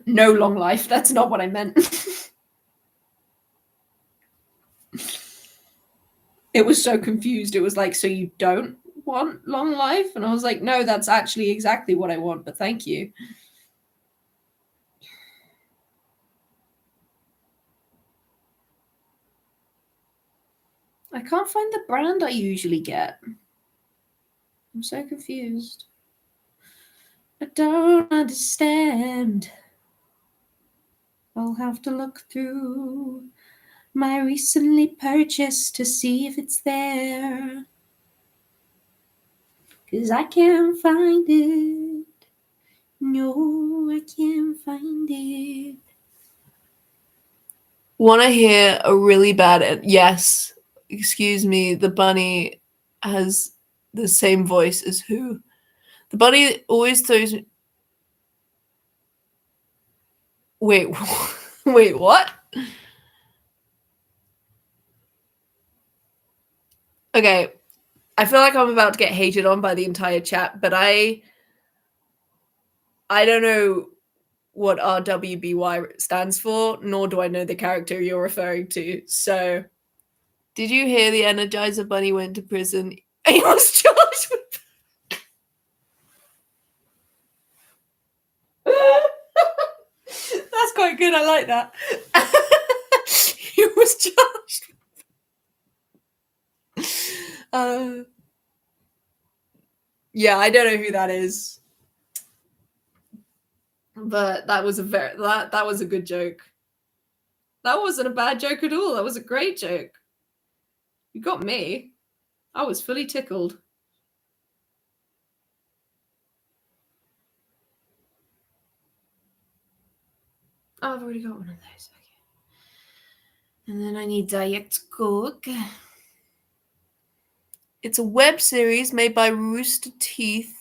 No long life. That's not what I meant. It was so confused. It was like, so you don't want long life? And I was like, no, that's actually exactly what I want, but thank you. I can't find the brand I usually get. I'm so confused. I don't understand. I'll have to look through my recently purchased to see if it's there. 'Cause I can't find it. No, I can't find it. Want to hear a really bad... Yes. Excuse me. The bunny has the same voice as who? The bunny always throws... Wait. Wait, what? Okay, I feel like I'm about to get hated on by the entire chat, but I don't know what RWBY stands for, nor do I know the character you're referring to. So, did you hear the Energizer Bunny went to prison? He was charged with. That's quite good. I like that. He was charged. Yeah, I don't know who that is, but that was that was a good joke. That wasn't a bad joke at all. That was a great joke. You got me. I was fully tickled. Oh, I've already got one of those. Okay. And then I need Diet Coke. It's a web series made by Rooster Teeth.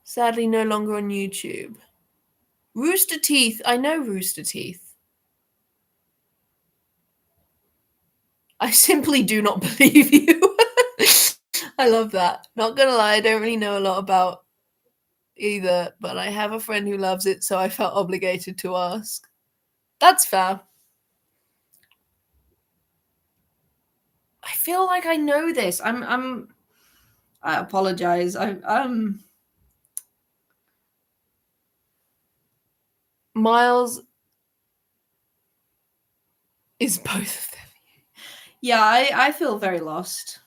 Sadly, no longer on YouTube. Rooster Teeth. I know Rooster Teeth. I simply do not believe you. I love that. Not gonna lie, I don't really know a lot about either, but I have a friend who loves it, so I felt obligated to ask. That's fair. I feel like I know this. I apologize. Miles is both of them. Yeah, I feel very lost.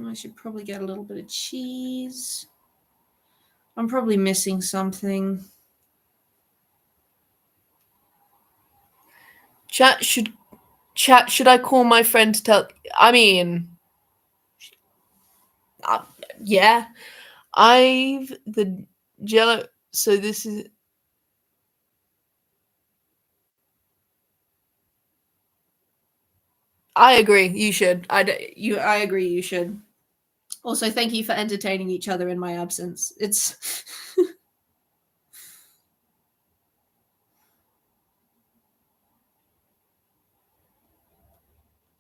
I should probably get a little bit of cheese. I'm probably missing something. Chat, should I call my friend to tell? I mean, yeah. I've the Jello. So this is. I agree. You should. I agree. You should. Also, thank you for entertaining each other in my absence. It's.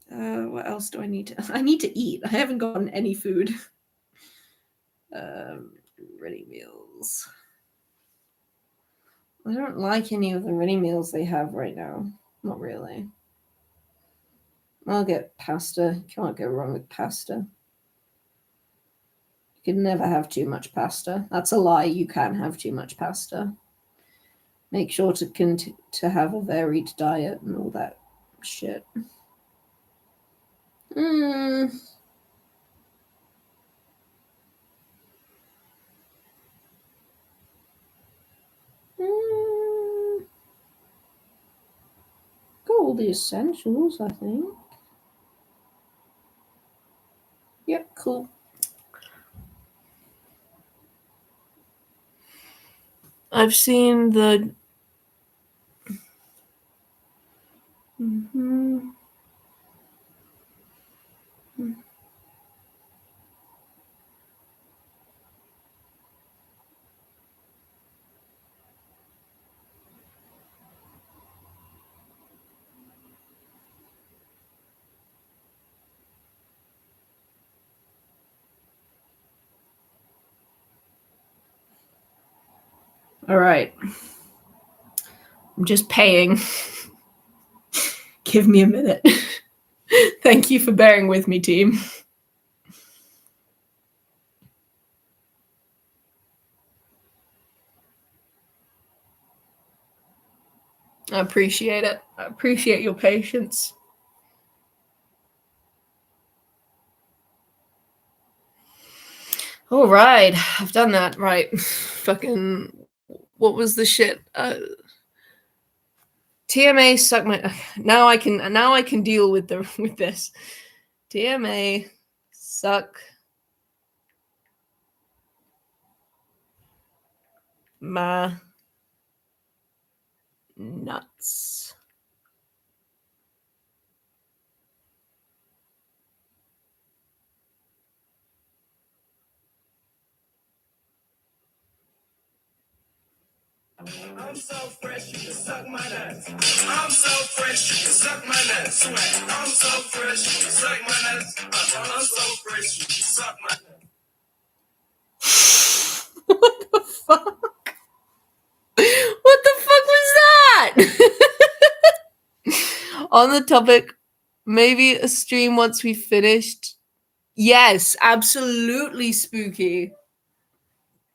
What else do I need to? I need to eat. I haven't gotten any food. Ready meals. I don't like any of the ready meals they have right now. Not really. I'll get pasta. Can't go wrong with pasta. You can never have too much pasta. That's a lie. You can have too much pasta. Make sure to have a varied diet and all that shit. Got all the essentials, I think. Yep, cool. I've seen the. All right. I'm just paying. Give me a minute. Thank you for bearing with me, team. I appreciate it. I appreciate your patience. All right. I've done that. Right. Fucking. What was the shit? TMA suck my. Now I can deal with this. TMA suck my nuts. I'm so fresh, you can suck my nuts. I'm so fresh, you can suck my nuts. Swag. I'm so fresh, you can suck my nuts. I'm so fresh, you can suck my nuts. What the fuck? What the fuck was that? On the topic, maybe a stream once we finished. Yes, absolutely spooky.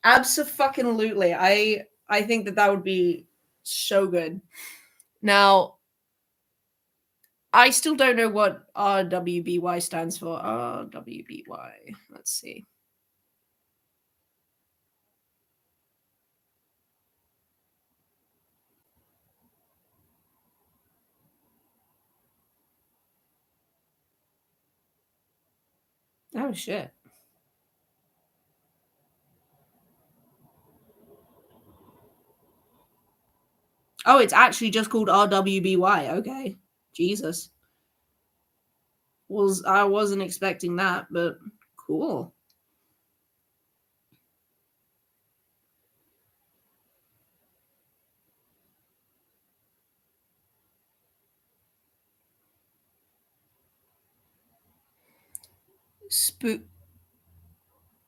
Abso-fucking-lutely. I think that would be so good. Now, I still don't know what RWBY stands for. RWBY. Let's see. Oh, shit. Oh, it's actually just called RWBY. Okay. Jesus. I wasn't expecting that, but cool.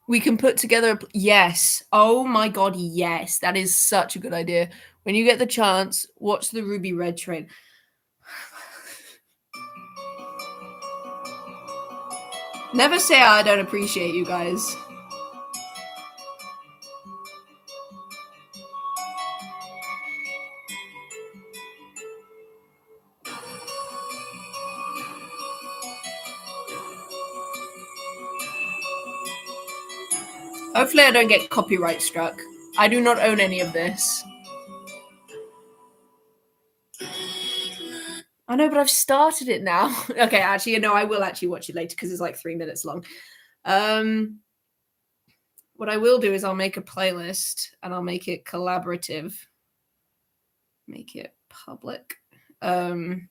We can put together yes. Oh my god, yes. That is such a good idea. When you get the chance, watch the Ruby Red Train. Never say I don't appreciate you guys. Hopefully I don't get copyright struck. I do not own any of this. I know, but I've started it now. Okay, actually, no, I will actually watch it later because it's like 3 minutes long. What I will do is I'll make a playlist and I'll make it collaborative. Make it public. TMA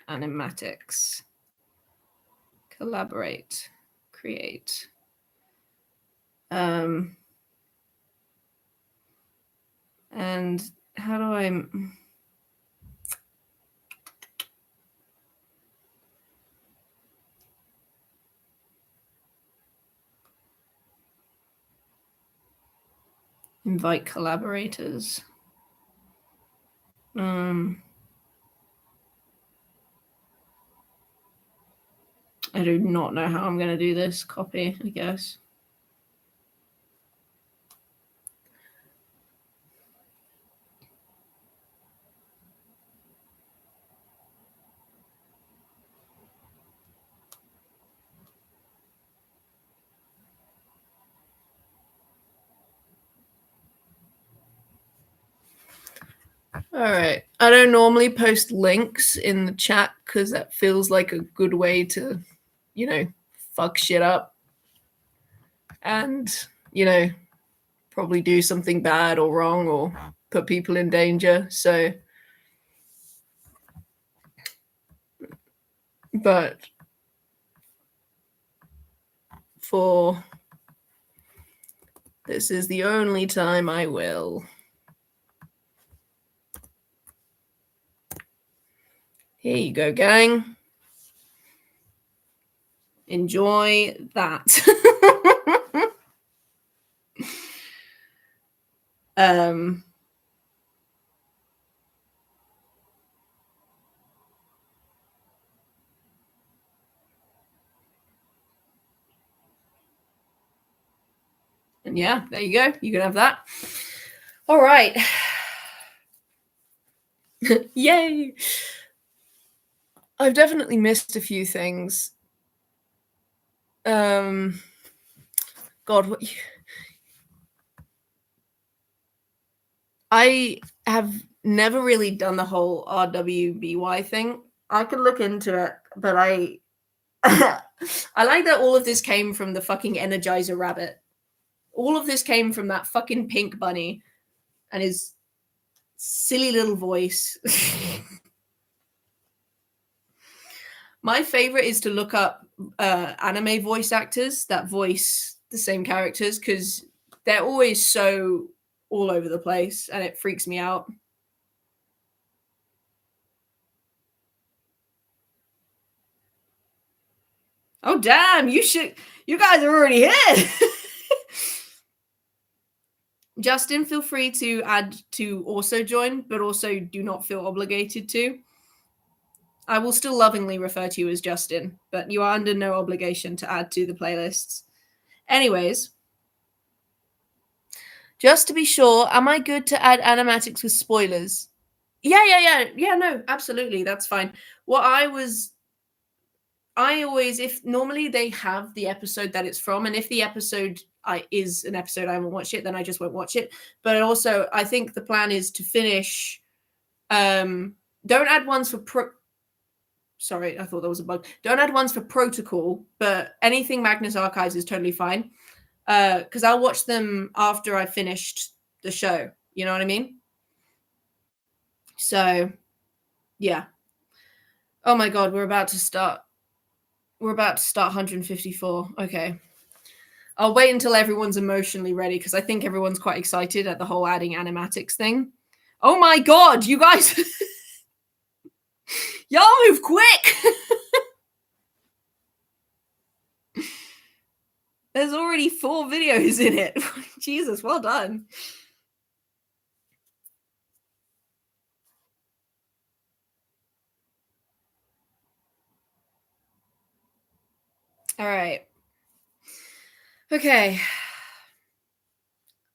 animatics. Collaborate. Create. And how do I... invite collaborators. I do not know how I'm going to do this. Copy, I guess. All right. I don't normally post links in the chat because that feels like a good way to, fuck shit up. And, probably do something bad or wrong or put people in danger. So, but this is the only time I will. Here you go, gang. Enjoy that. And yeah, there you go. You can have that. All right. Yay. I've definitely missed a few things. God, I have never really done the whole RWBY thing. I could look into it, but I like that all of this came from the fucking Energizer Rabbit. All of this came from that fucking pink bunny and his silly little voice. My favorite is to look up anime voice actors that voice the same characters because they're always so all over the place, and it freaks me out. Oh, damn, you guys are already here. Justin, feel free to add to also join, but also do not feel obligated to. I will still lovingly refer to you as Justin, but you are under no obligation to add to the playlists. Anyways, just to be sure, am I good to add animatics with spoilers? Yeah, no, absolutely, that's fine. I always, if normally they have the episode that it's from, and if the episode is an episode I haven't watched it, then I just won't watch it. But also, I think the plan is to finish. Don't add ones for Sorry, I thought there was a bug. Don't add ones for protocol, but anything Magnus Archives is totally fine. Because I'll watch them after I finished the show. You know what I mean? So, yeah. Oh my god, we're about to start 154. Okay. I'll wait until everyone's emotionally ready because I think everyone's quite excited at the whole adding animatics thing. Oh my god, you guys. Y'all move quick. There's already 4 videos in it. Jesus, well done. All right. Okay.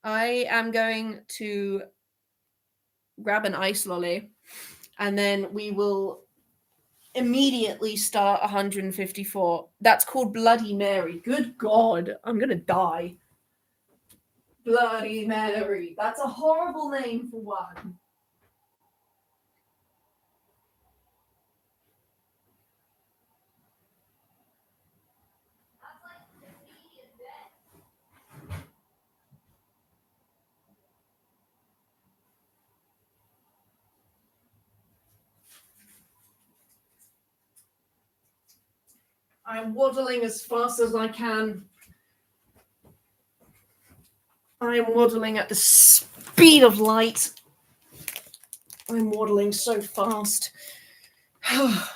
I am going to grab an ice lolly and then we will immediately start 154. That's called Bloody Mary. Good God, I'm going to die. Bloody Mary. That's a horrible name for one. I'm waddling as fast as I can. I am waddling at the speed of light. I'm waddling so fast.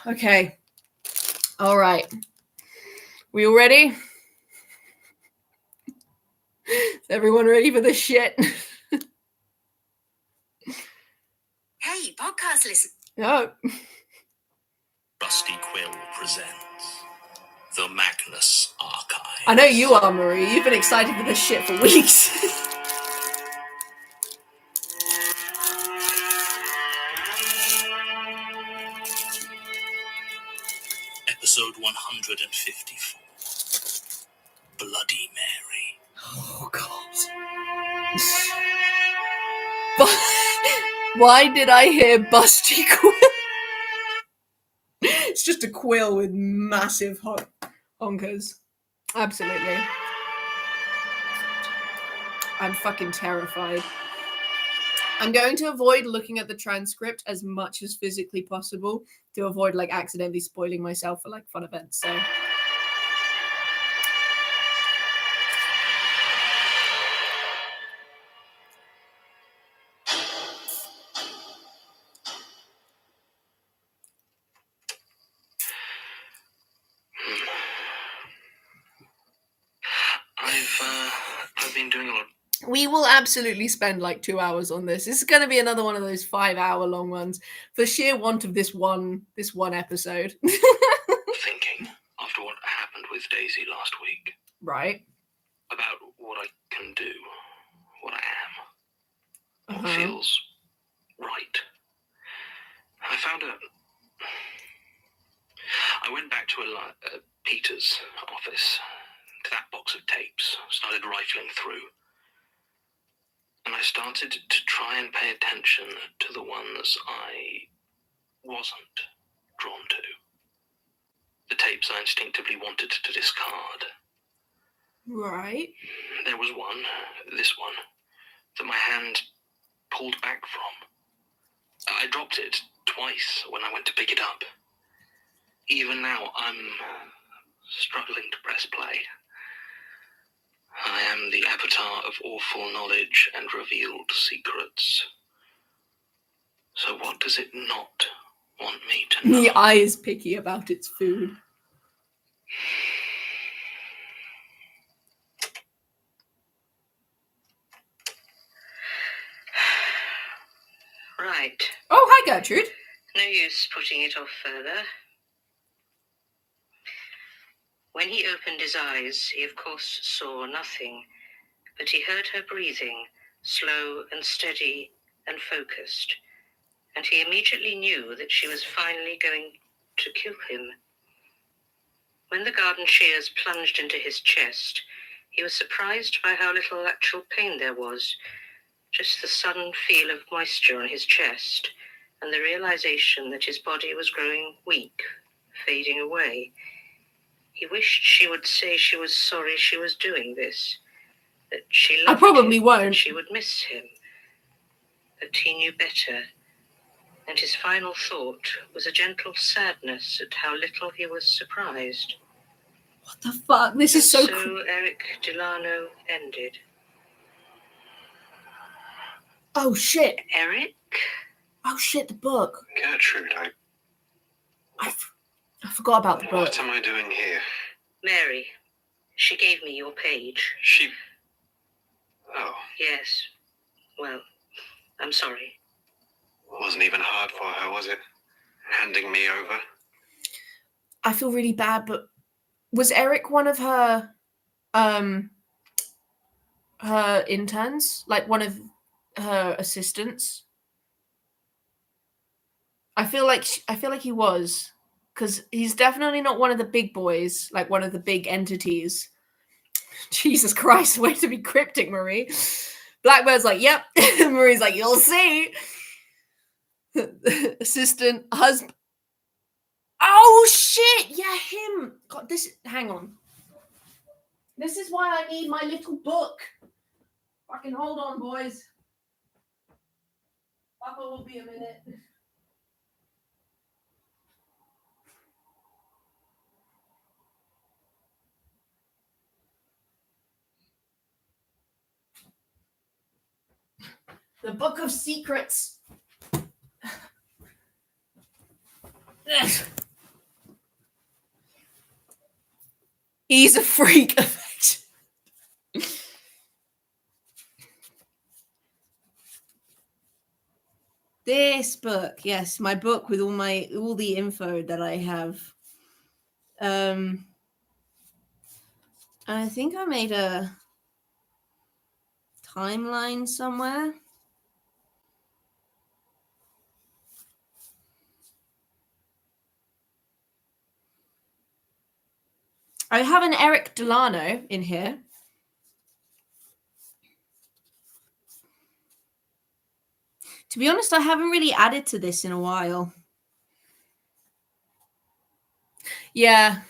Okay. All right. We all ready? Is everyone ready for this shit? Hey, podcast listen. No. Rusty Quill presents the Magnus Archive. I know you are, Marie. You've been excited for this shit for weeks. Episode 154. Bloody Mary. Oh, God. Why did I hear Busty Quill? It's just a quill with massive honkers. Absolutely. I'm fucking terrified. I'm going to avoid looking at the transcript as much as physically possible to avoid like accidentally spoiling myself for like fun events. So I've been doing a lot. we will absolutely spend like 2 hours on this. This is going to be another one of those 5-hour long ones for sheer want of this one episode. Thinking after what happened with Daisy last week. Right. About what I can do, what I am, what feels right. I went back to Peter's office, to that box of tapes, started rifling through. And I started to try and pay attention to the ones I wasn't drawn to. The tapes I instinctively wanted to discard. Right. There was one, this one, that my hand pulled back from. I dropped it twice when I went to pick it up. Even now, I'm struggling to press play. I am the avatar of awful knowledge and revealed secrets. So what does it not want me to know? The eye is picky about its food. Right. Oh, hi, Gertrude. No use putting it off further. When he opened his eyes, he of course saw nothing, but he heard her breathing, slow and steady and focused, and he immediately knew that she was finally going to kill him. When the garden shears plunged into his chest, he was surprised by how little actual pain there was, just the sudden feel of moisture on his chest, and the realization that his body was growing weak, fading away. He wished she would say she was sorry she was doing this, that she loved probably him, won't. that she would miss him, that he knew better. And his final thought was a gentle sadness at how little he was surprised. What the fuck? This is so So Eric Delano ended. Oh, shit. Eric? Oh, shit, the book. Gertrude, I forgot about the book. what am I doing here? Mary. She gave me your page. She... Oh, Yes. Well, I'm sorry. wasn't even hard for her, was it? Handing me over? I feel really bad, but was Eric one of her interns? Like one of her assistants? I feel like he was, because he's definitely not one of the big boys, like one of the big entities. Jesus Christ, way to be cryptic, Marie. Blackbird's like, yep. Marie's like, you'll see. Assistant, husband. Oh shit! Yeah, him. God, hang on. This is why I need my little book. Fucking hold on, boys. Papa will be a minute. The Book of Secrets. He's a freak. This book, yes, my book with all the info that I have. I think I made a timeline somewhere. I have an Eric Delano in here. To be honest, I haven't really added to this in a while. Yeah.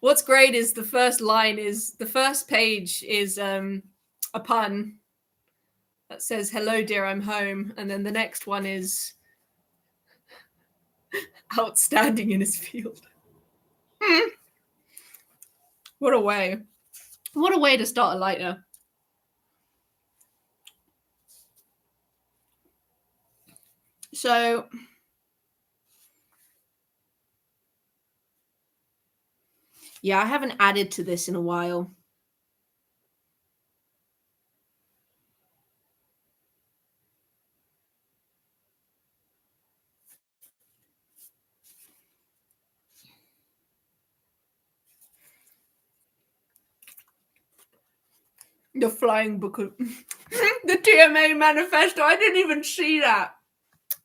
What's great is the first page is a pun that says, "Hello, dear, I'm home." And then the next one is outstanding in his field. What a way. What a way to start a lighter. So, yeah, I haven't added to this in a while. The Flying Book of the TMA manifesto. I didn't even see that.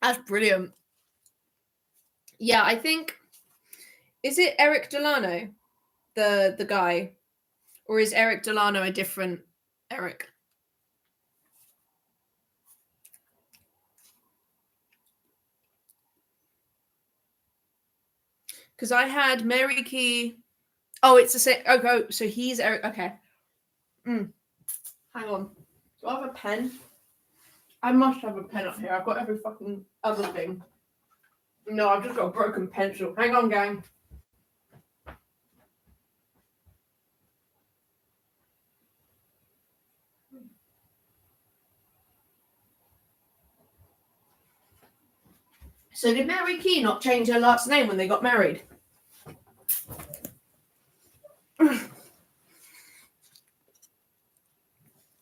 That's brilliant. Yeah, I think, is it Eric Delano, the guy, or is Eric Delano a different Eric? Because I had Mary Key. Oh, it's the same. Okay, so he's Eric. Okay. Hang on. Do I have a pen? I must have a pen up here. I've got every fucking other thing. No, I've just got a broken pencil. Hang on, gang. So did Mary Key not change her last name when they got married?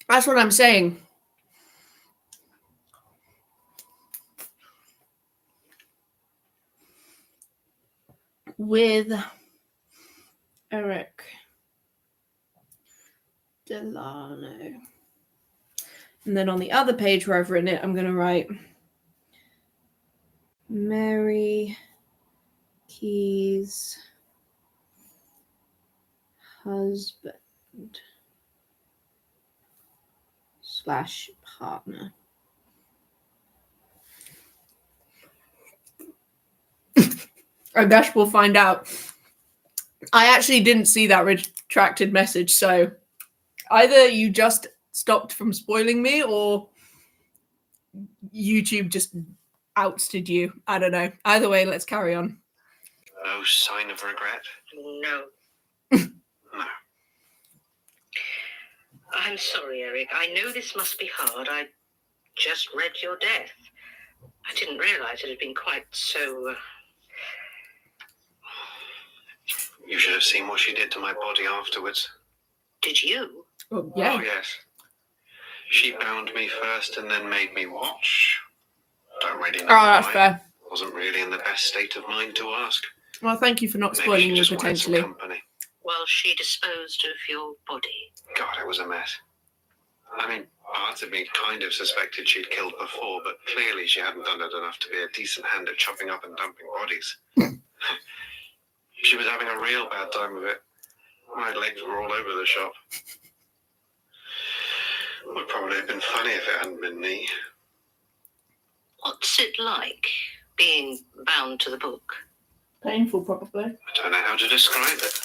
That's what I'm saying. With Eric Delano. And then on the other page where I've written it, I'm going to write Mary Key's husband / partner. I guess we'll find out. I actually didn't see that retracted message, so either you just stopped from spoiling me or YouTube just ousted you. I don't know. Either way, let's carry on. No sign of regret? No. No. I'm sorry, Eric. I know this must be hard. I just read your death. I didn't realize it had been quite so... You should have seen what she did to my body afterwards. Did you? Oh, yeah. Oh, yes. She bound me first and then made me watch. Don't really know That's why. fair. Wasn't really in the best state of mind to ask. Well, thank you for not Maybe spoiling she me just wanted some potentially. company. Well, she disposed of your body. God, it was a mess. I mean, part of me kind of suspected she'd killed before, but clearly she hadn't done it enough to be a decent hand at chopping up and dumping bodies. She was having a real bad time of it. My legs were all over the shop. Would probably have been funny if it hadn't been me. What's it like, being bound to the book? Painful, probably. I don't know how to describe it.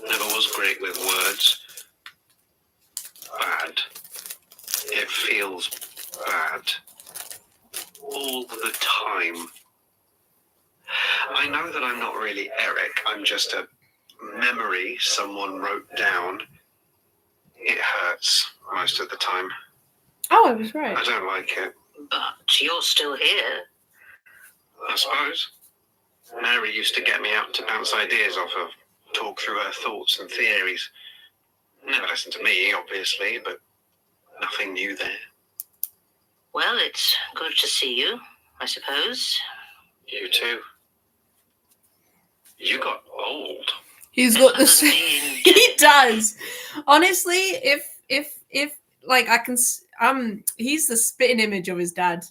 Never was great with words. Bad. It feels bad. All the time. I know that I'm not really Eric. I'm just a memory someone wrote down. It hurts most of the time. Oh, I was right. I don't like it. But you're still here. I suppose. Mary used to get me out to bounce ideas off of, talk through her thoughts and theories. Never listened to me, obviously, but nothing new there. Well, it's good to see you, I suppose. You too. You got old. He's got Other this. than being He dead. does. Honestly, if like I can, he's the spitting image of his dad.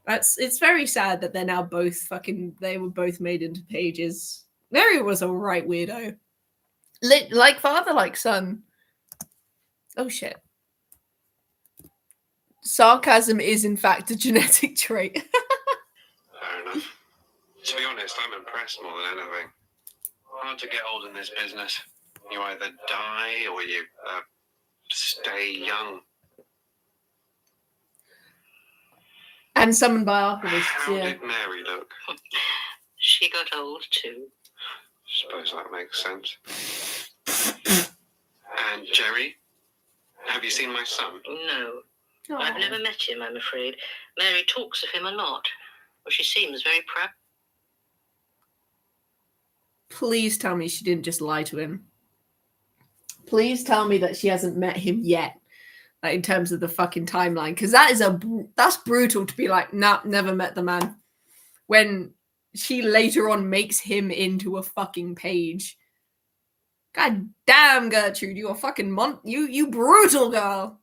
It's very sad that they're now both they were both made into pages. Mary was a right weirdo. Like father, like son. Oh shit. Sarcasm is in fact a genetic trait. Fair enough. To be honest, I'm impressed more than anything. Hard to get old in this business. You either die or you stay young. And summoned by archivists, How yeah. did Mary look? She got old too. Suppose that makes sense. And Jerry? Have you seen my son? No, Aw. I've never met him, I'm afraid. Mary talks of him a lot. Well, she seems very proud. Please tell me she didn't just lie to him. Please tell me that she hasn't met him yet. Like in terms of the fucking timeline, because that's brutal to be like, nah, never met the man. When she later on makes him into a fucking page. God damn, Gertrude, you a fucking you brutal girl.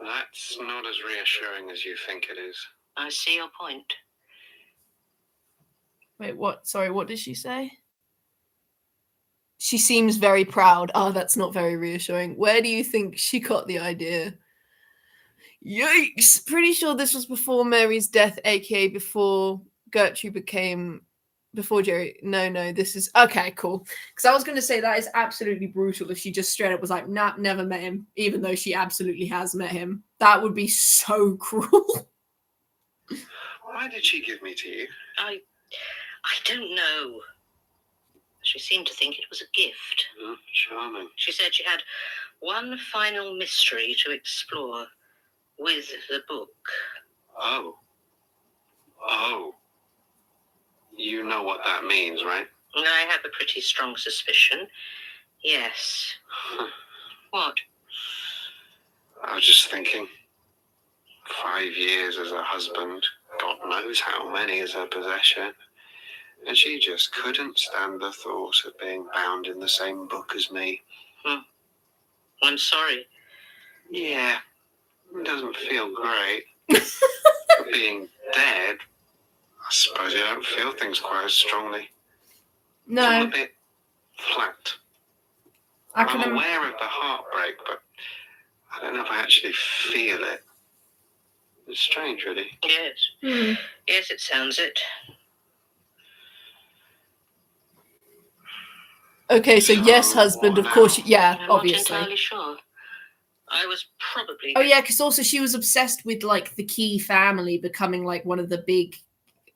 That's not as reassuring as you think it is. I see your point. Wait, what? Sorry, what did she say? She seems very proud. Oh, that's not very reassuring. Where do you think she got the idea? Yikes! Pretty sure this was before Mary's death, aka before Gertrude became... Before Jerry... No, this is... Okay, cool. Because I was going to say that is absolutely brutal if she just straight up was like, nah, never met him, even though she absolutely has met him. That would be so cruel. Why did she give me to you? I don't know. She seemed to think it was a gift. Oh, charming. She said she had one final mystery to explore with the book. Oh. Oh. You know what that means, right? I have a pretty strong suspicion. Yes. What? I was just thinking. 5 years as a husband, God knows how many as her possession. And she just couldn't stand the thought of being bound in the same book as me. I'm sorry. Yeah, it doesn't feel great. But being dead, I suppose you don't feel things quite as strongly. No. I'm a bit flat. I'm aware of the heartbreak, but I don't know if I actually feel it. It's strange, really. Yes. Yes, it sounds it. Okay, so yes, husband, of course. Yeah, I'm obviously. not entirely sure. I was probably... Oh yeah, because also she was obsessed with like the Key family becoming like one of the big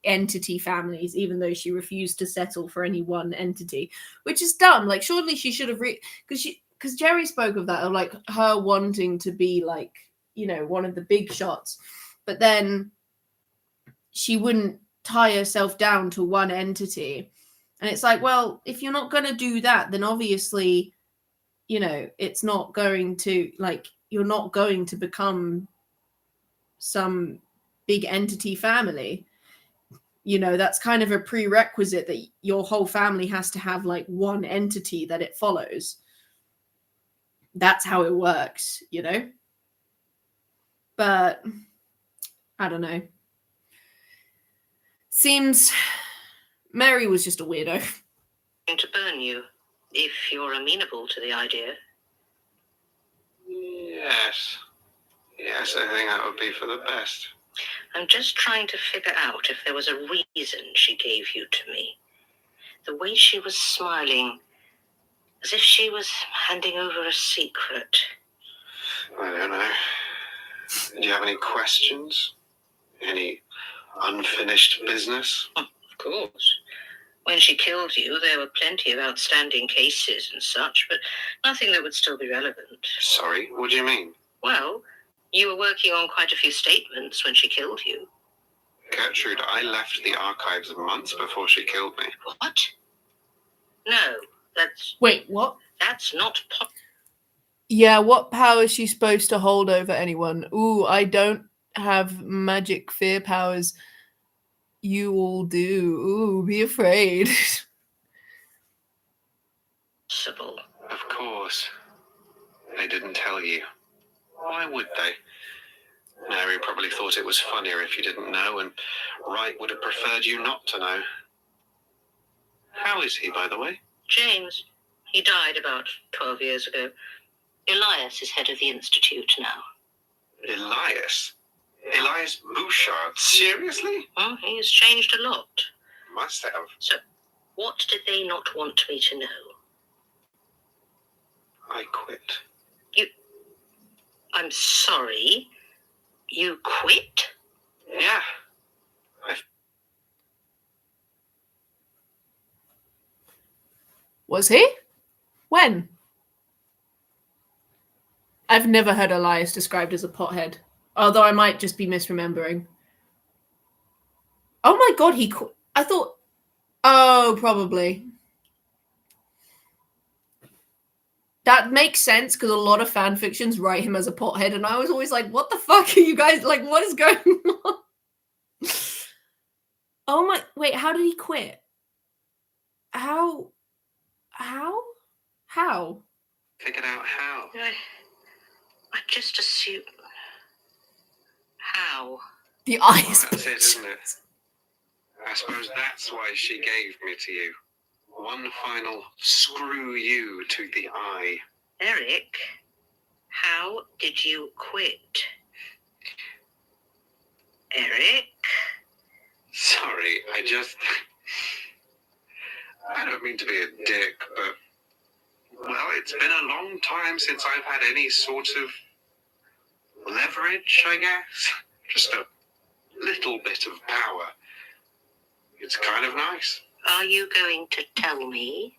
entity families, even though she refused to settle for any one entity, which is dumb. Like, surely she should have because Jerry spoke of that, of like her wanting to be like, you know, one of the big shots, but then she wouldn't tie herself down to one entity. And it's like, well, if you're not going to do that, then obviously, you know, it's not going to, like, you're not going to become some big entity family. You know, that's kind of a prerequisite that your whole family has to have like one entity that it follows. That's how it works, you know? But I don't know. Seems Mary was just a weirdo. To burn you, if you're amenable to the idea. Yes. Yes, I think that would be for the best. I'm just trying to figure out if there was a reason she gave you to me. The way she was smiling, as if she was handing over a secret. I don't know. Do you have any questions? Any unfinished business? Of course. When she killed you, there were plenty of outstanding cases and such, but nothing that would still be relevant. Sorry, what do you mean? Well, you were working on quite a few statements when she killed you. Gertrude, I left the archives months before she killed me. What? No, that's... Wait, what? That's not Yeah, what power is she supposed to hold over anyone? Ooh, I don't have magic fear powers. You all do. Ooh, be afraid. possible. Of course. They didn't tell you. Why would they? Mary probably thought it was funnier if you didn't know, and Wright would have preferred you not to know. How is he, by the way? James, he died about 12 years ago. Elias is head of the Institute now. Elias? Elias Bouchard? Seriously? Well, he has changed a lot. Must have. So, what did they not want me to know? I quit. I'm sorry. You quit? Yeah. Was he? When? I've never heard Elias described as a pothead, although I might just be misremembering. Oh my god, he quit. I thought... Oh, probably. That makes sense, because a lot of fan fictions write him as a pothead, and I was always like, what the fuck are you guys... Like, what is going on? Oh my... Wait, how did he quit? How? Figured out how. I just assumed... How? The eyes. Well, that's it, isn't it? I suppose that's why she gave me to you. One final screw you to the eye. Eric, how did you quit? Eric? Sorry, I don't mean to be a dick, but... Well, it's been a long time since I've had any sort of leverage, I guess. Just a little bit of power. It's kind of nice. Are you going to tell me?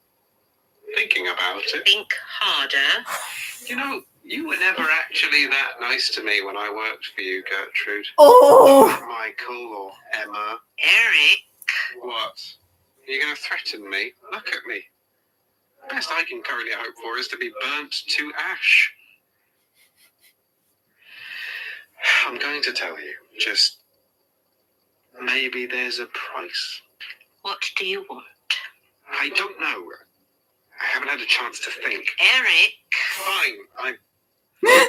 Thinking about it. Think harder. You know, You were never actually that nice to me when I worked for you, Gertrude. Oh, Michael or Emma. Eric, What? Are you going to threaten me? Look at me. The best I can currently hope for is to be burnt to ash. I'm going to tell you, just maybe there's a price. what do you want? I don't know. I haven't had a chance to think. Eric, Fine,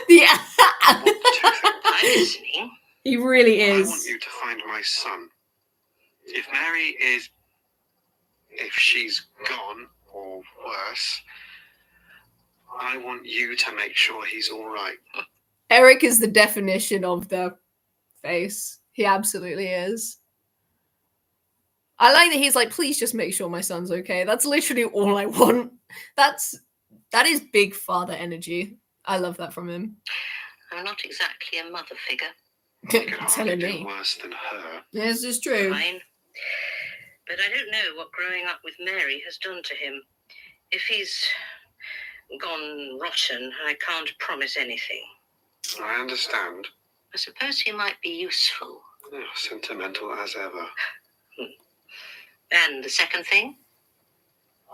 yeah, I want two things. I'm listening. he really I is. want you to find my son. If Mary is... if she's gone, or worse, I want you to make sure he's all right. Eric is the definition of the face. He absolutely is. I like that he's like, please just make sure my son's okay. That's literally all I want. That is big father energy. I love that from him. I'm not exactly a mother figure. You could hardly Telling do me. worse than her. This is true. Fine. But I don't know what growing up with Mary has done to him. If he's gone rotten, I can't promise anything. I understand. I suppose he might be useful. Oh, sentimental as ever. And the second thing?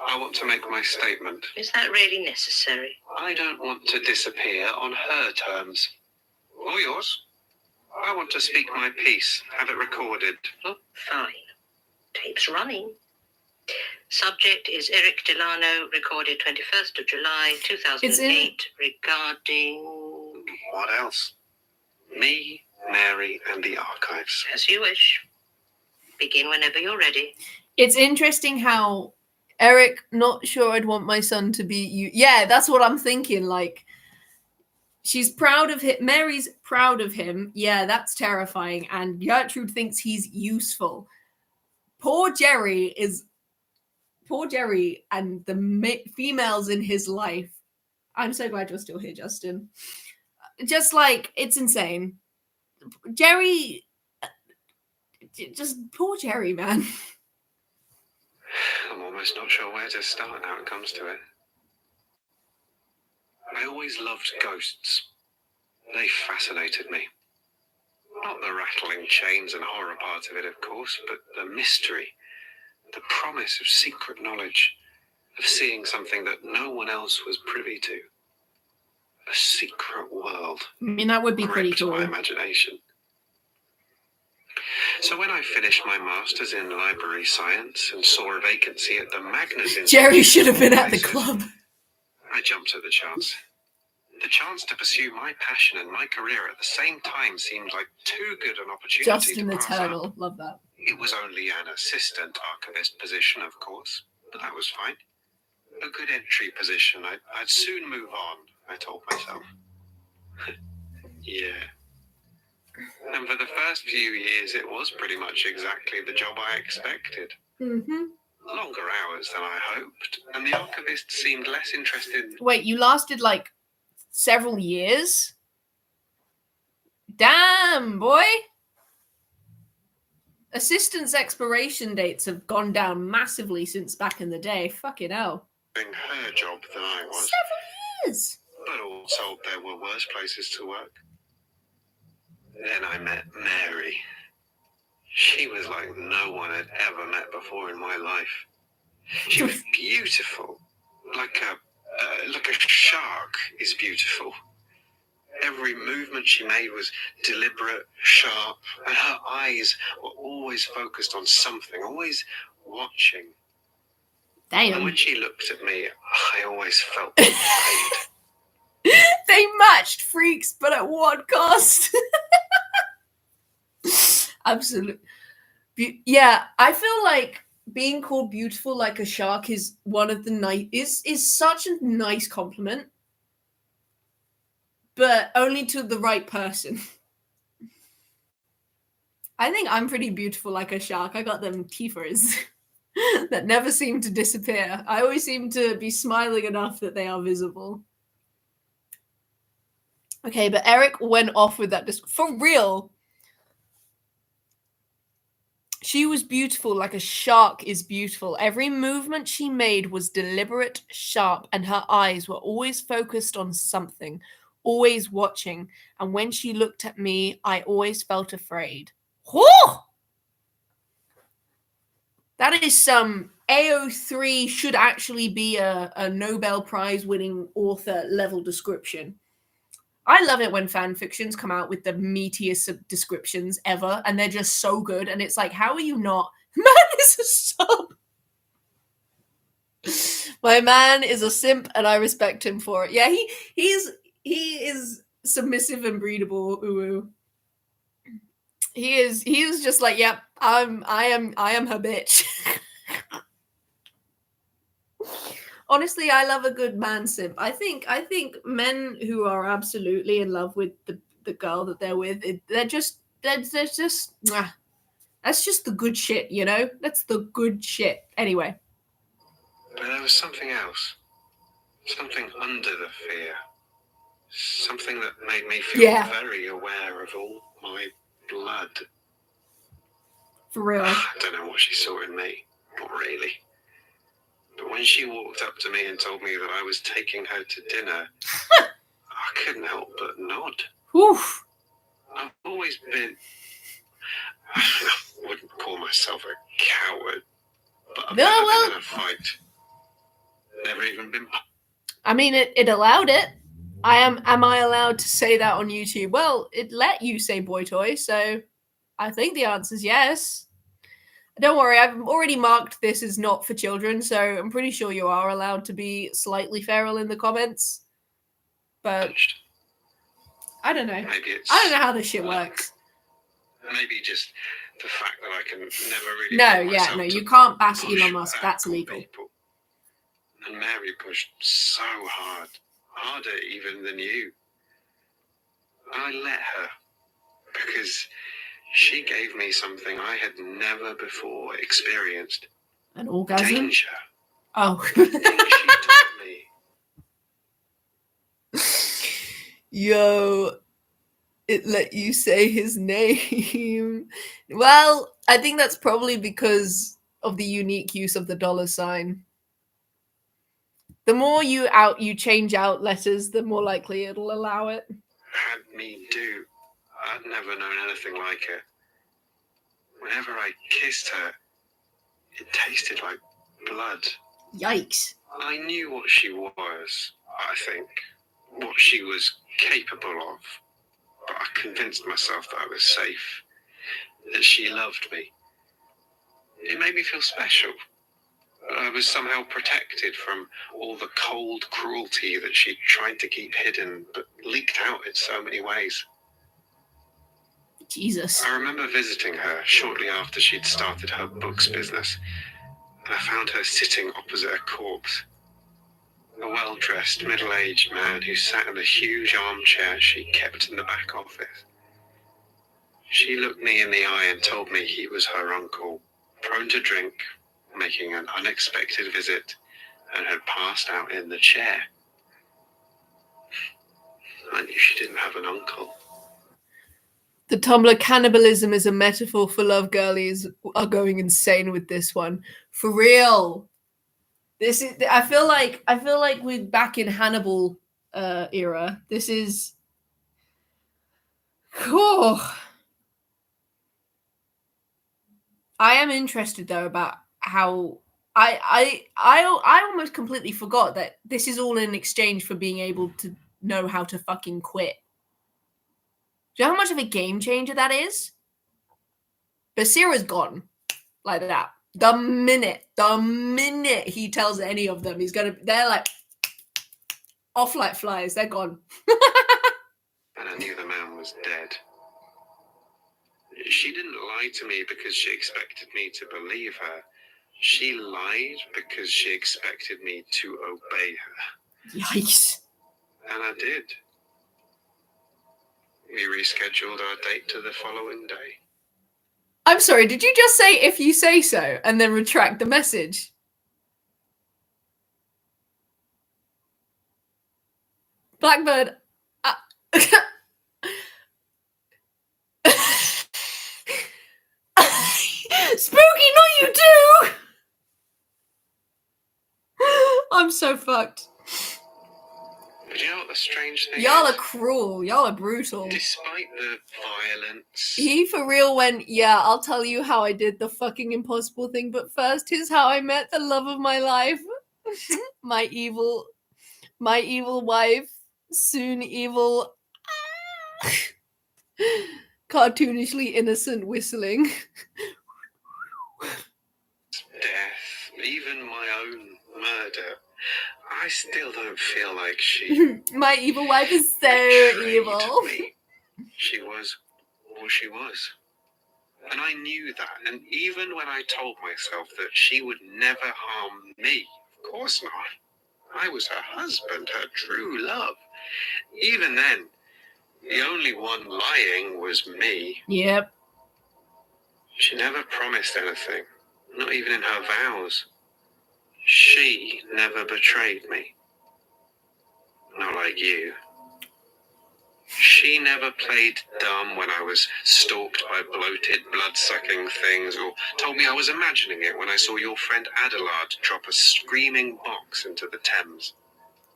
I want to make my statement. Is that really necessary? I don't want to disappear on her terms. Or yours. I want to speak my piece, have it recorded. Oh, fine. Tape's running. Subject is Eric Delano, recorded 21st of July, 2008, regarding... What else? Me, Mary, and the archives. As you wish. Begin whenever you're ready. It's interesting how Eric, not sure I'd want my son to be you. Yeah, that's what I'm thinking. Like, she's proud of him. Mary's proud of him. Yeah, that's terrifying. And Gertrude thinks he's useful. Poor Jerry and the females in his life. I'm so glad you're still here, Justin. Just like, it's insane. Jerry, just poor Jerry, man. I'm almost not sure where to start now it comes to it. I always loved ghosts. They fascinated me. Not the rattling chains and horror part of it, of course, but the mystery, the promise of secret knowledge, of seeing something that no one else was privy to. A secret world. I mean, that would be pretty Gripped cool. my imagination. So when I finished my master's in library science and saw a vacancy at the Magnus Institute, Jerry should have been at the club. I jumped at the chance. The chance to pursue my passion and my career at the same time seemed like too good an opportunity Justin to the pass Turtle. up. Love that. It was only an assistant archivist position, of course, but that was fine. A good entry position. I'd soon move on, I told myself. Yeah. And for the first few years, it was pretty much exactly the job I expected. Mm-hmm. Longer hours than I hoped, and the archivist seemed less interested. Wait, you lasted like several years? Damn, boy. Assistants' expiration dates have gone down massively since back in the day. Fucking hell. Doing her job than I was, Several years. but all told there were worse places to work. Then I met Mary. She was like no one had ever met before in my life. She was beautiful, like a shark is beautiful. Every movement she made was deliberate, sharp, and her eyes were always focused on something, always watching. And Damn. when she looked at me, I always felt betrayed. They matched freaks, but at what cost? Absolutely. Yeah, I feel like being called beautiful like a shark is one of the is such a nice compliment, but only to the right person. I think I'm pretty beautiful like a shark. I got them teethers that never seem to disappear. I always seem to be smiling enough that they are visible. Okay, but Eric went off with that. For real. She was beautiful like a shark is beautiful. Every movement she made was deliberate, sharp, and her eyes were always focused on something, always watching. And when she looked at me, I always felt afraid. Whew! That is some AO3 should actually be a Nobel Prize winning author level description. I love it when fan fictions come out with the meatiest descriptions ever, and they're just so good. And it's like, how are you not? Man is a sub. My man is a simp, and I respect him for it. Yeah, he is submissive and breedable. Ooh. He is just like, yep, I am her bitch. Honestly, I love a good man simp. I think men who are absolutely in love with the girl that they're with, they're just that's just the good shit, you know? That's the good shit. Anyway. But there was something else. Something under the fear. Something that made me feel very aware of all my blood. For real. I don't know what she saw in me. Not really. But when she walked up to me and told me that I was taking her to dinner, I couldn't help but nod. Oof. I've always been... I wouldn't call myself a coward, but I've never been in a fight. Never even been... I mean, it allowed it. Am I allowed to say that on YouTube? Well, it let you say boy toy, so I think the answer is yes. Don't worry, I've already marked this as not for children, so I'm pretty sure you are allowed to be slightly feral in the comments. But I don't know. I don't know how this shit works. Maybe just the fact that I can never really... No, you can't bash Elon Musk. That's illegal. People. And Mary pushed so hard, harder even than you. I let her because she gave me something I had never before experienced. An orgasm? Danger. Oh. She taught me. Yo, it let you say his name. Well, I think that's probably because of the unique use of the $sign. The more you change out letters, the more likely it'll allow it. Had me do. I'd never known anything like it. Whenever I kissed her, it tasted like blood. Yikes. I knew what she was, I think, what she was capable of, but I convinced myself that I was safe, that she loved me. It made me feel special. I was somehow protected from all the cold cruelty that she tried to keep hidden, but leaked out in so many ways. Jesus. I remember visiting her shortly after she'd started her books business, and I found her sitting opposite a corpse. A well-dressed, middle-aged man who sat in a huge armchair she kept in the back office. She looked me in the eye and told me he was her uncle, prone to drink, making an unexpected visit, and had passed out in the chair. I knew she didn't have an uncle. The Tumblr cannibalism is a metaphor for love girlies are going insane with this one. For real. This is I feel like we're back in Hannibal era. This is cool. I am interested though about how I almost completely forgot that this is all in exchange for being able to know how to fucking quit. Do you know how much of a game changer that is? Basira's gone like that. The minute he tells any of them they're like off like flies. They're gone. And I knew the man was dead. She didn't lie to me because she expected me to believe her. She lied because she expected me to obey her. Yikes. And I did. We rescheduled our date to the following day. I'm sorry, did you just say if you say so and then retract the message? Blackbird. Spooky, not you too! I'm so fucked. But Do you know what the strange thing Y'all is? are cruel. Y'all are brutal. Despite the violence, He for real went, yeah, I'll tell you how I did the fucking impossible thing, but first here's how I met the love of my life. my evil wife, soon evil, cartoonishly innocent whistling. death, even my own murder, I still don't feel like she My evil wife is so betrayed evil. me. She was what she was. And I knew that. And even when I told myself that she would never harm me, of course not. I was her husband, her true love. Even then, the only one lying was me. Yep. She never promised anything, not even in her vows. She never betrayed me. Not like you. She never played dumb when I was stalked by bloated, blood-sucking things, or told me I was imagining it when I saw your friend Adelard drop a screaming box into the Thames.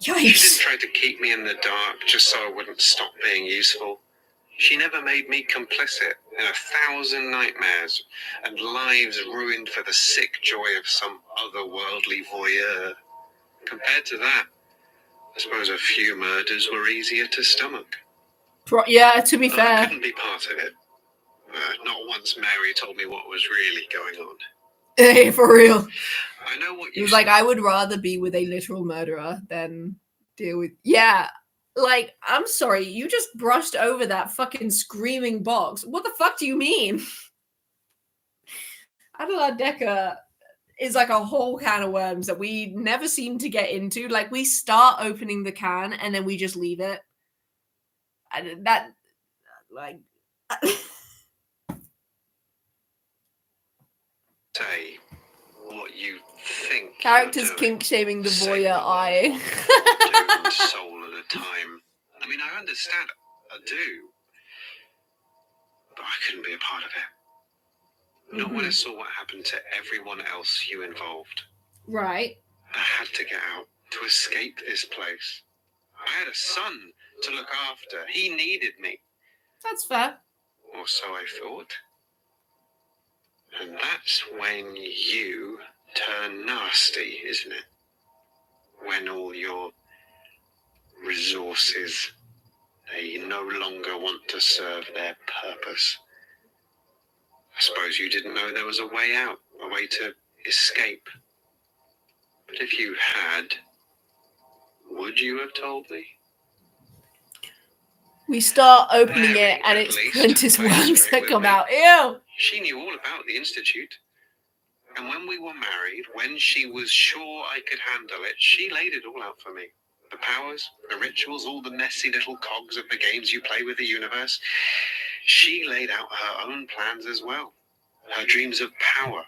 She didn't Yikes. try to keep me in the dark just so I wouldn't stop being useful. She never made me complicit in 1,000 nightmares and lives ruined for the sick joy of some otherworldly voyeur. Compared to that, I suppose a few murders were easier to stomach. Yeah, to be I fair. couldn't be part of it. Not once Mary told me what was really going on. Hey, for real. I know what He you was like, said. I would rather be with a literal murderer than deal with. Yeah. Like, I'm sorry, you just brushed over that fucking screaming box. What the fuck do you mean? Adelaide Decker is like a whole can of worms that we never seem to get into. Like, we start opening the can and then we just leave it. And that, like. Say what you think. Characters you're doing. kink shaming the Say voyeur what eye. one doomed soul at a time. I mean, I understand. I do. But I couldn't be a part of it. Not when I saw what happened to everyone else you involved. Right. I had to get out, to escape this place. I had a son to look after. He needed me. That's fair. Or so I thought. And that's when you turn nasty, isn't it? When all your resources, they no longer want to serve their purpose. I suppose you didn't know there was a way out, a way to escape. But if you had, would you have told me? We start opening Mary, it and at it's least, Prentice plays worms straight that with come me. out. Ew. She knew all about the Institute. And when we were married, when she was sure I could handle it, she laid it all out for me. The powers, the rituals, all the messy little cogs of the games you play with the universe. She laid out her own plans as well. Her dreams of power.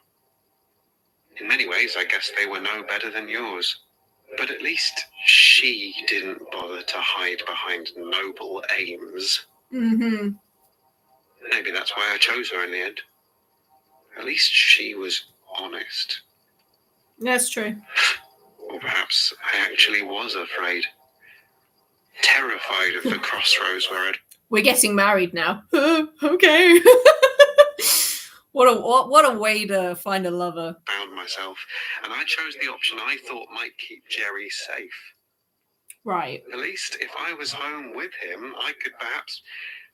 In many ways, I guess they were no better than yours. But at least she didn't bother to hide behind noble aims. Mm-hmm. Maybe that's why I chose her in the end. At least she was honest. That's true. Or perhaps I actually was afraid. Terrified of the crossroads where I'd We're getting married now. Okay. What a way to find a lover. found myself. And I chose the option I thought might keep Jerry safe. Right. At least if I was home with him, I could perhaps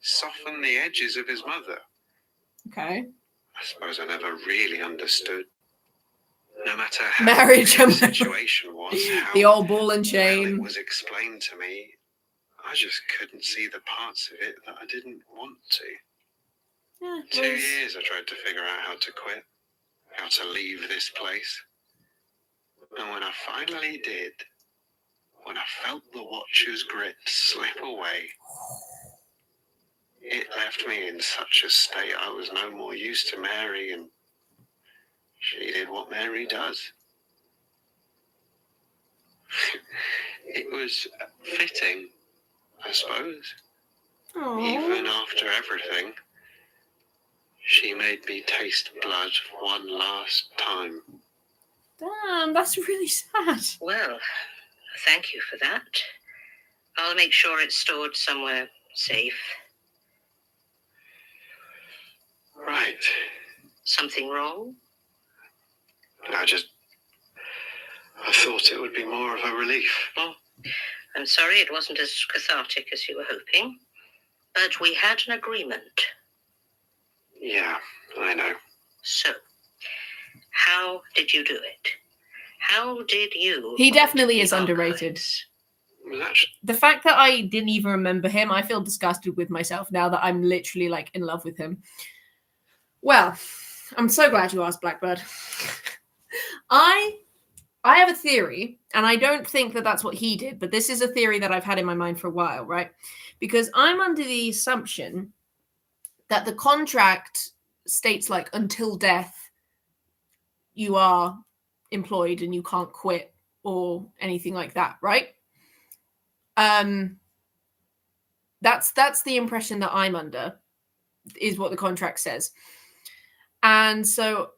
soften the edges of his mother. Okay. I suppose I never really understood. No matter how Marriage, the situation was, how the old ball and well it chain. was explained to me, I just couldn't see the parts of it that I didn't want to. Yeah, 2 years I tried to figure out how to quit, how to leave this place. And when I finally did, when I felt the Watcher's grip slip away, it left me in such a state I was no more use to Mary, and she did what Mary does. It was fitting, I suppose. Even Aww. after everything, she made me taste blood one last time. Damn, that's really sad. Well, thank you for that. I'll make sure it's stored somewhere safe. Right. Something wrong? I thought it would be more of a relief. I'm sorry it wasn't as cathartic as you were hoping, but we had an agreement. Yeah, I know. So, how did you do it? How did you... He definitely is the underrated. archives? Was actually, The fact that I didn't even remember him, I feel disgusted with myself now that I'm literally like in love with him. Well, I'm so glad you asked, Blackbird. I have a theory, and I don't think that that's what he did, but this is a theory that I've had in my mind for a while, right? Because I'm under the assumption that the contract states like until death you are employed and you can't quit or anything like that, right? That's the impression that I'm under, is what the contract says. And so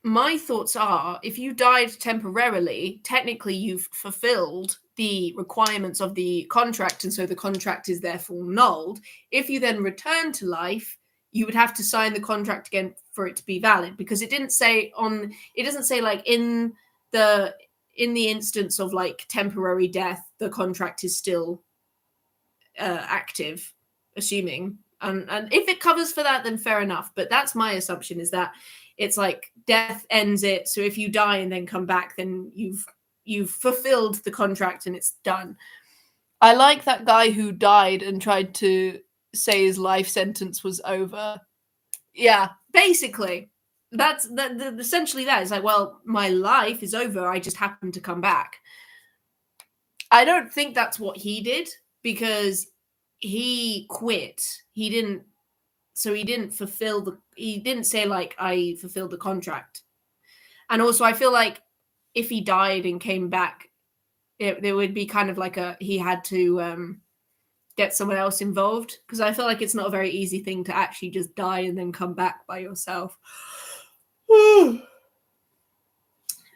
my thoughts are, if you died temporarily, technically you've fulfilled the requirements of the contract, and so the contract is therefore nulled. If you then return to life, you would have to sign the contract again for it to be valid, because it doesn't say like in the instance of like temporary death, the contract is still active, assuming. And if it covers for that, then fair enough. But that's my assumption, is that it's like death ends it. So if you die and then come back, then you've fulfilled the contract and it's done. I like that guy who died and tried to say his life sentence was over. Yeah, basically. That's essentially that. It's like, well, my life is over. I just happened to come back. I don't think that's what he did, because he quit. He didn't say like I fulfilled the contract. And also I feel like if he died and came back, there would be kind of like he had to get someone else involved, because I feel like it's not a very easy thing to actually just die and then come back by yourself.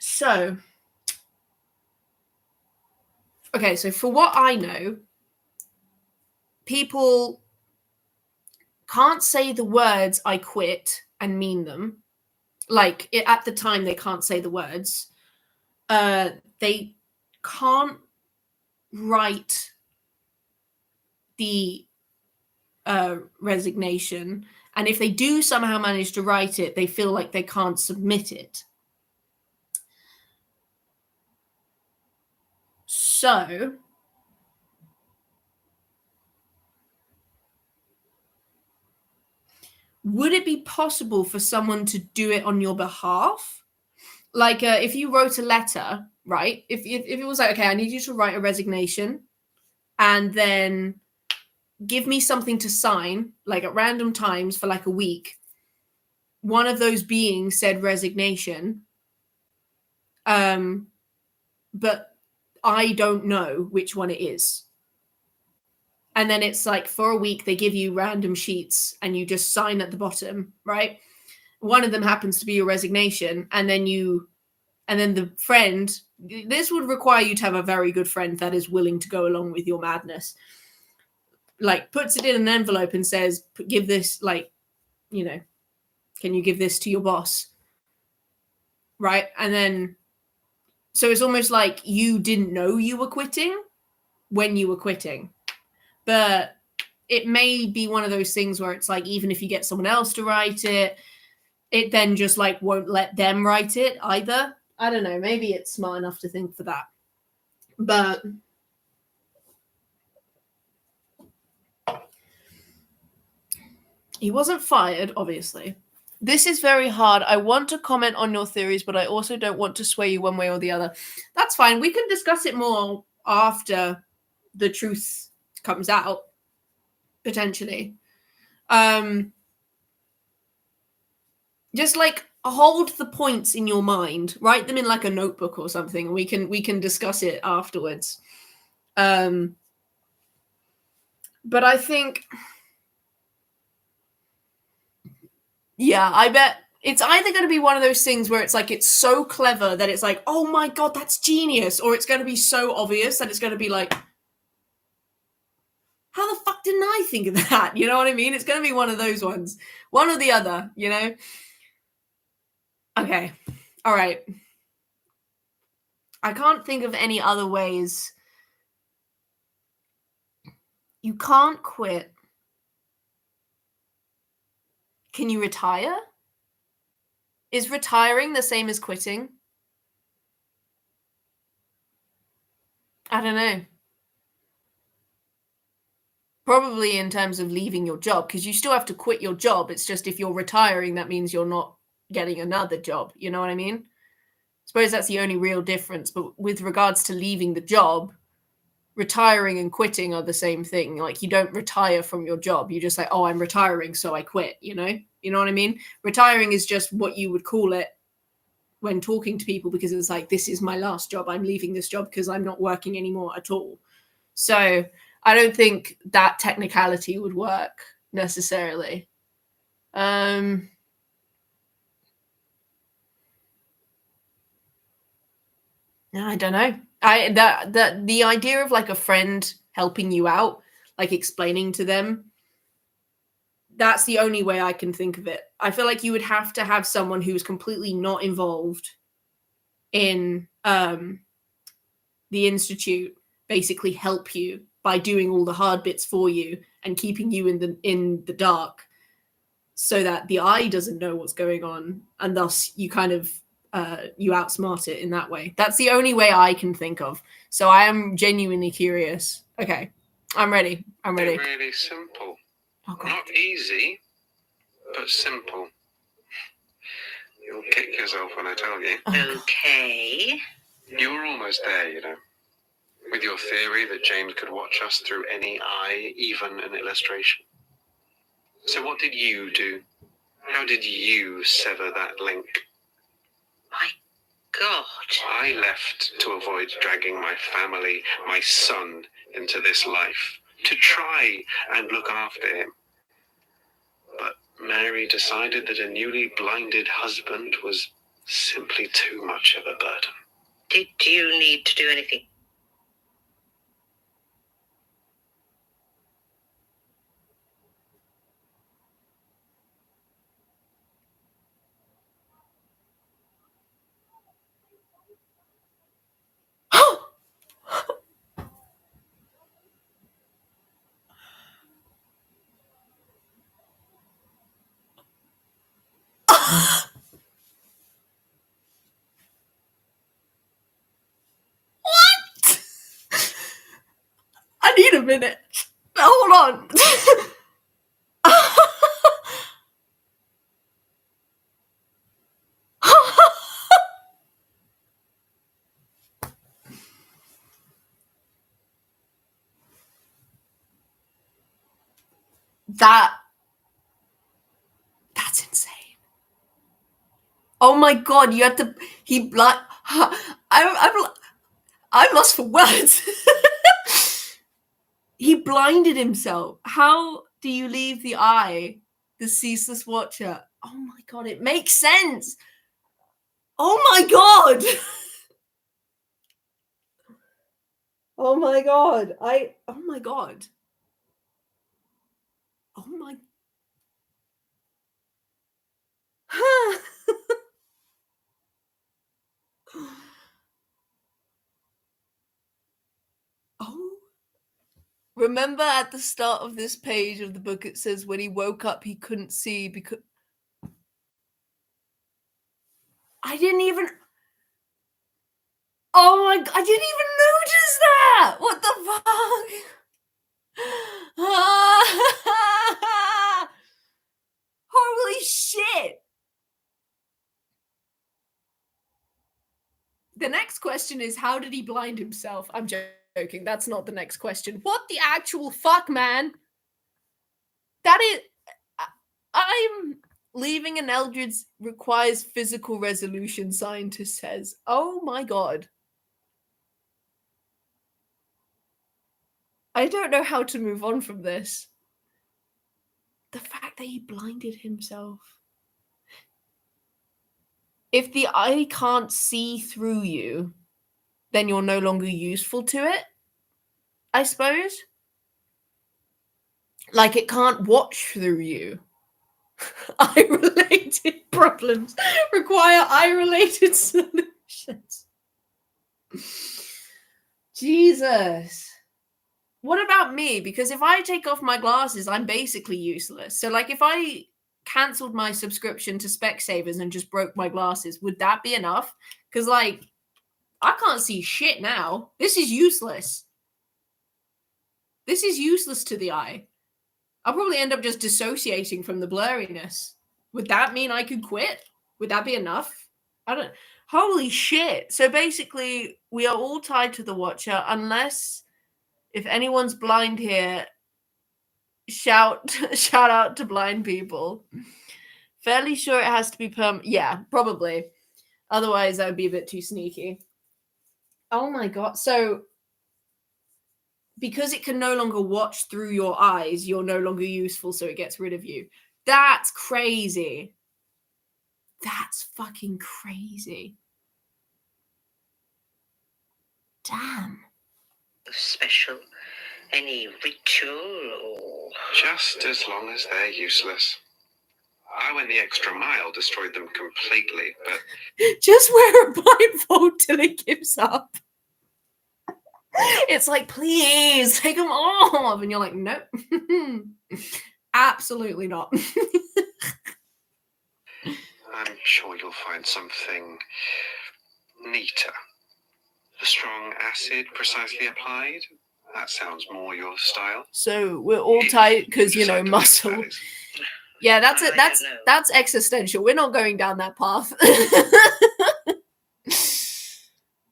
So, okay, so for what I know, people can't say the words I quit and mean them. Like at the time they can't say the words. They can't write the resignation, and if they do somehow manage to write it, they feel like they can't submit it. So would it be possible for someone to do it on your behalf? Like if you wrote a letter, right? If it was like, okay, I need you to write a resignation and then give me something to sign, like at random times for like a week. One of those beings said resignation. But I don't know which one it is. And then it's like for a week, they give you random sheets and you just sign at the bottom, right? One of them happens to be your resignation. And then the friend, this would require you to have a very good friend that is willing to go along with your madness. Like puts it in an envelope and says, give this, like, you know, can you give this to your boss? Right? And then, so it's almost like you didn't know you were quitting when you were quitting. But it may be one of those things where it's like, even if you get someone else to write it, it then just like won't let them write it either. I don't know. Maybe it's smart enough to think for that. But he wasn't fired, obviously. This is very hard. I want to comment on your theories, but I also don't want to sway you one way or the other. That's fine. We can discuss it more after the truth comes out, potentially. Just like hold the points in your mind, write them in like a notebook or something, and we can discuss it afterwards. But I think, yeah, I bet It's either going to be one of those things where it's like it's so clever that it's like, oh my god, that's genius, or it's going to be so obvious that it's going to be like, how the fuck didn't I think of that? You know what I mean? It's going to be one of those ones. One or the other, you know? Okay. All right. I can't think of any other ways. You can't quit. Can you retire? Is retiring the same as quitting? I don't know. Probably in terms of leaving your job, because you still have to quit your job. It's just if you're retiring, that means you're not getting another job. You know what I mean? I suppose that's the only real difference. But with regards to leaving the job, retiring and quitting are the same thing. Like, you don't retire from your job. You just say, oh, I'm retiring, so I quit, you know? You know what I mean? Retiring is just what you would call it when talking to people, because it's like, this is my last job. I'm leaving this job because I'm not working anymore at all. So I don't think that technicality would work necessarily. I don't know. The idea of like a friend helping you out, like explaining to them, that's the only way I can think of it. I feel like you would have to have someone who's completely not involved in the institute basically help you by doing all the hard bits for you and keeping you in the dark, so that the eye doesn't know what's going on, and thus you kind of you outsmart it in that way. That's the only way I can think of. So I am genuinely curious. Okay, I'm ready. They're really simple. Oh, God. Not easy, but simple. You'll kick yourself when I tell you. Okay. You were almost there, you know. With your theory that James could watch us through any eye, even an illustration. So what did you do? How did you sever that link? My God. I left to avoid dragging my family, my son, into this life, to try and look after him. But Mary decided that a newly blinded husband was simply too much of a burden. Did you need to do anything? I need a minute. Hold on. That's insane. Oh my God, you had to. I'm lost for words. He blinded himself. How do you leave the eye, the ceaseless watcher? Oh my God, it makes sense. Oh my God. Oh my God. Oh my God. Oh my. Oh. Remember at the start of this page of the book, it says when he woke up, he couldn't see because I didn't even. Oh my God, I didn't even notice that. What the fuck? Holy shit. The next question is, how did he blind himself? I'm joking. That's not the next question. What the actual fuck, man? That is. I'm leaving an Eldritch requires physical resolution, scientist says. Oh my God. I don't know how to move on from this. The fact that he blinded himself. if the eye can't see through you, then you're no longer useful to it, I suppose. Like, it can't watch through you. Eye-related problems require eye-related solutions. Jesus. What about me? Because if I take off my glasses, I'm basically useless. So, like, if I cancelled my subscription to Specsavers and just broke my glasses, would that be enough? Because, like, I can't see shit now. This is useless. This is useless to the eye. I'll probably end up just dissociating from the blurriness. Would that mean I could quit? Would that be enough? I don't... Holy shit. So basically, we are all tied to the Watcher unless, if anyone's blind here, shout out to blind people. Fairly sure it has to be yeah, probably. Otherwise, that would be a bit too sneaky. Oh my god. So, because it can no longer watch through your eyes, you're no longer useful, so it gets rid of you. That's crazy. That's fucking crazy. Damn. Special? Any ritual or... Just as long as they're useless. I went the extra mile, destroyed them completely, but... Just wear a blindfold till it gives up. It's like, please, take them off. And you're like, nope. Absolutely not. I'm sure you'll find something neater. The strong acid precisely applied? That sounds more your style. So we're all tight because, you know, muscle. Yeah, that's it. That's existential. We're not going down that path.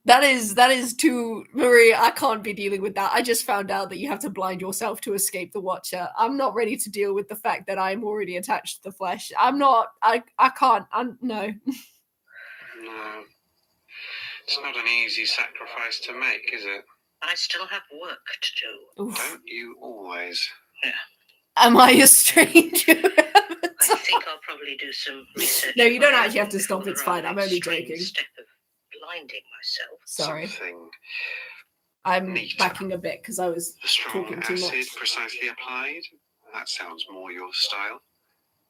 That is too, Marie, I can't be dealing with that. I just found out that you have to blind yourself to escape the Watcher. I'm not ready to deal with the fact that I'm already attached to the flesh. I'm not, I can't, no. No. It's not an easy sacrifice to make, is it? I still have work to do. Oof. Don't you always? Yeah. Am I a stranger? I think I'll probably do some research. No, you don't on my actually have to own stop. before It's the fine. rather I'm only extreme joking. Step of blinding myself. Sorry. Something I'm neater. backing a bit because I was The strong talking too acid much. precisely applied? That sounds more your style.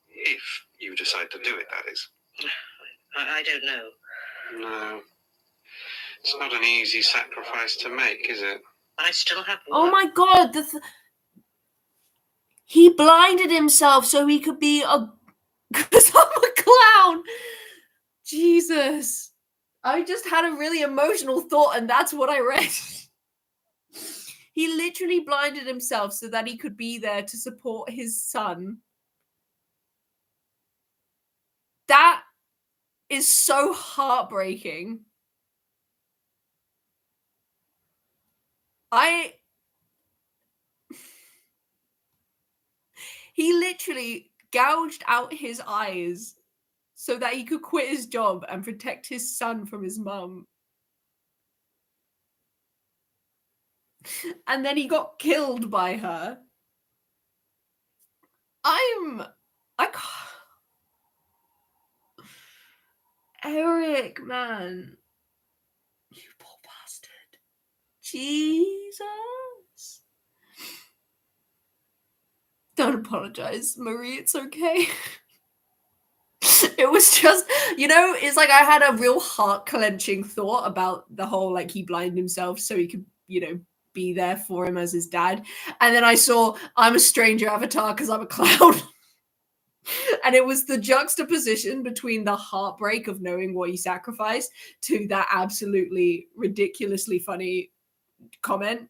If you decide to do it, that is. I don't know. No. It's not an easy sacrifice to make, is it? I still have work. Oh my god, he blinded himself so he could be a... Because I'm a clown! Jesus. I just had a really emotional thought and that's what I read. He literally blinded himself so that he could be there to support his son. That is so heartbreaking. He literally gouged out his eyes so that he could quit his job and protect his son from his mum. And then he got killed by her. I can't. Eric, man. You poor bastard. Jesus. Don't apologize, Marie. It's okay. It was just, you know, it's like I had a real heart-clenching thought about the whole, like, he blinded himself so he could, you know, be there for him as his dad. And then I saw I'm a stranger avatar because I'm a clown. And it was the juxtaposition between the heartbreak of knowing what he sacrificed to that absolutely ridiculously funny comment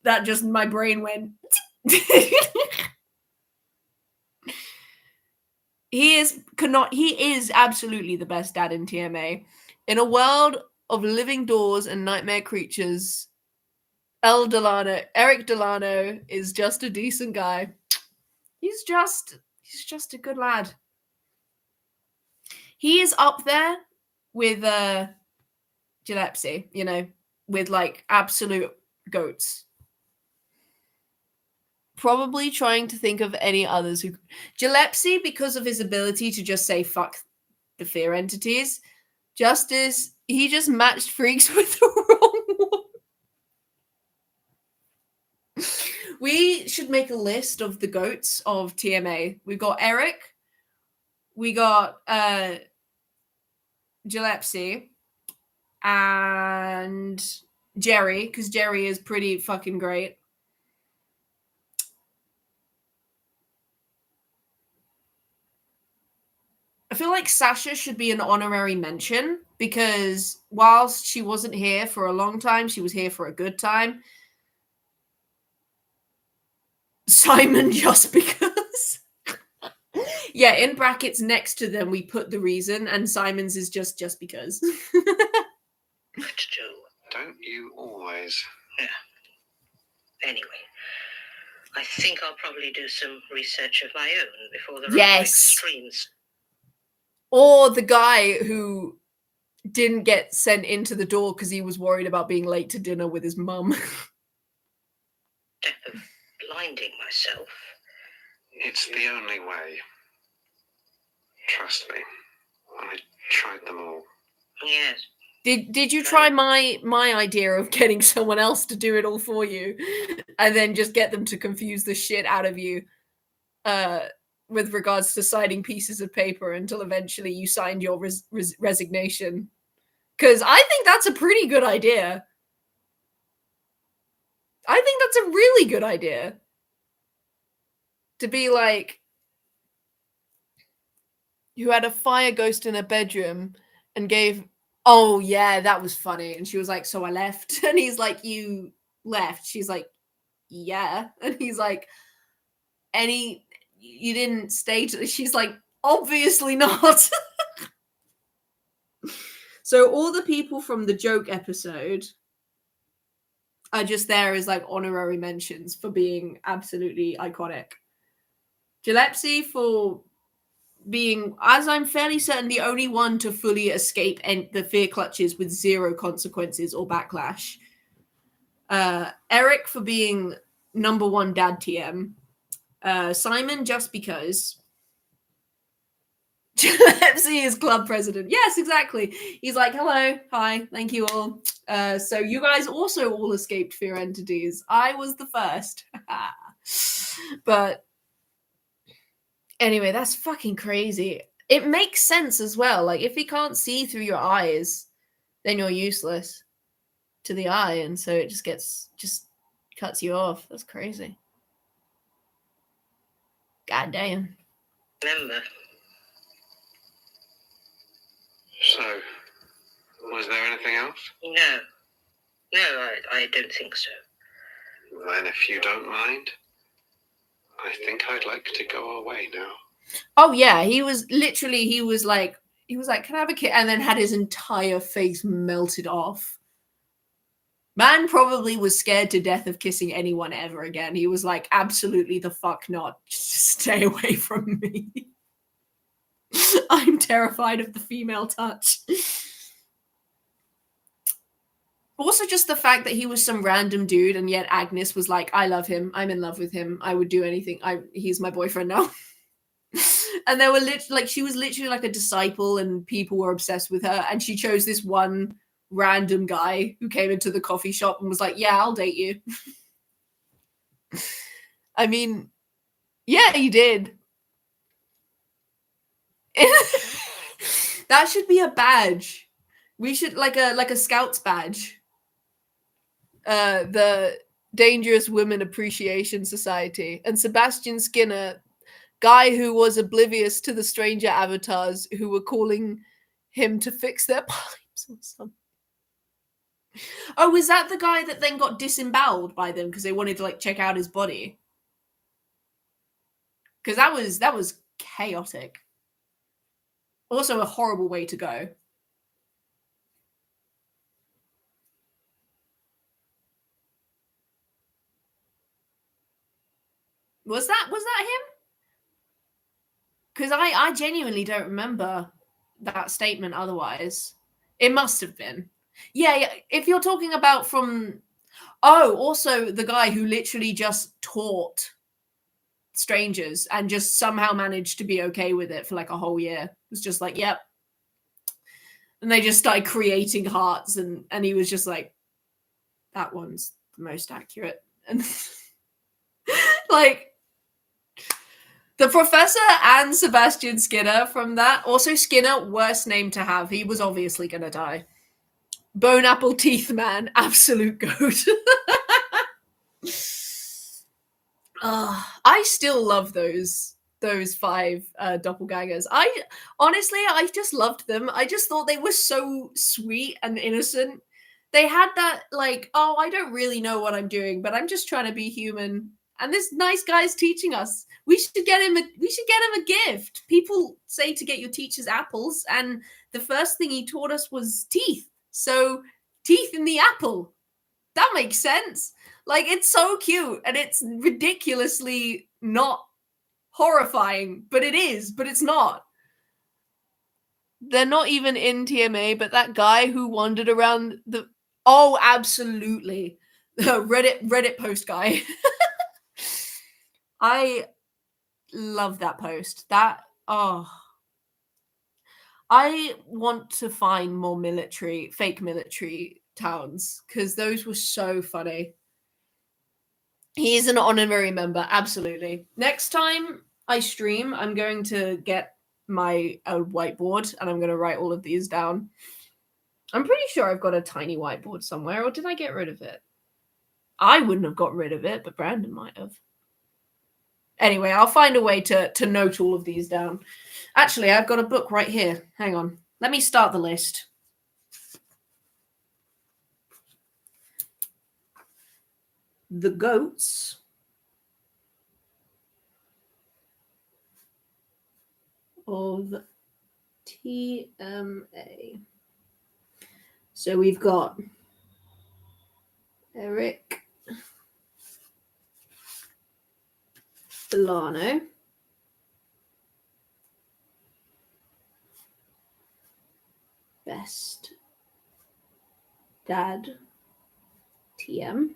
that just my brain went. He is absolutely the best dad in TMA. In a world of living doors and nightmare creatures, Eric Delano is just a decent guy. He's just a good lad. He is up there with Gillespie, you know, with like absolute goats. Probably trying to think of any others who... Gillespie, because of his ability to just say fuck the fear entities, Justice, he just matched freaks with the wrong one. We should make a list of the goats of TMA. We've got Eric. We got Gillespie. And Jerry, because Jerry is pretty fucking great. I feel like Sasha should be an honorary mention because whilst she wasn't here for a long time, she was here for a good time. Simon, just because. Yeah, in brackets next to them, we put the reason, and Simon's is just because. That's true. Don't you always? Yeah. Anyway, I think I'll probably do some research of my own before the Yes. extremes. Or the guy who didn't get sent into the door because he was worried about being late to dinner with his mum. Death of blinding myself. It's the only way. Trust me. I tried them all. Yes. Did you try my idea of getting someone else to do it all for you and then just get them to confuse the shit out of you with regards to signing pieces of paper until eventually you signed your resignation? Because I think that's a pretty good idea. I think that's a really good idea. To be like, who had a fire ghost in her bedroom and gave... Oh, yeah, that was funny. And she was like, so I left. And he's like, you left? She's like, yeah. And he's like, you didn't stay to... She's like, obviously not. So all the people from the joke episode are just there as like honorary mentions for being absolutely iconic. Gillespie for being, as I'm fairly certain, the only one to fully escape the fear clutches with zero consequences or backlash. Eric for being number one dad TM. Simon just because. Gillespie is club president. Yes, exactly. He's like, hello, hi, thank you all. So you guys also all escaped fear entities. I was the first. But anyway, that's fucking crazy. It makes sense as well. Like, if he can't see through your eyes, then you're useless to the eye, and so it just cuts you off. That's crazy. God damn. Remember. So, was there anything else? No, I don't think so. Then if you don't mind, I think I'd like to go away now. Oh yeah, he was like, can I have a kiss? And then had his entire face melted off. Man probably was scared to death of kissing anyone ever again. He was like, absolutely the fuck not. Just stay away from me. I'm terrified of the female touch. Also, just the fact that he was some random dude, and yet Agnes was like, I love him. I'm in love with him. I would do anything. He's my boyfriend now. And they were she was literally like a disciple, and people were obsessed with her. And she chose this one random guy who came into the coffee shop and was like, yeah, I'll date you. I mean, yeah, you did. That should be a badge. We should like a scouts badge. The Dangerous Women Appreciation Society. And Sebastian Skinner, guy who was oblivious to the stranger avatars who were calling him to fix their pipes or something. Oh, was that the guy that then got disemboweled by them because they wanted to like check out his body? Because that was chaotic. Also a horrible way to go. Was that him? Because I genuinely don't remember that statement otherwise. It must have been. Yeah, if you're talking about from... Oh, also the guy who literally just taught strangers and just somehow managed to be okay with it for like a whole year. It was just like, yep. And they just started creating hearts, and he was just like, that one's the most accurate. And like, the professor and Sebastian Skinner from that. Also, Skinner, worst name to have. He was obviously going to die. Bone Apple Teeth Man, absolute goat. I still love those 5 doppelgangers. I just loved them. I just thought they were so sweet and innocent. They had that, like, oh, I don't really know what I'm doing, but I'm just trying to be human. And this nice guy's teaching us. We should get him a gift. People say to get your teachers apples, and the first thing he taught us was teeth. So teeth in the apple. That makes sense. Like, it's so cute, and it's ridiculously not horrifying, but it is, but it's not. They're not even in TMA, but that guy who wandered around the... Oh, absolutely. Reddit post guy. I love that post. I want to find more fake military towns, because those were so funny. He is an honorary member, absolutely. Next time I stream, I'm going to get my whiteboard, and I'm going to write all of these down. I'm pretty sure I've got a tiny whiteboard somewhere, or did I get rid of it? I wouldn't have got rid of it, but Brandon might have. Anyway, I'll find a way to note all of these down. Actually, I've got a book right here. Hang on. Let me start the list. The goats of TMA. So we've got Eric Delano, Best Dad TM.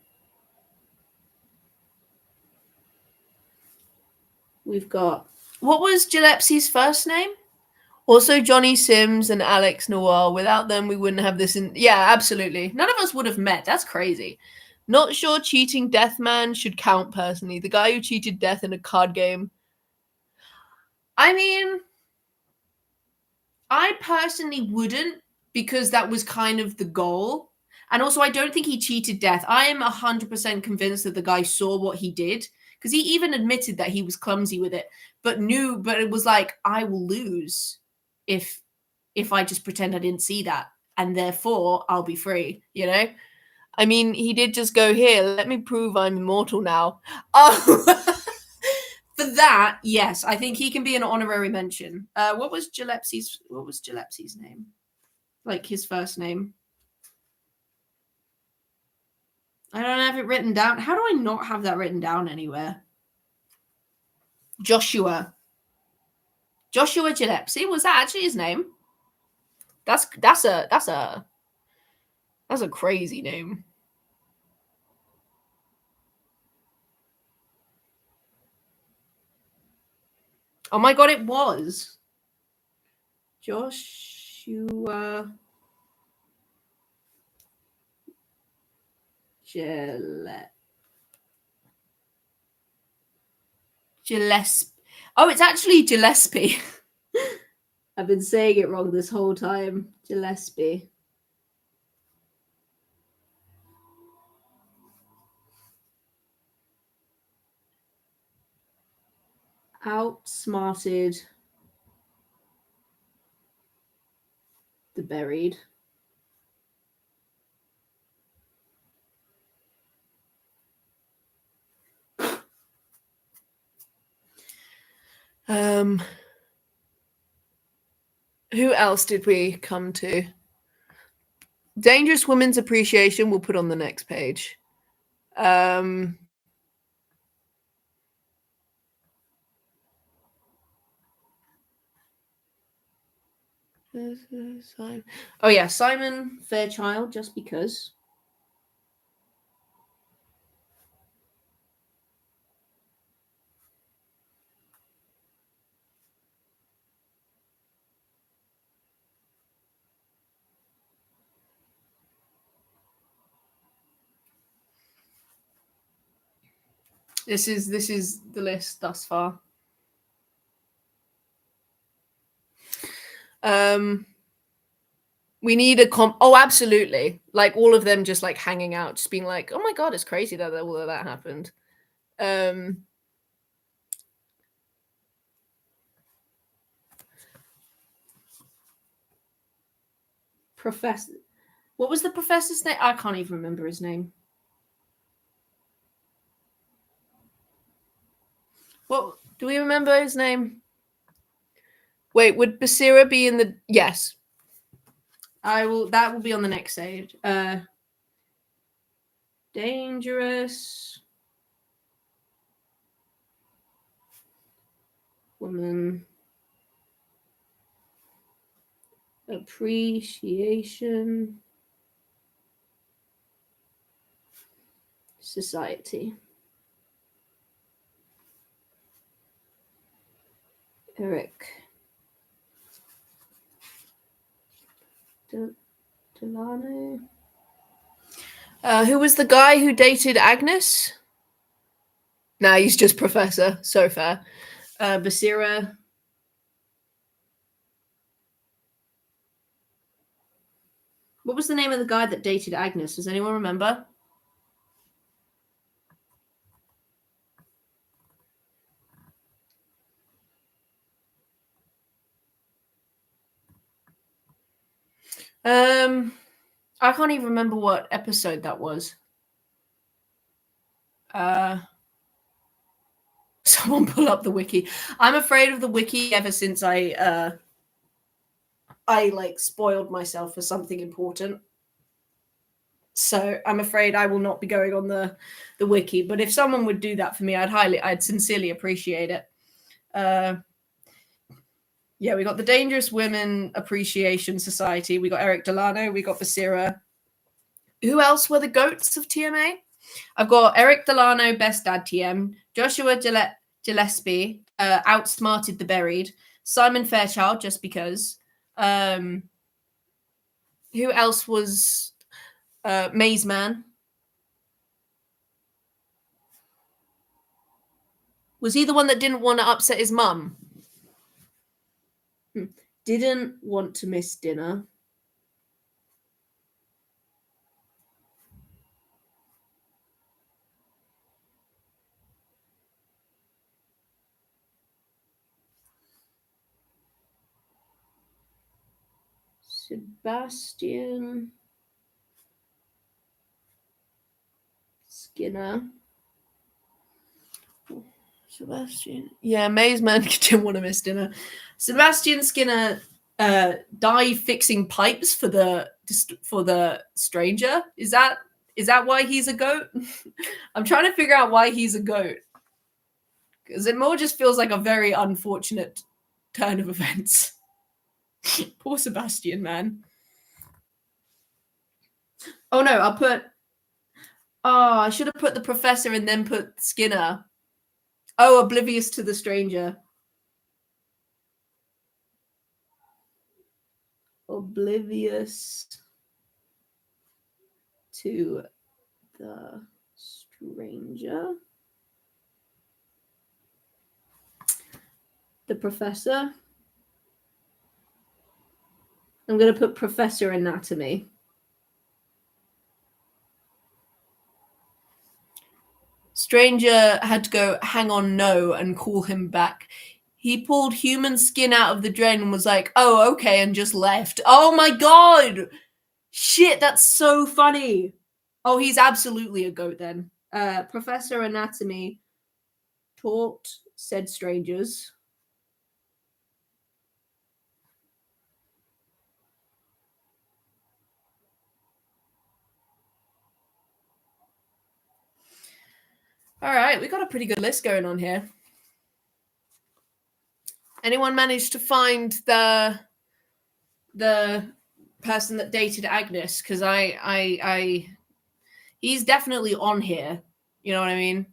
We've got, what was Gillespie's first name? Also Johnny Sims and Alex Noir. Without them, we wouldn't have this in... Yeah, absolutely. None of us would have met. That's crazy. Not sure cheating Deathman should count personally. The guy who cheated death in a card game. I mean, I personally wouldn't, because that was kind of the goal. And also, I don't think he cheated death. I am 100% convinced that the guy saw what he did, because he even admitted that he was clumsy with it, but it was like, I will lose if I just pretend I didn't see that, and therefore I'll be free, you know? I mean, he did just go, here, let me prove I'm immortal now. Oh, for that, yes, I think he can be an honorary mention. What was Gillespie's name? Like, his first name. I don't have it written down. How do I not have that written down anywhere? Joshua Gillespie. Was that actually his name? That's a crazy name. Oh my god, it was Joshua Gillespie. Oh, it's actually Gillespie. I've been saying it wrong this whole time. Gillespie. Outsmarted the buried. Who else did we come to? Dangerous Women's Appreciation we'll put on the next page. Oh yeah, Simon Fairchild, just because. This is the list thus far. We need a oh, absolutely. Like all of them just like hanging out, just being like, oh my god, it's crazy that all of that happened. Professor, what was the professor's name? I can't even remember his name. What do we remember his name? Wait, would Basira be in the? Yes, I will. That will be on the next stage. Dangerous woman appreciation society. Eric Delano. Who was the guy who dated Agnes? Nah, he's just Professor. So fair. Basira. What was the name of the guy that dated Agnes? Does anyone remember? I can't even remember what episode that was. Someone pull up the wiki. I'm afraid of the wiki ever since I like spoiled myself for something important. So I'm afraid I will not be going on the wiki. But if someone would do that for me, I'd sincerely appreciate it. Yeah, we got the Dangerous Women Appreciation Society. We got Eric Delano. We got Basira. Who else were the goats of TMA? I've got Eric Delano, Best Dad TM. Joshua Gillespie, outsmarted the buried. Simon Fairchild, just because. Who else was Maze Man? Was he the one that didn't want to upset his mum? Didn't want to miss dinner. Sebastian Skinner. Sebastian. Yeah, Maze Man didn't want to miss dinner. Sebastian Skinner died fixing pipes for the stranger. Is that why he's a goat? I'm trying to figure out why he's a goat. Because it more just feels like a very unfortunate turn of events. Poor Sebastian, man. Oh no, I'll put... Oh, I should have put the professor and then put Skinner. Oh, oblivious to the stranger. Oblivious to the stranger. The professor. I'm going to put Professor Anatomy. Stranger had to go, hang on, no, and call him back. He pulled human skin out of the drain and was like, oh, okay, and just left. Oh my god! Shit, that's so funny. Oh, he's absolutely a goat then. Professor Anatomy taught said strangers. All right, we got a pretty good list going on here. Anyone managed to find the person that dated Agnes? Because he's definitely on here. You know what I mean?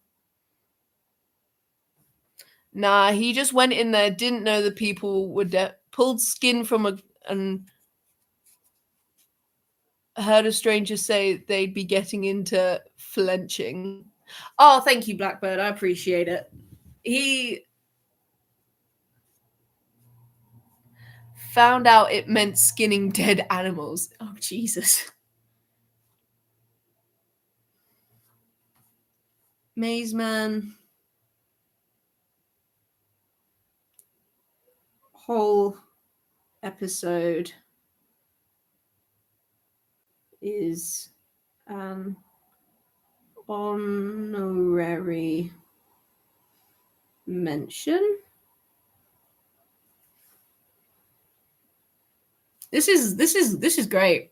Nah, he just went in there, didn't know the people were pulled skin from and heard a stranger say they'd be getting into flenching. Oh, thank you, Blackbird. I appreciate it. He found out it meant skinning dead animals. Oh, Jesus. Maze Man. Whole episode is an honorary mention. This is great.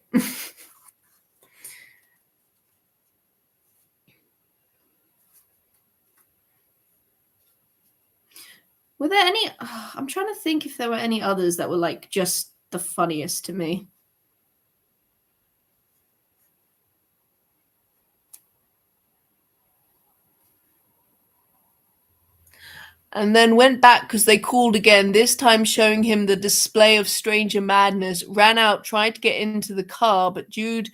Were there any? I'm trying to think if there were any others that were like just the funniest to me. And then went back because they called again, this time showing him the display of stranger madness, ran out, tried to get into the car, but Jude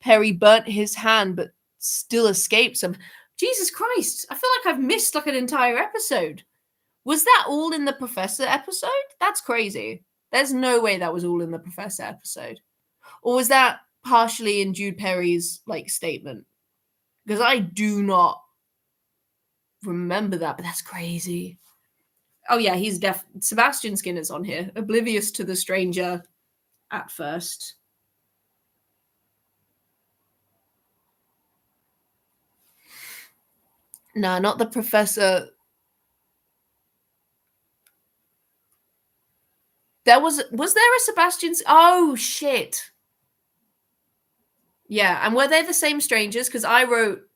Perry burnt his hand, but still escapes him. Jesus Christ, I feel like I've missed like an entire episode. Was that all in the Professor episode? That's crazy. There's no way that was all in the Professor episode. Or was that partially in Jude Perry's like statement? Because I do not remember that, but that's crazy. Oh yeah, he's Sebastian Skinner's on here. Oblivious to the stranger at first. No, not the Professor. Was there a Sebastian? Oh shit. Yeah, and were they the same strangers? Because I wrote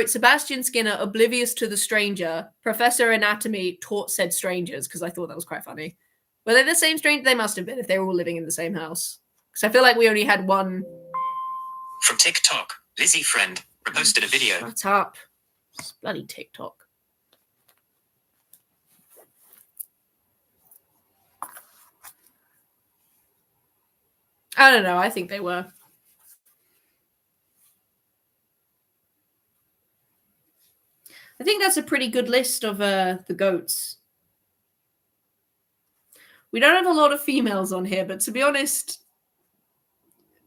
Sebastian Skinner, oblivious to the stranger, Professor Anatomy, taught said strangers, because I thought that was quite funny. Were they the same stranger? They must have been if they were all living in the same house. Because I feel like we only had one. From TikTok, Lizzie Friend posted a video. Shut up. It's bloody TikTok. I don't know. I think they were. I think that's a pretty good list of the goats. We don't have a lot of females on here, but to be honest,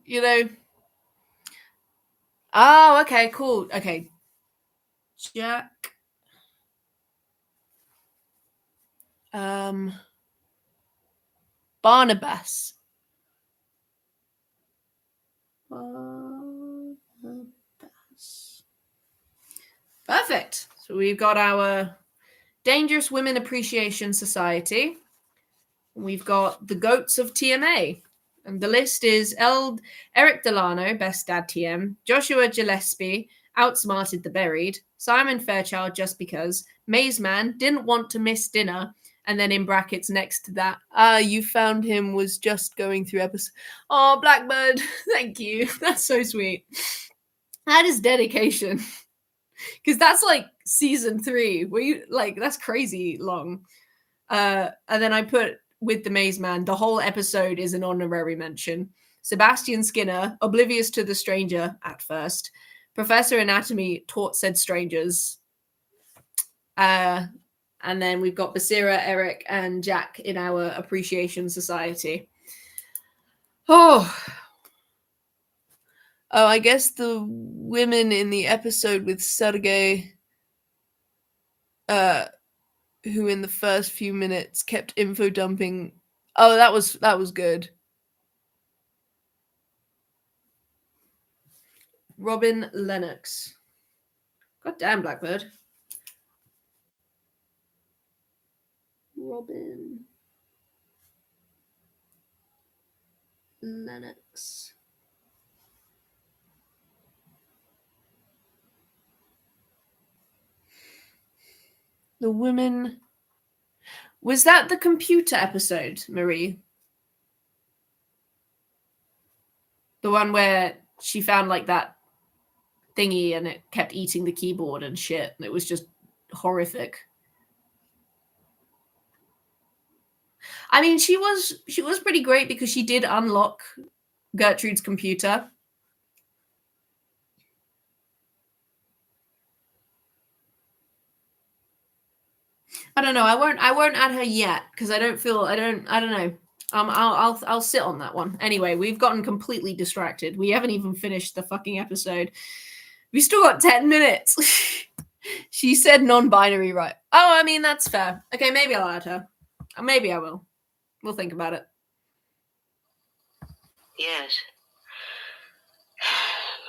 you know. Oh, okay, cool. Okay. Jack. Barnabas. Perfect. So we've got our Dangerous Women Appreciation Society. We've got the goats of TMA. And the list is Eric Delano, Best Dad TM, Joshua Gillespie, Outsmarted the Buried, Simon Fairchild, Just Because, Maze Man, Didn't Want to Miss Dinner, and then in brackets next to that, you found him was just going through episode. Oh, Blackbird, thank you. That's so sweet. That is dedication. Because that's like season 3. Where you like that's crazy long. And then I put with the Maze Man, the whole episode is an honorary mention. Sebastian Skinner, oblivious to the stranger at first. Professor Anatomy taught said strangers. And then we've got Basira, Eric, and Jack in our Appreciation Society. Oh, I guess the women in the episode with Sergei, who in the first few minutes kept info dumping. Oh, that was good. Robin Lennox. God damn, Blackbird. Robin Lennox. The women. Was that the computer episode, Marie? The one where she found like that thingy and it kept eating the keyboard and shit, and it was just horrific. I mean, she was pretty great because she did unlock Gertrude's computer. No. I won't add her yet because I don't know. I'll sit on that one. Anyway, we've gotten completely distracted. We haven't even finished the fucking episode. We still got 10 minutes. She said non-binary, right? Oh, I mean, that's fair. Okay, maybe I'll add her. Maybe I will. We'll think about it. Yes.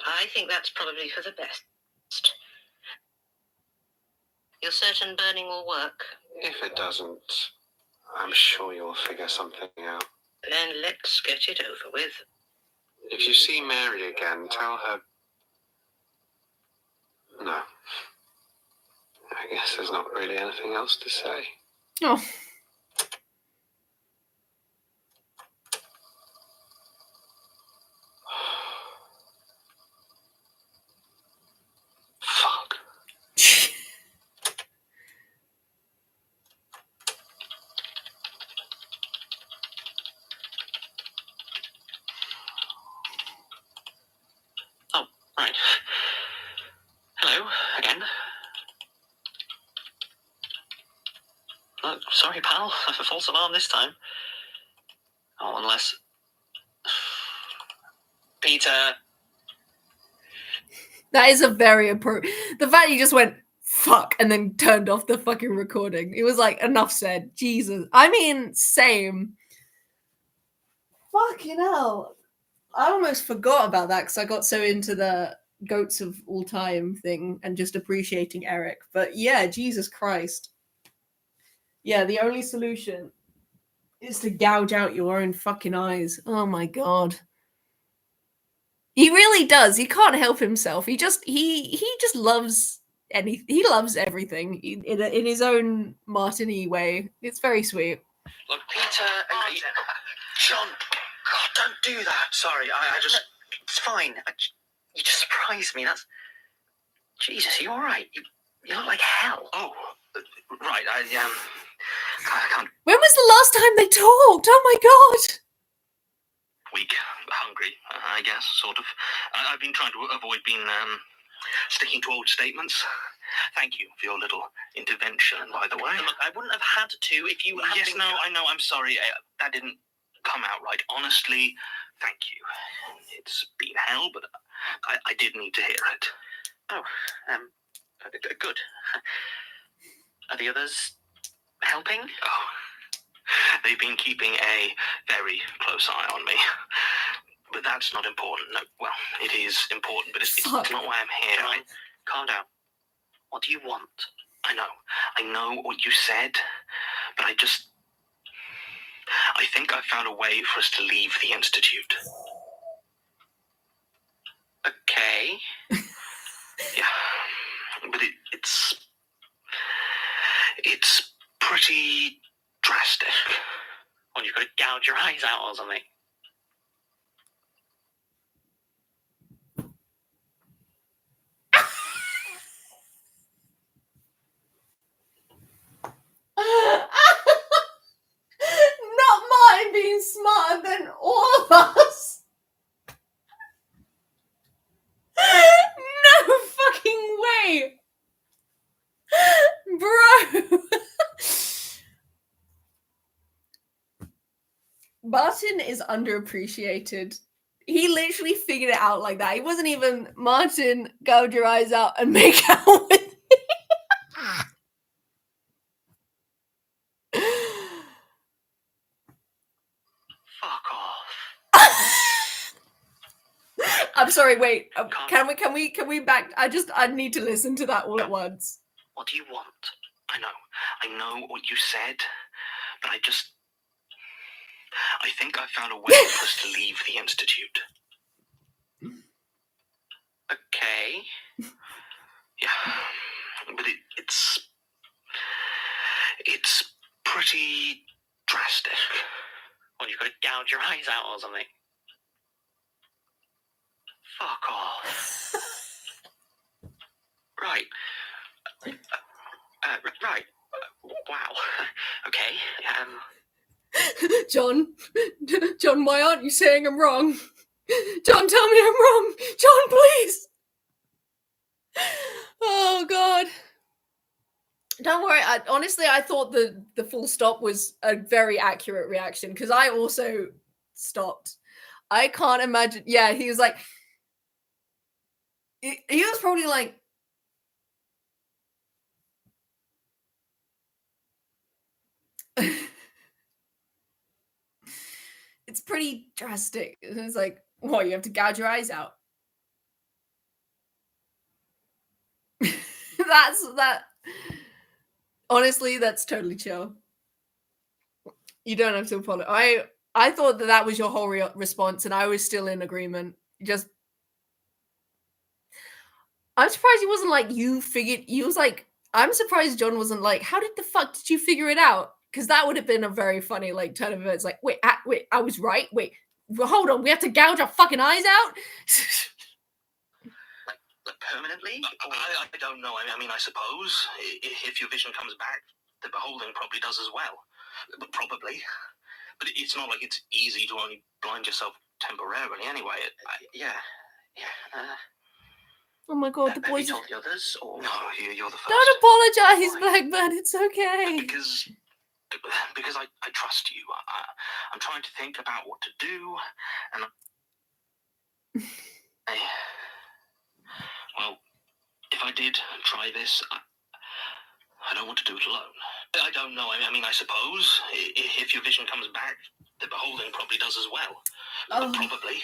I think that's probably for the best. You're certain burning will work? If it doesn't, I'm sure you'll figure something out. Then let's get it over with. If you see Mary again, tell her... No. I guess there's not really anything else to say. Oh. Fuck. Oh, right. Hello, again. Oh, sorry, pal. False alarm this time. Oh, unless... Peter... That is a very appropriate... The fact he just went, fuck, and then turned off the fucking recording. It was like, enough said. Jesus. I mean, same. Fucking hell. I almost forgot about that because I got so into the goats of all time thing and just appreciating Eric. But yeah, Jesus Christ. Yeah, the only solution is to gouge out your own fucking eyes. Oh my god. He really does. He can't help himself. He just loves he loves everything in his own Martini way. It's very sweet. Look, Peter... John! God, don't do that. Sorry, I just... It's fine. You just surprised me. That's... Jesus, are you alright? You look like hell. Oh, right. I can't... When was the last time they talked? Oh my god! Weak, hungry, I guess, sort of. I've been trying to avoid being, sticking to old statements. Thank you for your little intervention, by the way. Look, I wouldn't have had to if you hadn't... Yes, no, I know, I'm sorry. That didn't come out right. Honestly, thank you. It's been hell, but I did need to hear it. Oh, good. Are the others helping? Oh, they've been keeping a very close eye on me. But that's not important. No, well, it is important, but it's not why I'm here. John, calm down. What do you want? I know what you said, but I think I found a way for us to leave the Institute. Okay. Yeah, but it's pretty drastic. Well, you've got to gouge your eyes out or something. Not mine being smarter than all of us. No fucking way. Bro. Martin is underappreciated. He literally figured it out like that. He wasn't even, Martin, gouge your eyes out and make out with me. Fuck off. I'm sorry, wait. Can we back? I need to listen to that all at once. What do you want? I know what you said, but I think I found a way for us to leave the Institute. Okay. Yeah, but it's pretty drastic. Well, you've got to gouge your eyes out or something. Fuck off. Right. Right. Wow. Okay. John, why aren't you saying I'm wrong? John, tell me I'm wrong. John, please. Oh God. Don't worry. Honestly, I thought the full stop was a very accurate reaction because I also stopped. I can't imagine. Yeah, he was like, he was probably like, it's pretty drastic. It's like, what, you have to gouge your eyes out? That. Honestly, that's totally chill. You don't have to apologize. I thought that was your whole response, and I was still in agreement. Just, I'm surprised he wasn't like, you figured. He was like, I'm surprised John wasn't like, how did the fuck did you figure it out? Because that would have been a very funny like turn of events. Like, wait, I was right. Wait, hold on, we have to gouge our fucking eyes out. Like permanently? I don't know. I mean, I suppose if your vision comes back, the beholding probably does as well. But probably. But it's not like it's easy to only blind yourself temporarily anyway. Oh my god, the Have boys. you told the others? Or... No, you're the first. Don't apologize, Blackbird. It's okay. Because I trust you. I'm trying to think about what to do, and well, if I did try this, I don't want to do it alone. I don't know. I mean, I suppose if your vision comes back, the beholding probably does as well. Oh. Probably.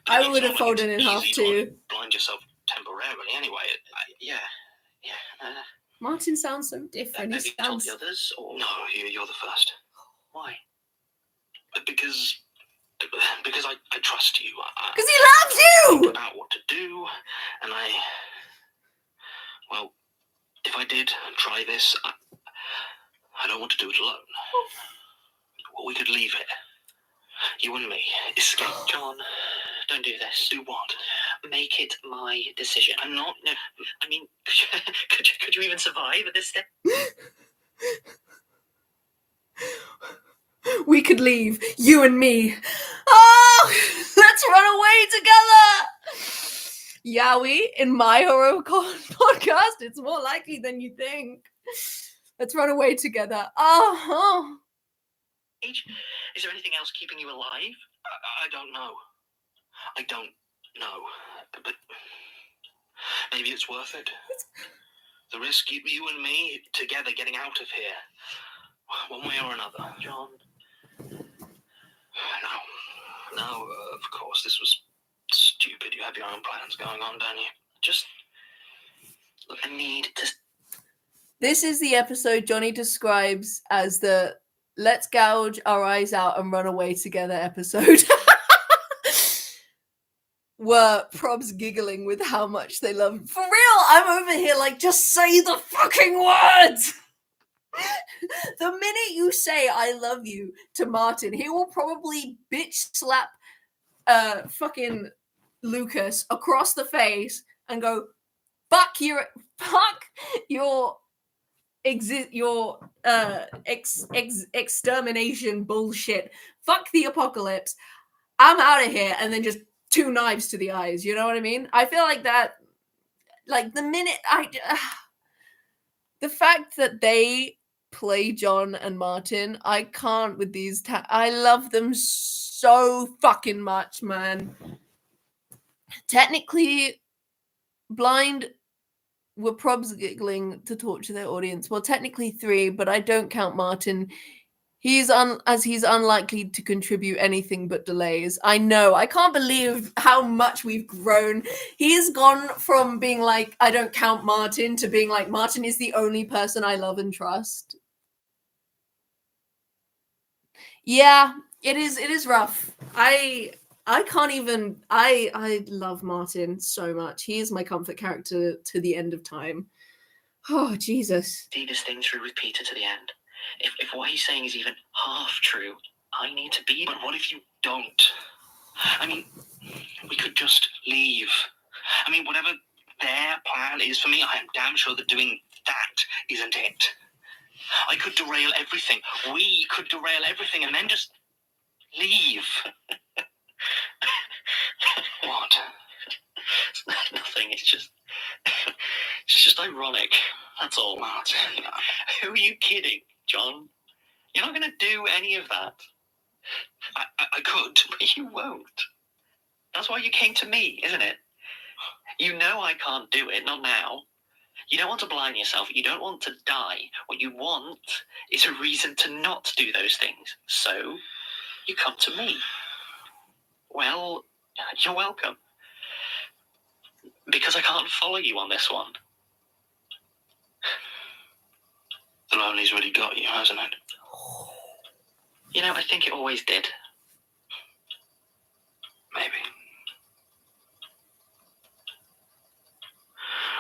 I would have folded in half too. Blind yourself temporarily, anyway. Martin sounds so different. Have you told the others? Or... No, you're the first. Why? Because I trust you. Because he loves you! About what to do, and well, if I did try this, I don't want to do it alone. We could leave it. You and me. Escape. John, don't do this. Do what? Make it my decision. I'm not. No. I mean, could you even survive at this step? We could leave, you and me. Oh, let's run away together. Yowie, in my horror podcast, it's more likely than you think. Let's run away together. Oh. Is there anything else keeping you alive? I don't know. I don't know. But maybe it's worth it. The risk, you and me together getting out of here. One way or another. John. No, of course, this was stupid. You have your own plans going on, don't you? Just, look, I need to... This is the episode Johnny describes as the let's gouge our eyes out and run away together episode. Were Probs giggling with how much they love. For real, I'm over here like, just say the fucking words! The minute you say I love you to Martin, he will probably bitch slap fucking Lucas across the face and go, fuck your extermination bullshit. Fuck the apocalypse. I'm out of here, and then just 2 knives to the eyes. You know what I mean? I feel like that. Like the minute the fact that they play John and Martin, I can't with these. I love them so fucking much, man. Technically, Blind were probs giggling to torture their audience. Well, technically 3, but I don't count Martin. He's unlikely to contribute anything but delays. I know. I can't believe how much we've grown. He's gone from being like, I don't count Martin, to being like, Martin is the only person I love and trust. Yeah, it is rough. I can't even. I love Martin so much. He is my comfort character to the end of time. Oh, Jesus. See this thing through with Peter to the end. If what he's saying is even half true, I need to be there. But what if you don't? I mean, we could just leave. I mean, whatever their plan is for me, I am damn sure that doing that isn't it. I could derail everything. We could derail everything and then just leave. What? Nothing. It's just ironic. That's all, Martin. Who are you kidding, John? You're not going to do any of that. I could. But you won't. That's why you came to me, isn't it? You know I can't do it, not now. You don't want to blind yourself. You don't want to die. What you want is a reason to not do those things. So, you come to me. Well, you're welcome. Because I can't follow you on this one. The lonely's really got you, hasn't it? You know, I think it always did. Maybe.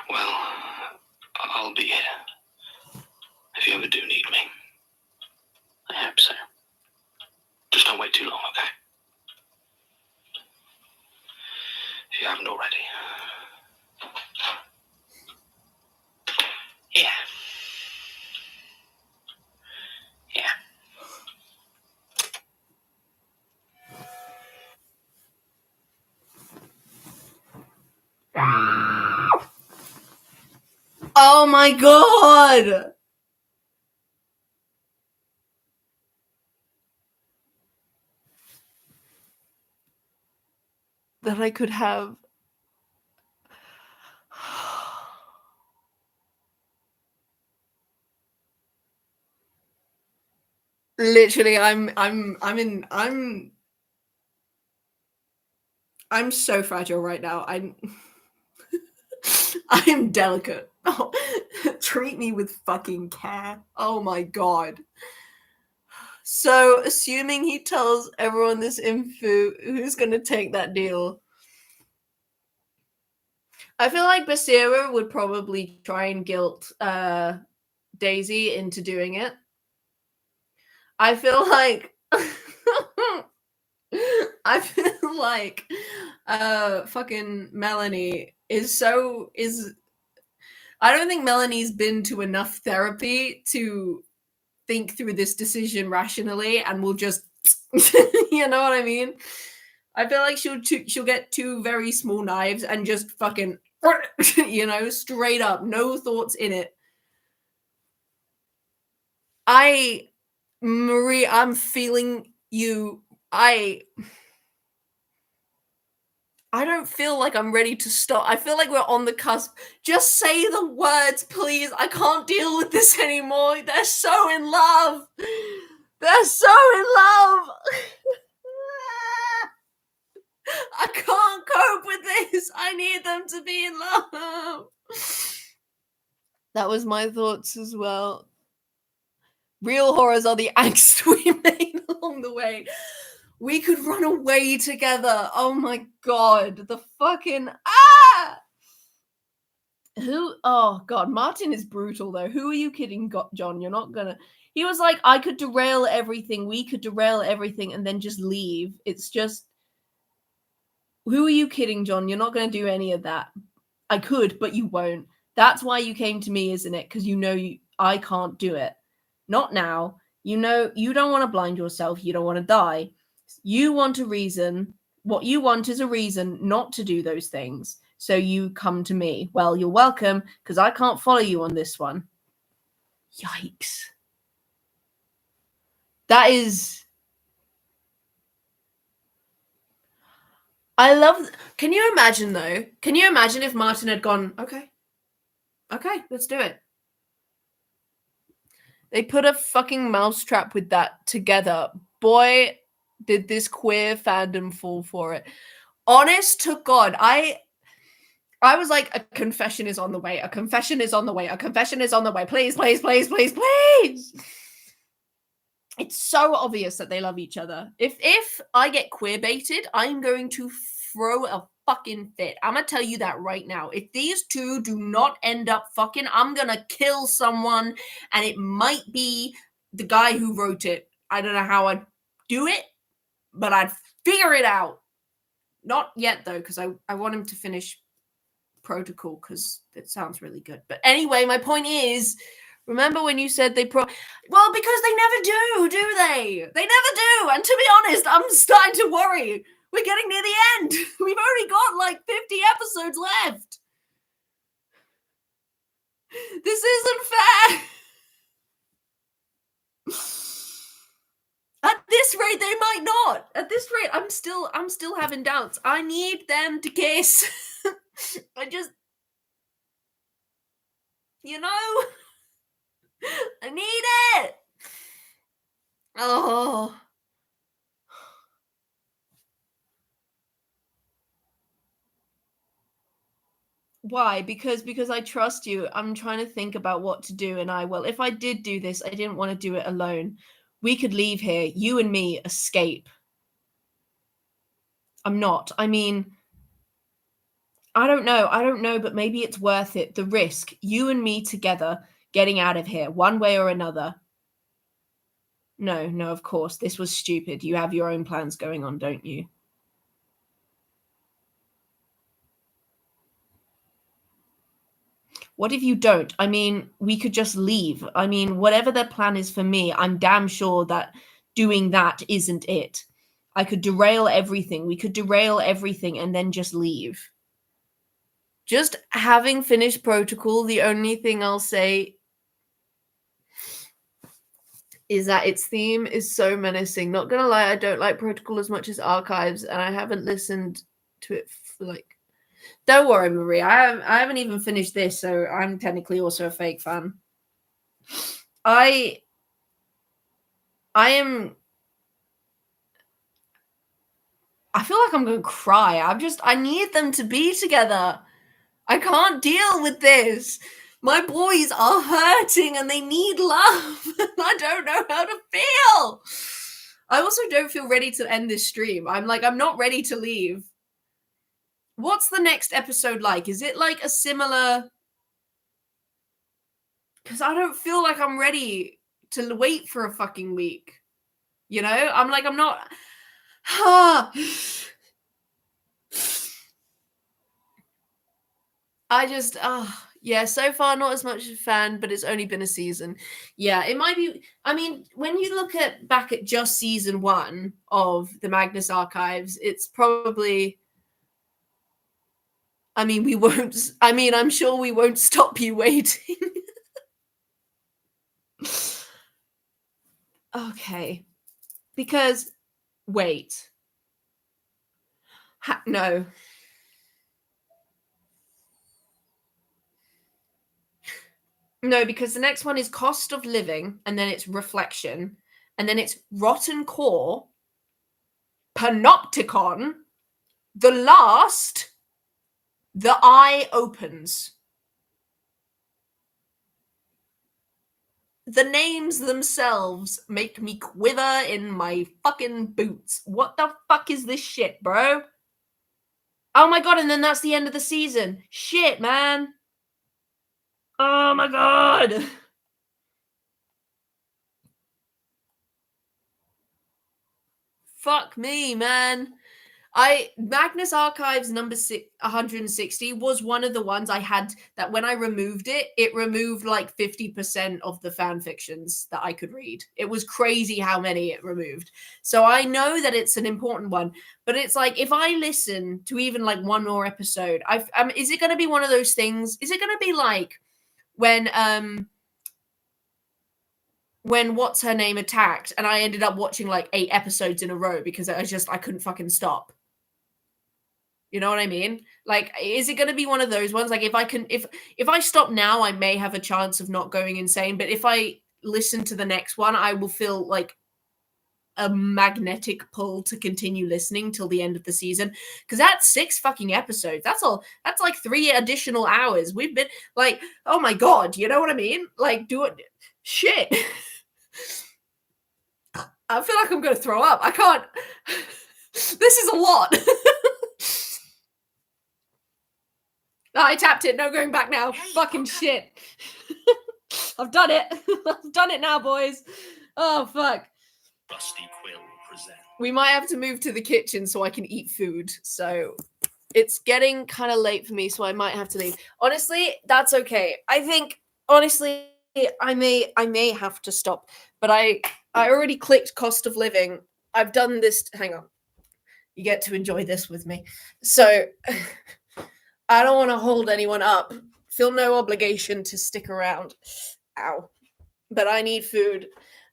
Well, I'll be here. If you ever do need me. I hope so. Just don't wait too long, okay? If you haven't already. Yeah. Yeah. Oh my god! That I could have. Literally, I'm so fragile right now. I'm delicate. Oh, treat me with fucking care. Oh my god. So, assuming he tells everyone this info, who's gonna take that deal? I feel like Basira would probably try and guilt Daisy into doing it. I feel like fucking Melanie is I don't think Melanie's been to enough therapy to think through this decision rationally and will just you know what I mean? I feel like she'll get two very small knives and just fucking you know, straight up, no thoughts in it. Marie, I'm feeling you. I don't feel like I'm ready to stop. I feel like we're on the cusp. Just say the words, please. I can't deal with this anymore. They're so in love. They're so in love. I can't cope with this. I need them to be in love. That was my thoughts as well. Real horrors are the angst we made along the way. We could run away together. Oh my god. The fucking oh god, Martin is brutal though. Who are you kidding, John? You're not gonna. He was like, I could derail everything. We could derail everything and then just leave. It's just, who are you kidding, John? You're not gonna do any of that. I could, but you won't. That's why you came to me, isn't it? Because you know I can't do it. Not now. You know you don't want to blind yourself. You don't want to die. You want a reason. What you want is a reason not to do those things. So you come to me. Well, you're welcome, because I can't follow you on this one. Yikes. That is... I love... Can you imagine, though? Can you imagine if Martin had gone, okay, let's do it. They put a fucking mousetrap with that together. Boy, did this queer fandom fall for it. Honest to God, I was like, a confession is on the way. A confession is on the way. A confession is on the way. Please, please, please, please, please. It's so obvious that they love each other. If I get queer baited, I'm going to throw a fucking fit. I'm gonna tell you that right now. If these two do not end up fucking, I'm gonna kill someone, and it might be the guy who wrote it. I don't know how I'd do it, but I'd figure it out. Not yet, though, because I want him to finish Protocol, because it sounds really good. But anyway, my point is, remember when you said well, because they never do they? They never do. And to be honest, I'm starting to worry. We're getting near the end. We've already got like 50 episodes left. This isn't fair. At this rate, they might not. At this rate, I'm still having doubts. I need them to kiss. I just, you know, I need it. Oh. Why? Because I trust you. I'm trying to think about what to do, and if I did do this, I didn't want to do it alone. We could leave here, you and me, escape. I'm not. I mean, I don't know, but maybe it's worth it. The risk, you and me together, getting out of here, one way or another. No, of course, this was stupid. You have your own plans going on, don't you? What if you don't? I mean, we could just leave. I mean, whatever their plan is for me, I'm damn sure that doing that isn't it. I could derail everything. We could derail everything and then just leave. Just having finished Protocol, the only thing I'll say is that its theme is so menacing. Not gonna lie, I don't like Protocol as much as Archives, and I haven't listened to it for like... Don't worry, Marie. I haven't even finished this, so I'm technically also a fake fan. I feel like I'm going to cry. I need them to be together. I can't deal with this. My boys are hurting and they need love. I don't know how to feel. I also don't feel ready to end this stream. I'm not ready to leave. What's the next episode like? Is it like a similar... Because I don't feel like I'm ready to wait for a fucking week. You know? I'm not... I just... yeah, so far not as much a fan, but it's only been a season. Yeah, it might be... I mean, when you look back at just season 1 of the Magnus Archives, it's probably... I mean, we won't... I mean, I'm sure we won't stop you waiting. Okay. Because... Wait. No. No, because the next one is Cost of Living, and then it's Reflection, and then it's Rotten Core, Panopticon, The Last, The Eye Opens. The names themselves make me quiver in my fucking boots. What the fuck is this shit, bro? Oh my god, and then that's the end of the season. Shit, man. Oh my god. Fuck me, man. Magnus Archives number 160 was one of the ones I had that when I removed it, it removed like 50% of the fan fictions that I could read. It was crazy how many it removed. So I know that it's an important one, but it's like if I listen to even like one more episode, is it going to be one of those things? Is it going to be like when what's her name attacked and I ended up watching like 8 episodes in a row because I couldn't fucking stop. You know what I mean? Like, is it going to be one of those ones? Like, if I stop now, I may have a chance of not going insane. But if I listen to the next one, I will feel like a magnetic pull to continue listening till the end of the season. Because that's 6 fucking episodes. That's all. That's like 3 additional hours. We've been like, oh my god, you know what I mean? Like, do it. Shit. I feel like I'm going to throw up. I can't. This is a lot. I tapped it. No going back now. Fucking shit. I've done it. I've done it now, boys. Oh, fuck. Rusty Quill present. We might have to move to the kitchen so I can eat food. So it's getting kind of late for me, so I might have to leave. Honestly, that's okay. I think, honestly, I may have to stop. But I already clicked Cost of Living. I've done this. Hang on. You get to enjoy this with me. So... I don't want to hold anyone up feel no obligation to stick around. Ow. But I need food.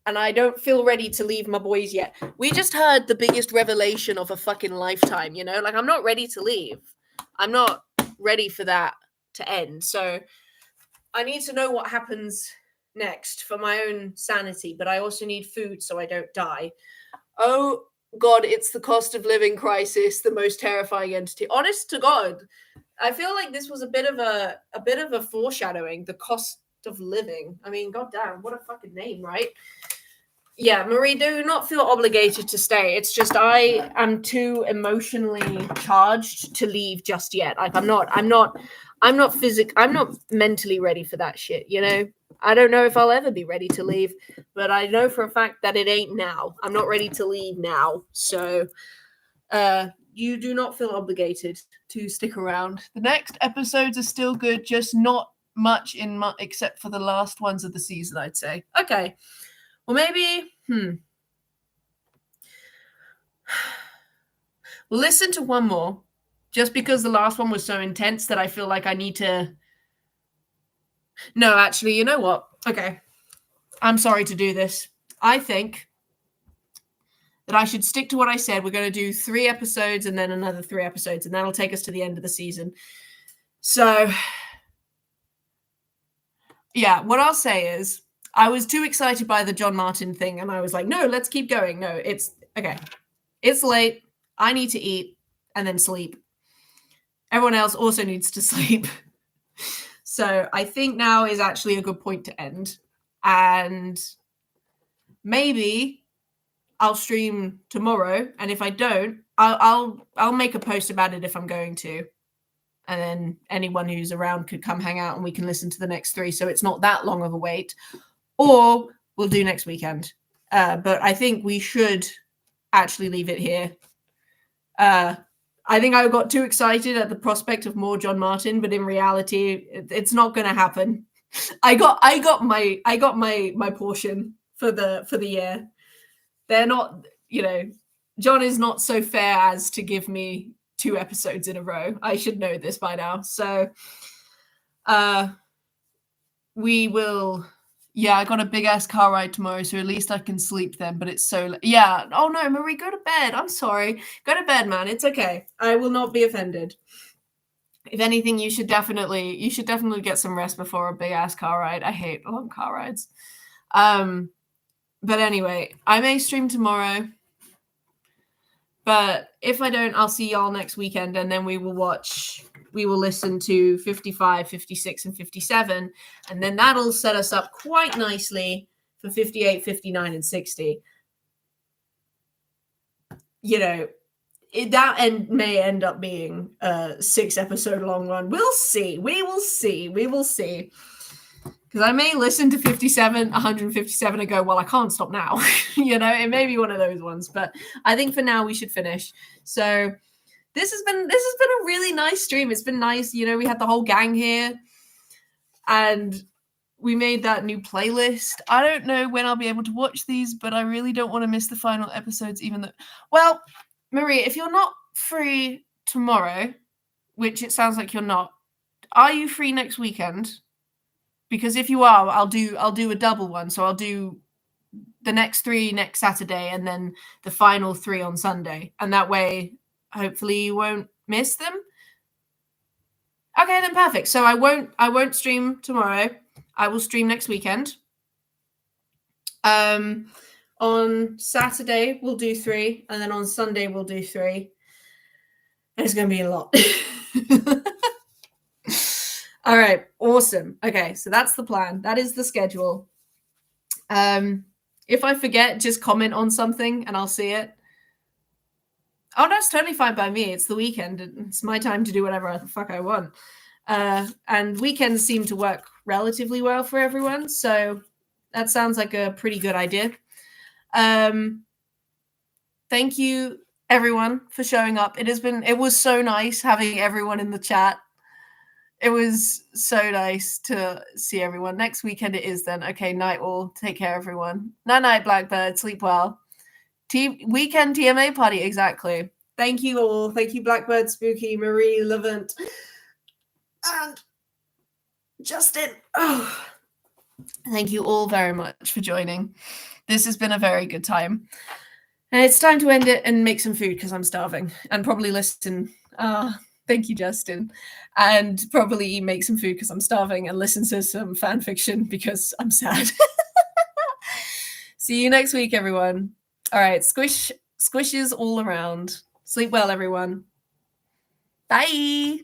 And I don't feel ready to leave my boys yet. We just heard the biggest revelation of a fucking lifetime, you know? Like, I'm not ready to leave. I'm not ready for that to end. So I need to know what happens next for my own sanity, but I also need food so I don't die. Oh God, it's the cost of living crisis, the most terrifying entity. Honest to God, I feel like this was a bit of a foreshadowing. The cost of living. I mean, goddamn, what a fucking name, right? Yeah, Marie, do not feel obligated to stay. It's just I am too emotionally charged to leave just yet. Like I'm not mentally ready for that shit, you know? I don't know if I'll ever be ready to leave, but I know for a fact that it ain't now. I'm not ready to leave now. So you do not feel obligated to stick around. The next episodes are still good, just not much except for the last ones of the season, I'd say. Okay. Well, maybe, listen to one more, just because the last one was so intense that I feel like I need to. No, actually, you know what? Okay. I'm sorry to do this. I think that I should stick to what I said. We're going to do 3 episodes and then another 3 episodes, and that'll take us to the end of the season. So, yeah, what I'll say is, I was too excited by the John Martin thing, and I was like, no, let's keep going. No, it's okay. It's late. I need to eat and then sleep. Everyone else also needs to sleep. So I think now is actually a good point to end. And maybe I'll stream tomorrow. And if I don't, I'll make a post about it if I'm going to. And then anyone who's around could come hang out and we can listen to the next 3. So it's not that long of a wait. Or we'll do next weekend. But I think we should actually leave it here. I think I got too excited at the prospect of more John Martin, but in reality, it's not going to happen. I got my portion for the year. They're not, you know, John is not so fair as to give me 2 episodes in a row. I should know this by now. So, we will. Yeah, I got a big ass car ride tomorrow, so at least I can sleep then. But it's so yeah. Oh no, Marie, go to bed. I'm sorry. Go to bed, man. It's okay. I will not be offended. If anything, you should definitely get some rest before a big ass car ride. I hate long car rides. But anyway, I may stream tomorrow. But if I don't, I'll see y'all next weekend, and then we will listen to 55, 56, and 57, and then that'll set us up quite nicely for 58, 59, and 60. You know, may end up being a 6-episode long one. We'll see. We will see. Because I may listen to 157 and go, well, I can't stop now. You know, it may be one of those ones. But I think for now we should finish. So this has been a really nice stream. It's been nice. You know, we had the whole gang here. And we made that new playlist. I don't know when I'll be able to watch these, but I really don't want to miss the final episodes, even though... Well, Marie, if you're not free tomorrow, which it sounds like you're not, are you free next weekend? Because if you are, I'll do a double one. So I'll do the next 3 next Saturday and then the final 3 on Sunday. And that way, hopefully you won't miss them. Okay, then perfect. So I won't stream tomorrow. I will stream next weekend. On Saturday, we'll do 3. And then on Sunday, we'll do 3. And it's going to be a lot. All right, awesome. Okay, so that's the plan. That is the schedule. If I forget, just comment on something and I'll see it. Oh, that's totally fine by me. It's the weekend. It's my time to do whatever the fuck I want. And weekends seem to work relatively well for everyone. So that sounds like a pretty good idea. Thank you, everyone, for showing up. It was so nice having everyone in the chat. It was so nice to see everyone. Next weekend it is then. Okay, night all. Take care, everyone. Night, Blackbird. Sleep well. Weekend TMA party, exactly. Thank you all. Thank you, Blackbird, Spooky, Marie, Levant. And Justin. Oh, thank you all very much for joining. This has been a very good time. And it's time to end it and make some food because I'm starving, and probably listen. Thank you, Justin. And probably make some food because I'm starving and listen to some fan fiction because I'm sad. See you next week, everyone. All right, squishes all around. Sleep well, everyone. Bye.